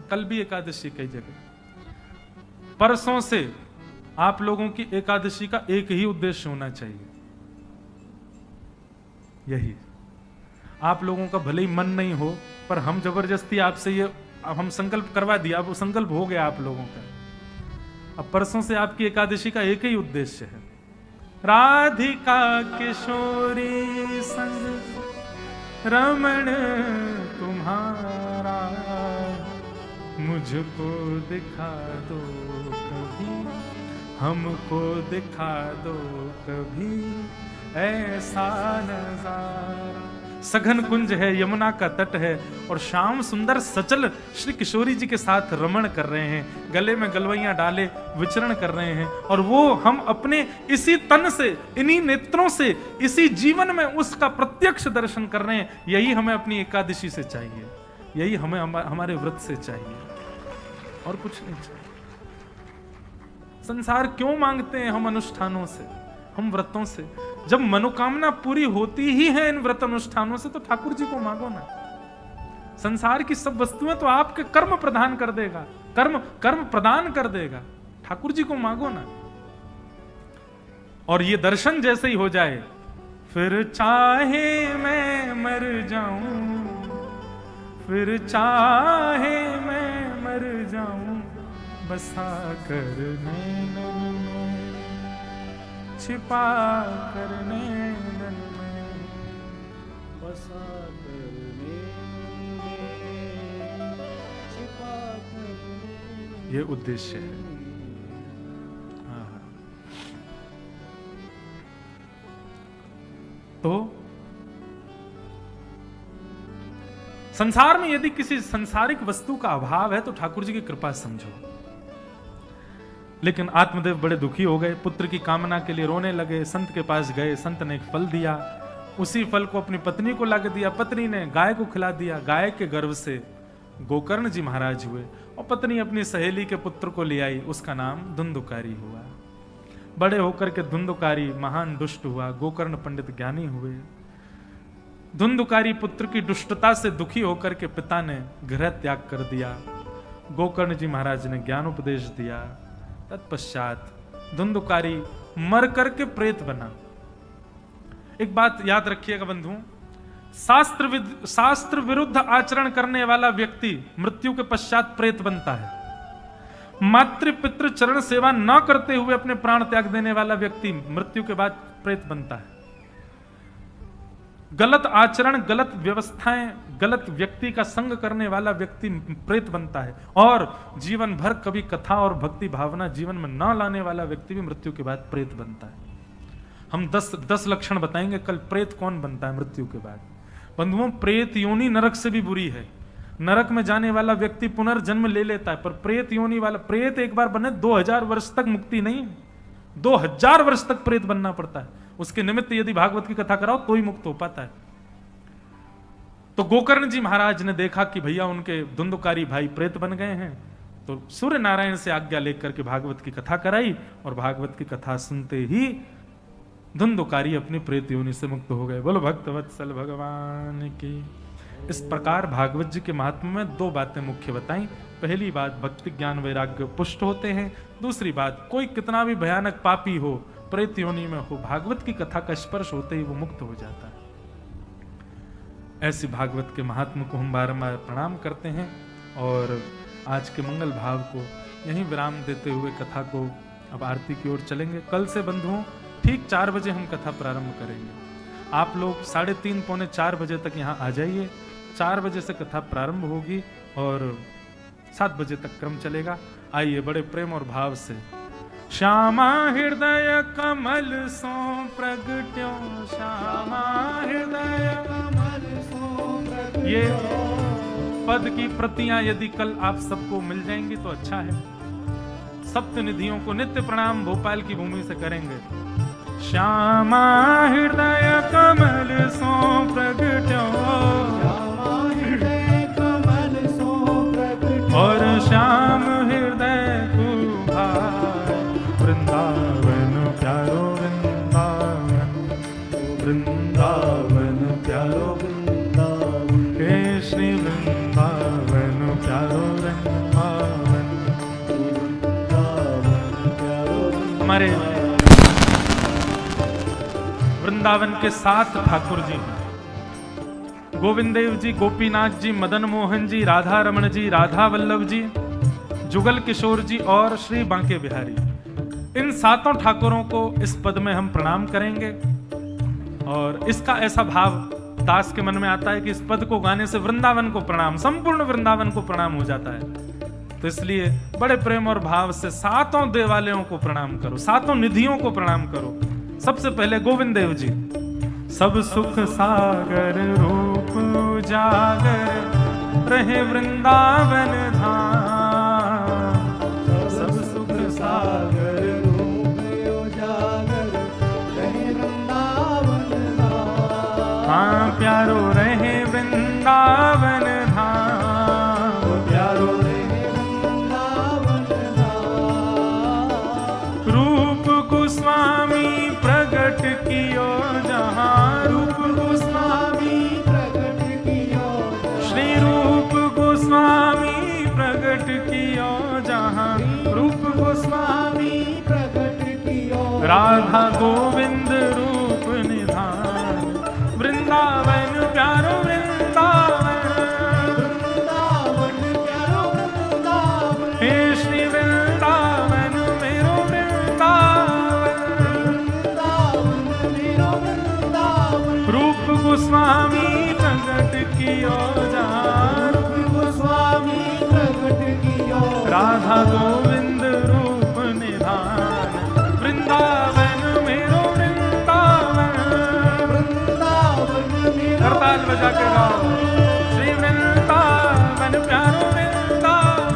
कल भी एकादशी कई जगह। परसों से आप लोगों की एकादशी का एक ही उद्देश्य होना चाहिए, यही। आप लोगों का भले ही मन नहीं हो, पर हम जबरदस्ती आपसे ये हम संकल्प करवा दिया, अब वो संकल्प हो गया आप लोगों का। अब परसों से आपकी एकादशी का एक ही उद्देश्य है, राधिका किशोरी संग रमण तुम्हारा, मुझको दिखा दो कभी, हमको दिखा दो कभी ऐसा नजारा। सघन कुंज है, यमुना का तट है, और श्याम सुंदर सचल श्री किशोरी जी के साथ रमण कर रहे हैं, गले में गलवैयां डाले विचरण कर रहे हैं। और वो हम अपने इसी तन से, इन्हीं नेत्रों से, इसी जीवन में उसका प्रत्यक्ष दर्शन कर रहे हैं। यही हमें अपनी एकादशी से चाहिए, यही हमें हमारे व्रत से चाहिए, और कुछ नहीं चाहिए। संसार क्यों मांगते हैं हम अनुष्ठानों से, हम व्रतों से? जब मनोकामना पूरी होती ही है इन व्रत अनुष्ठानों से, तो ठाकुर जी को मांगो ना। संसार की सब वस्तुएं तो आपके कर्म प्रदान कर देगा, कर्म प्रदान कर देगा, ठाकुर जी को मांगो ना। और ये दर्शन जैसे ही हो जाए, फिर चाहे मैं मर जाऊं, फिर चाहे मैं मर जाऊं, बसा कर नैनन में, छिपा कर नैनन में, बसा कर नैनन में, छिपा कर। ये उद्देश्य है। तो संसार में यदि किसी संसारिक वस्तु का अभाव है तो ठाकुर जी की कृपा समझो। लेकिन आत्मदेव बड़े दुखी हो गए, पुत्र की कामना के लिए रोने लगे। संत के पास गए, संत ने एक फल दिया, उसी फल को अपनी पत्नी को ला के दिया, पत्नी ने गाय को खिला दिया। गाय के गर्भ से गोकर्ण जी महाराज हुए, और पत्नी अपनी सहेली के पुत्र को ले आई, उसका नाम धुंधुकारी हुआ। बड़े होकर के धुंधुकारी महान दुष्ट हुआ, गोकर्ण पंडित ज्ञानी हुए। धुंधुकारी पुत्र की दुष्टता से दुखी होकर के पिता ने गृह त्याग कर दिया। गोकर्ण जी महाराज ने ज्ञान उपदेश दिया, तत्पश्चात धुंधुकारी मर करके प्रेत बना। एक बात याद रखिएगा बंधु, शास्त्र विरुद्ध आचरण करने वाला व्यक्ति मृत्यु के पश्चात प्रेत बनता है। मातृ पितृ चरण सेवा न करते हुए अपने प्राण त्याग देने वाला व्यक्ति मृत्यु के बाद प्रेत बनता है। गलत आचरण, गलत व्यवस्थाएं, गलत व्यक्ति का संग करने वाला व्यक्ति प्रेत बनता है। और जीवन भर कभी कथा और भक्ति भावना जीवन में न लाने वाला व्यक्ति भी मृत्यु के बाद प्रेत बनता है। हम 10 लक्षण बताएंगे कल प्रेत कौन बनता है मृत्यु के बाद। बंधुओं, प्रेत योनि नरक से भी बुरी है। नरक में जाने वाला व्यक्ति पुनर्जन्म ले लेता है, पर प्रेत योनि वाला, प्रेत एक बार बने 2000 वर्ष तक मुक्ति नहीं, 2000 वर्ष तक प्रेत बनना पड़ता है। उसके निमित्त यदि भागवत की कथा कराओ तो ही मुक्त हो पाता है। तो गोकर्ण जी महाराज ने देखा कि भैया उनके धुंधुकारी भाई प्रेत बन गए हैं, तो सूर्य नारायण से आज्ञा लेकर के भागवत की कथा कराई, और भागवत की कथा सुनते ही धुंधुकारी अपनी प्रेत योनि से मुक्त हो गए। बोलो भक्तवत्सल भगवान की। इस प्रकार भागवत जी के महात्म्य में 2 बातें मुख्य बताई। पहली बात, भक्ति ज्ञान वैराग्य पुष्ट होते हैं। दूसरी बात, कोई कितना भी भयानक पापी हो, प्रेत योनि में हो, भागवत की कथा का स्पर्श होते ही वो मुक्त हो जाता है। ऐसी भागवत के महात्म्य को हम बारंबार प्रणाम करते हैं और आज के मंगल भाव को यहीं विराम देते हुए कथा को अब आरती की ओर चलेंगे। कल से बंधुओं ठीक 4 बजे हम कथा प्रारंभ करेंगे। आप लोग 3:30 पौने 4 बजे तक यहाँ आ जाइए। 4 बजे से कथा प्रारंभ होगी और 7 बजे तक क्रम चलेगा। आइए बड़े प्रेम और भाव से। श्यामा हृदय कमल सो प्रगट्यो, श्यामा हृदय कमल सो प्रगट्यो। ये पद की प्रतियां यदि कल आप सबको मिल जाएंगी तो अच्छा है। सप्त निधियों को नित्य प्रणाम भोपाल की भूमि से करेंगे। श्यामा हृदय कमल सो प्रगट्यो, श्यामा हृदय कमल सो प्रगट्यो, और श्याम हृदय कुभार, वृंदावन प्यारो वृंदावन, वृंदावन प्यारो वृंदावन, हे श्री वृंदावन प्यारो वृंदावन, वृंदावन प्यारो। हमारे वृंदावन के 7 ठाकुर जी, गोविंद देव जी, गोपीनाथ जी, मदन मोहन जी, राधा रमण जी, राधा वल्लभ जी, जुगल किशोर जी और श्री बांके बिहारी। इन 7 ठाकुरों को इस पद में हम प्रणाम करेंगे। और इसका ऐसा भाव दास के मन में आता है कि इस पद को गाने से वृंदावन को प्रणाम, संपूर्ण वृंदावन को प्रणाम हो जाता है। तो इसलिए बड़े प्रेम और भाव से 7 देवालयों को प्रणाम करो, 7 निधियों को प्रणाम करो। सबसे पहले गोविंद देव जी। सब सुख सागर रूप उजागर रहे वृंदावन धाम, सब सुख सागर रूप उजागर रहे वृंदावन धाम। हाँ प्यारो रहे वृंदावन धाम, प्यारो रहे वृंदावन धाम। रूप गोस्वामी प्रगट कियो जहाँ, रूप गोस्वामी प्रगट कियो, श्री रूप गोस्वामी प्रगट कियो जहाँ, रूप गोस्वामी प्रगट कियो, राधा गोविंद रूप निधान, वृंदावन प्यारो वृंदावन, वृंदावन प्यारो वृंदावन, हे श्री वृंदावन मेरो वृंदावन, वृंदावन मेरो वृंदावन। रूप गोस्वामी प्रगट कियो जहाँ, रूप गोस्वामी प्रगट कियो, राधा गोविंद रूप निधान, वृंदावन मेरो वृंदावन, वृंदावन मेरो। हरताल बजा के गाओ, श्री वृंदावन प्यारो वृंदावन,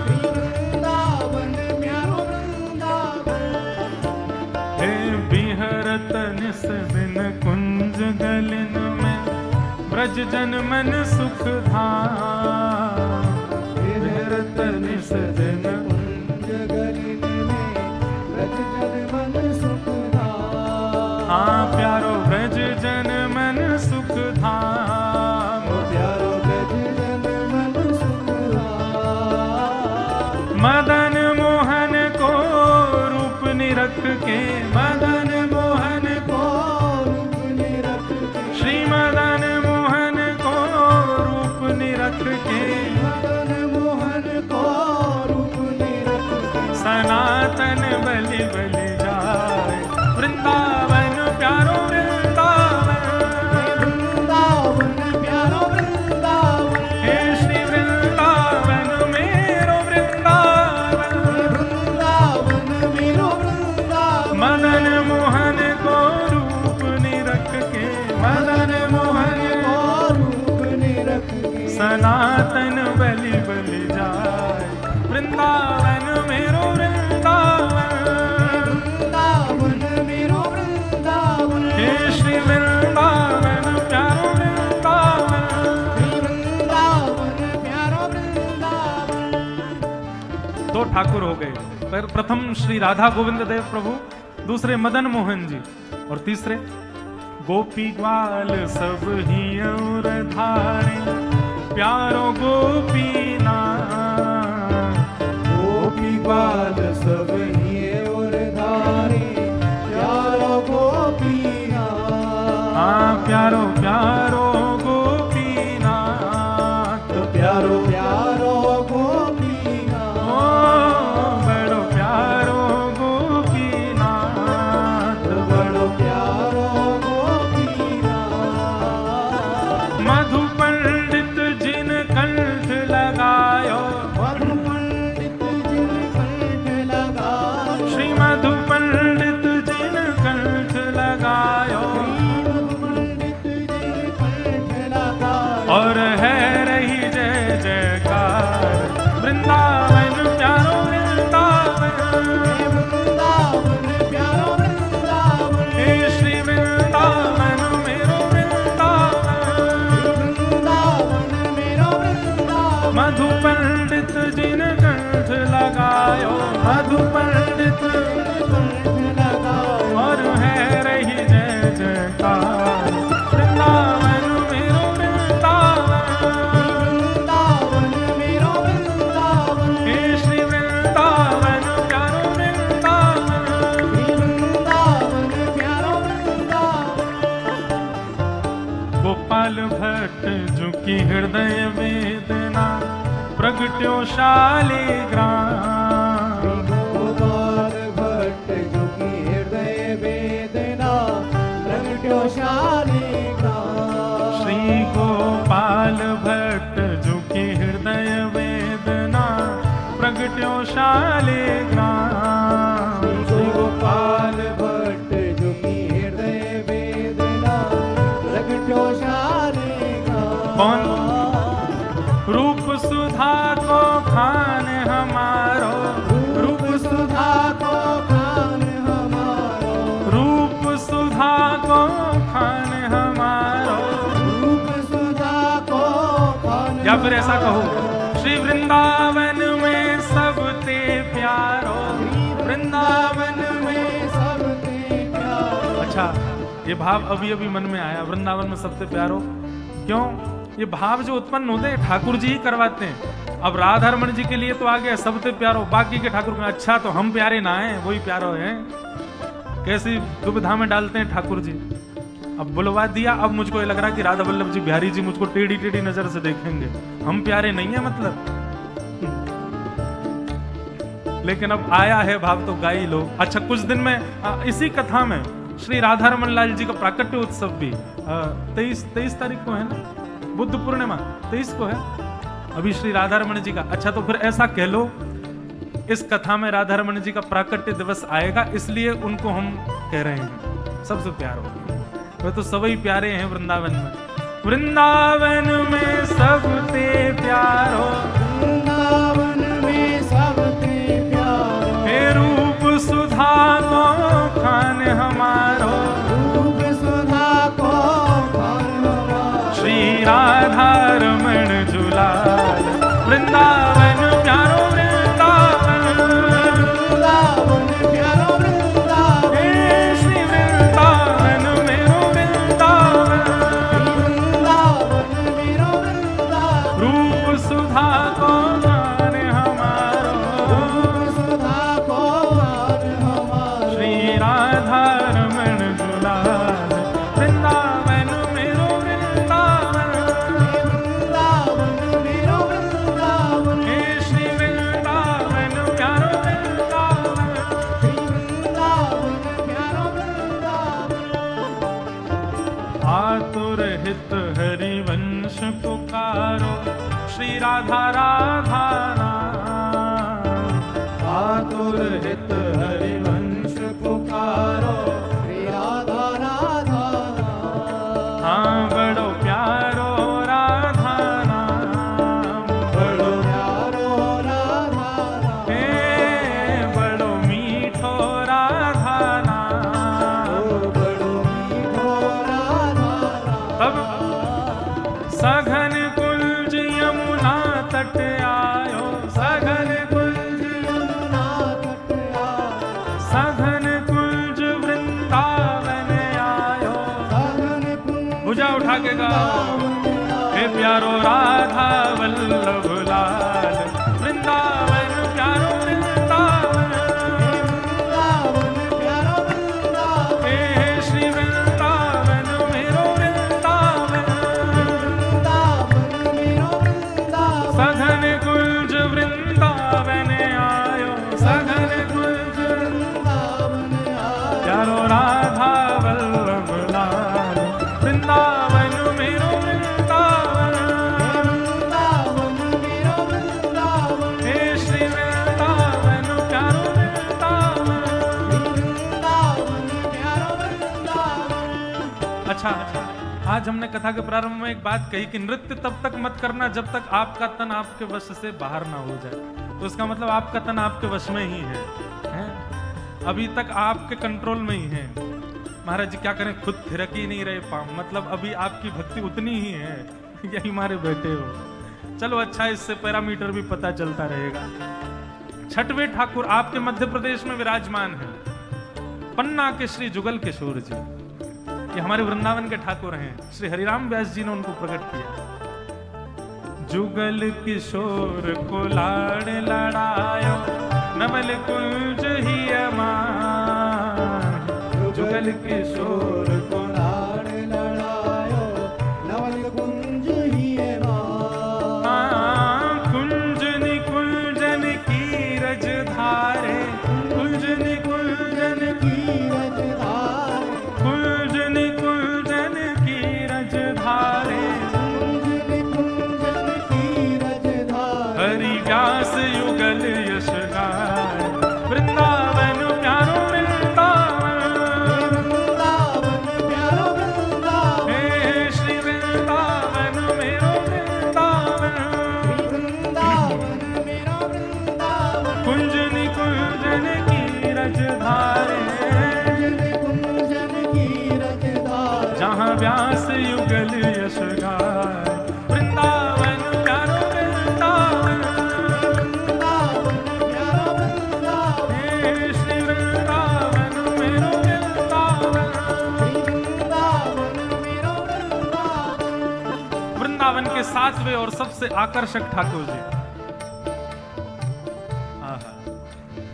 वृंदावन प्यारो वृंदावन। हे बिहरत निस दिन कुंज गलिन में, ब्रज जन मन सुख धाम, बिहरत निस दिन कुंज गलिन में, ब्रज जन मन सुख धाम। हाँ प्यारो ब्रज जन मन सुख धाम, प्यारो ब्रज जन मन सुख धाम। मदन मोहन को निरख के मदन मोहन को रूप निरख के श्री मदन मोहन को रूप निरख के मदन मोहन को रूप निरख के सनातन बलि बलि जाए वृंदावन प्यारो वृंदावन वृंदावन प्यारो वृंदावन हे श्री वृंदावन मेरो वृंदावन वृंदावन मेरो वृंदावन मदन मोहन को रूप निरख के मदन मोहन को रूप निरख के सनातन बलि बलि जाए वृंदावन मेरो वृंदावन वृंदावन मेरो वृंदावन हे श्री वृंदावन प्यारो वृंदावन वृंदावन प्यारो वृंदावन दो ठाकुर हो गए पर प्रथम श्री राधा गोविंद देव प्रभु दूसरे मदन मोहन जी और तीसरे गोपी ग्वाल सब ही और धारे प्यारो गोपीना गोपी बाल सब ही और धारे प्यारो गोपीना हाँ प्यारो प्यारो गोपीना प्यारो प्यारो गोपीना ओ बड़ो प्यारो गोपीना बड़ो प्यारो गोपीना मधु पंडित जिन कंठ लगायो मधु पंडित जिन कंठ लगा श्री मधु पंडित जिन कंठ लगायो मधु पंडित जिन कंठ लगा और है रही जय जयकार वृंदावन प्यारो वृंदावन वृंदावन प्यारो वृंदावन हे श्री वृंदावन मेरो वृंदावन वृंदावन मेरो वृंदावन मधु पंडित जिन कंठ लगायो मधु पंडित कंठ लगा और है रही जय जयकार वृंदावन मेरो वृंदावन वृंदावन मेरो वृंदावन हे श्री वृंदावन प्यारो वृंदावन वृंदावन प्यारो वृंदावन गोपाल भट्ट झुकी हृदय वेदना प्रगट्यो शालिग्राम गोपाल भट्ट जो की हृदय वेदना प्रगट्यो शालिग्राम श्री गोपाल भट्ट झुकी हृदय वेदना प्रगट्यो शालिग्राम श्री गोपाल भट्ट जो की हृदय वेदना प्रगट्यो शालिग्राम कौन? रूप सुधा को खान हमारो रूप सुधा को खान हमारो रूप सुधा को खान हमारो रूप सुधा को खान या फिर ऐसा कहो श्री वृंदावन में सब ते प्यारो वृंदावन में सबते प्यारो अच्छा ये भाव अभी अभी मन में आया वृंदावन में सबसे प्यारो क्यों ये भाव जो उत्पन्न होते हैं ठाकुर जी ही करवाते हैं अब राधा रमण जी के लिए तो आ गया सबसे प्यारो बाकी के ठाकुर में अच्छा तो हम प्यारे ना हैं वही प्यारो हैं कैसी दुविधा में डालते हैं ठाकुर जी अब बुलवा दिया अब मुझको ये लग रहा है कि राधा वल्लभ जी बिहारी जी मुझको टेढ़ी टेढ़ी नजर से देखेंगे हम प्यारे नहीं है मतलब लेकिन अब आया है भाव तो गा ही लो अच्छा कुछ दिन में इसी कथा में श्री राधा रमन लाल जी का प्राकट्य उत्सव भी 23 तारीख को है ना बुद्ध पूर्णिमा 23 को है अभी श्री राधा रमन जी का अच्छा तो फिर ऐसा कह लो इस कथा में राधा रमन जी का प्राकट्य दिवस आएगा इसलिए उनको हम कह रहे हैं सबसे प्यारो वे तो सभी प्यारे हैं वृंदावन में सबते प्यारो वृंदावन में सबते प्यारो हे रूप सुधा को खान हमारो रूप सुधा को खान हमारो श्री राधा रमण झुलाल वृंदावन प्यारो वृंदावन वृंदावन प्यारो वृंदावन हे श्री वृंदावन मेरो वृंदावन वृंदावन मेरो वृंदावन रूप सुधा को आतुर हित हरिवंश पुकारो, श्री राधा राधा नाम। आतुर हित हरिवंश पुकारो, श्री राधा राधा नाम। हाँ बड़ो प्यारो राधा नाम, बड़ो प्यारो राधा नाम। हे बड़ो मीठो राधा नाम। ओ बड़ो मीठो राधा तब नाम। सघन कुंज यमुना तट आयो, सघन कुंज यमुना तट आयो, सघन कुंज वृंदावन आयो। सघन कुंज भुजा उठा के गाओ, हे प्यारो राधा वल्लभ लाल, वृंदावन प्यारो वृंदावन। वृंदावन प्यारो वृंदावन। हे श्री वृंदावन मेरो वृंदावन। वृंदावन मेरो वृंदावन। सघन कुंज वृंदावन आयो, सघन कुंज वृंदावन आयो, प्यारो राधा वल्लभ लाल, वृंदावन मेरो वृंदावन। वृंदावन मेरो वृंदावन। हे श्री वृंदावन प्यारो वृंदावन। वृंदावन प्यारो वृंदावन। अच्छा, आज हमने कथा के प्रारंभ में एक बात कही कि नृत्य तब तक मत करना जब तक आपका तन आपके वश से बाहर ना हो जाए। तो इसका मतलब आपका तन आपके वश में ही है? अभी तक आपके कंट्रोल में ही है। महाराज जी क्या करें, खुद थिरक ही नहीं रहे पाँव, मतलब अभी आपकी भक्ति उतनी ही है, यही मारे बैठे हो। चलो अच्छा, इससे पैरामीटर भी पता चलता रहेगा। छठवें ठाकुर आपके मध्य प्रदेश में विराजमान है, पन्ना के श्री जुगल किशोर जी। ये हमारे वृंदावन के ठाकुर हैं। श्री हरिराम व्यास जी ने उनको प्रकट किया। जुगल किशोर को लाड़ लड़ायो, नवल कुंज ही अमान। जुगल किशोर को लाड़ लड़ायो, नवल कुंज ही हाँ, कुंज निकुंजन की रज धारे, कुंज निकुंजन की रजधार। कुंज निकुंजन की रज धारे। कुंज निकुंजन की रजधार। हरि व्यास युगल यश गाय, वृंदावन प्यारो वृंदावन। वृंदावन प्यारो वृंदावन। हे श्री वृंदावन मेरो वृंदावन। वृंदावन मेरो वृंदावन। कुंज निकुंजन की रज धारे, कुंजन की रजधार। जहाँ व्यास युगल यश गाय, वृंदावन प्यारो वृंदावन। वृंदावन प्यारो वृंदावन। हे श्री वृंदावन मेरो वृंदावन। वृंदावन मेरो वृंदावन। वृंदावन के सातवें और सबसे आकर्षक ठाकुर जी। आहा।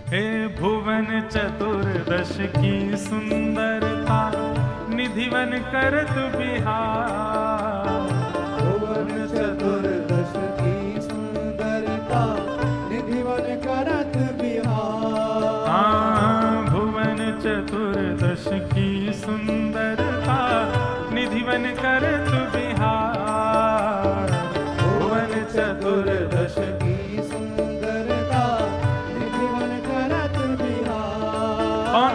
हे भुवन चतुर्दश की सुंदरता, निधिवन करत बिहार। भुवन चतुर्दश की सुंदरता, निधिवन करत बिहार। हाँ, भुवन चतुर्दश की सुंदरता, निधिवन करत बिहार। भुवन चतुर्दश की सुंदरता, निधिवन करत बिहार। कौन?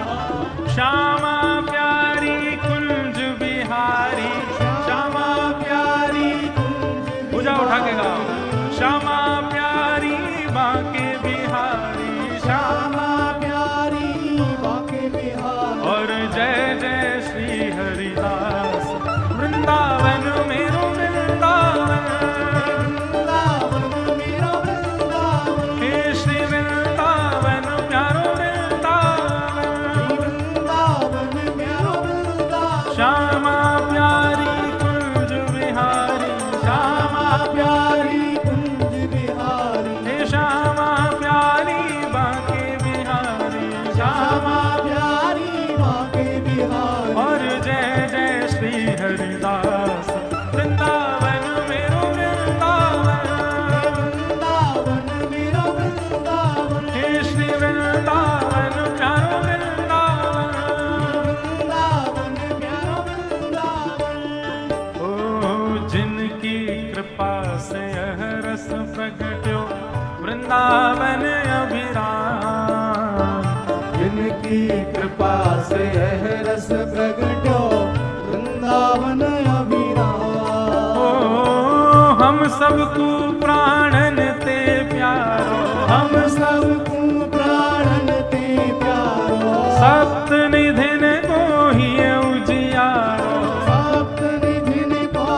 श्यामा प्यारी कुंज बिहारी, श्यामा प्यारी। पूजा उठा के गाओ, श्यामा प्यारी बांके बिहारी, श्यामा। श्यामा प्यारी बांके बिहार। और जय जय श्री हरिदास, वृंदावन मेरो वृंदावन। वृंदावन मेरो वृंदावन। हे श्री वृंदावन प्यारो वृंदावन। वृंदावन मेरो वृंदावन। श्यामा प्यारी कुंज बिहारी, श्यामा प्यारी कुंज बिहारी। हे श्यामा प्यारी बांके बिहारी, श्यामा। श्यामा प्यारी बांके बिहारी। वृंदावन अभिराम। जिनकी कृपा से यह रस प्रगट्यो वृंदावन अभिराम। ओ हम सबको प्राणन ते प्यारो, हम सबको प्राणन ते प्यारो। सप्त निधिन को ही उजियारो, सप्त निधिन को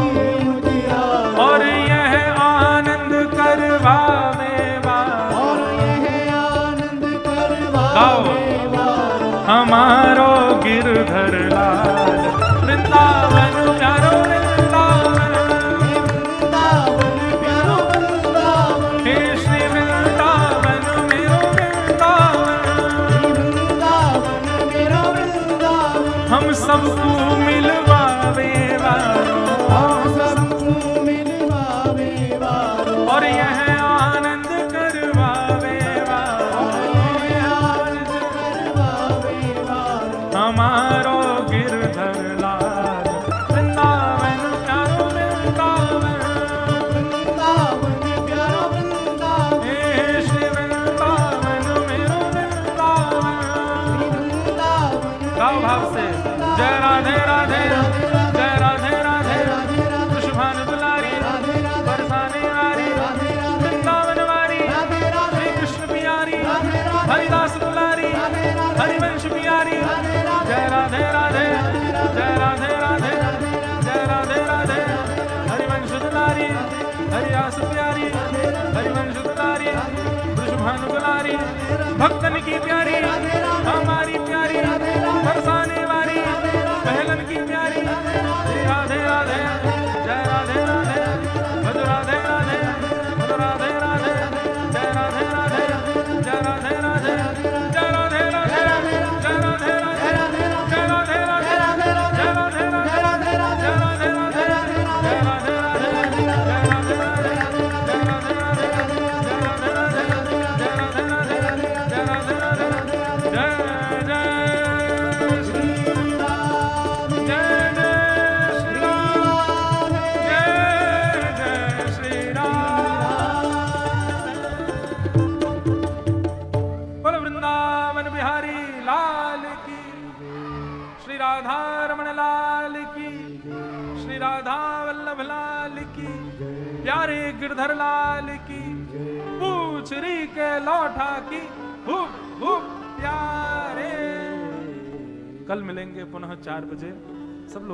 ही उजियारो। और यह आनंद करवावे वारो, और यह आनंद गाओ। करवावे वारो। हमारो गिरधर लाल वृंदावन प्यारो वृंदावन। वृंदावन प्यारो वृंदावन। हे श्री वृंदावन मेरो वृंदावन। वृंदावन मेरा वृंदावन। हम सबको मिलवावे वारो, हम सबको मिलवावे वारो। और यह आनंद करवावे वारो। यह आनंद करवावे वारो। हमारो गिरधर लाल वृंदावन प्यारो वृंदावन। वृंदावन प्यारो वृंदावन। हे श्री वृंदावन मेरो वृंदावन। वृंदावन गाओ भाव से जय राधे राधे, जय राधे राधे। पुष्पान दुलारी बरसाने वारी, वृंदावन वारी, श्री कृष्ण प्यारी, हरिदास दुलारी, हरिवंश प्यारी। जय राधे राधे, जय राधे राधे, जय राधे राधे। हरिवंश दुलारी, हरिदास प्यारी, हरिवंश दुलारी, वृषभान दुलारी, भक्तन की प्यारी, हमारी प्यारी, बरसाने वाली, पहलन की प्यारी। राधे राधे, जय राधे राधे, मधुर राधे राधे, मधुर राधे राधे, जय राधे राधे, जय राधे राधे, जय राधे राधे, जय राधे राधे, जय राधे राधे, जय राधे राधे, जय राधे राधे, जय राधे राधे, जय राधे राधे, जय राधे राधे, जय राधे राधे, जय राधे राधे, जय राधे राधे, जय जय श्री राम, जय जय श्री राम, जय जय श्री राम। बोलो वृंदावन बिहारी लाल की, श्री राधा रमण लाल की, श्री राधा वल्लभ लाल की, प्यारे गिरधर लाल की, पूछरी के लौठा की, हुप हुप प्यारे। कल मिलेंगे पुनः 4 बजे सब लोग।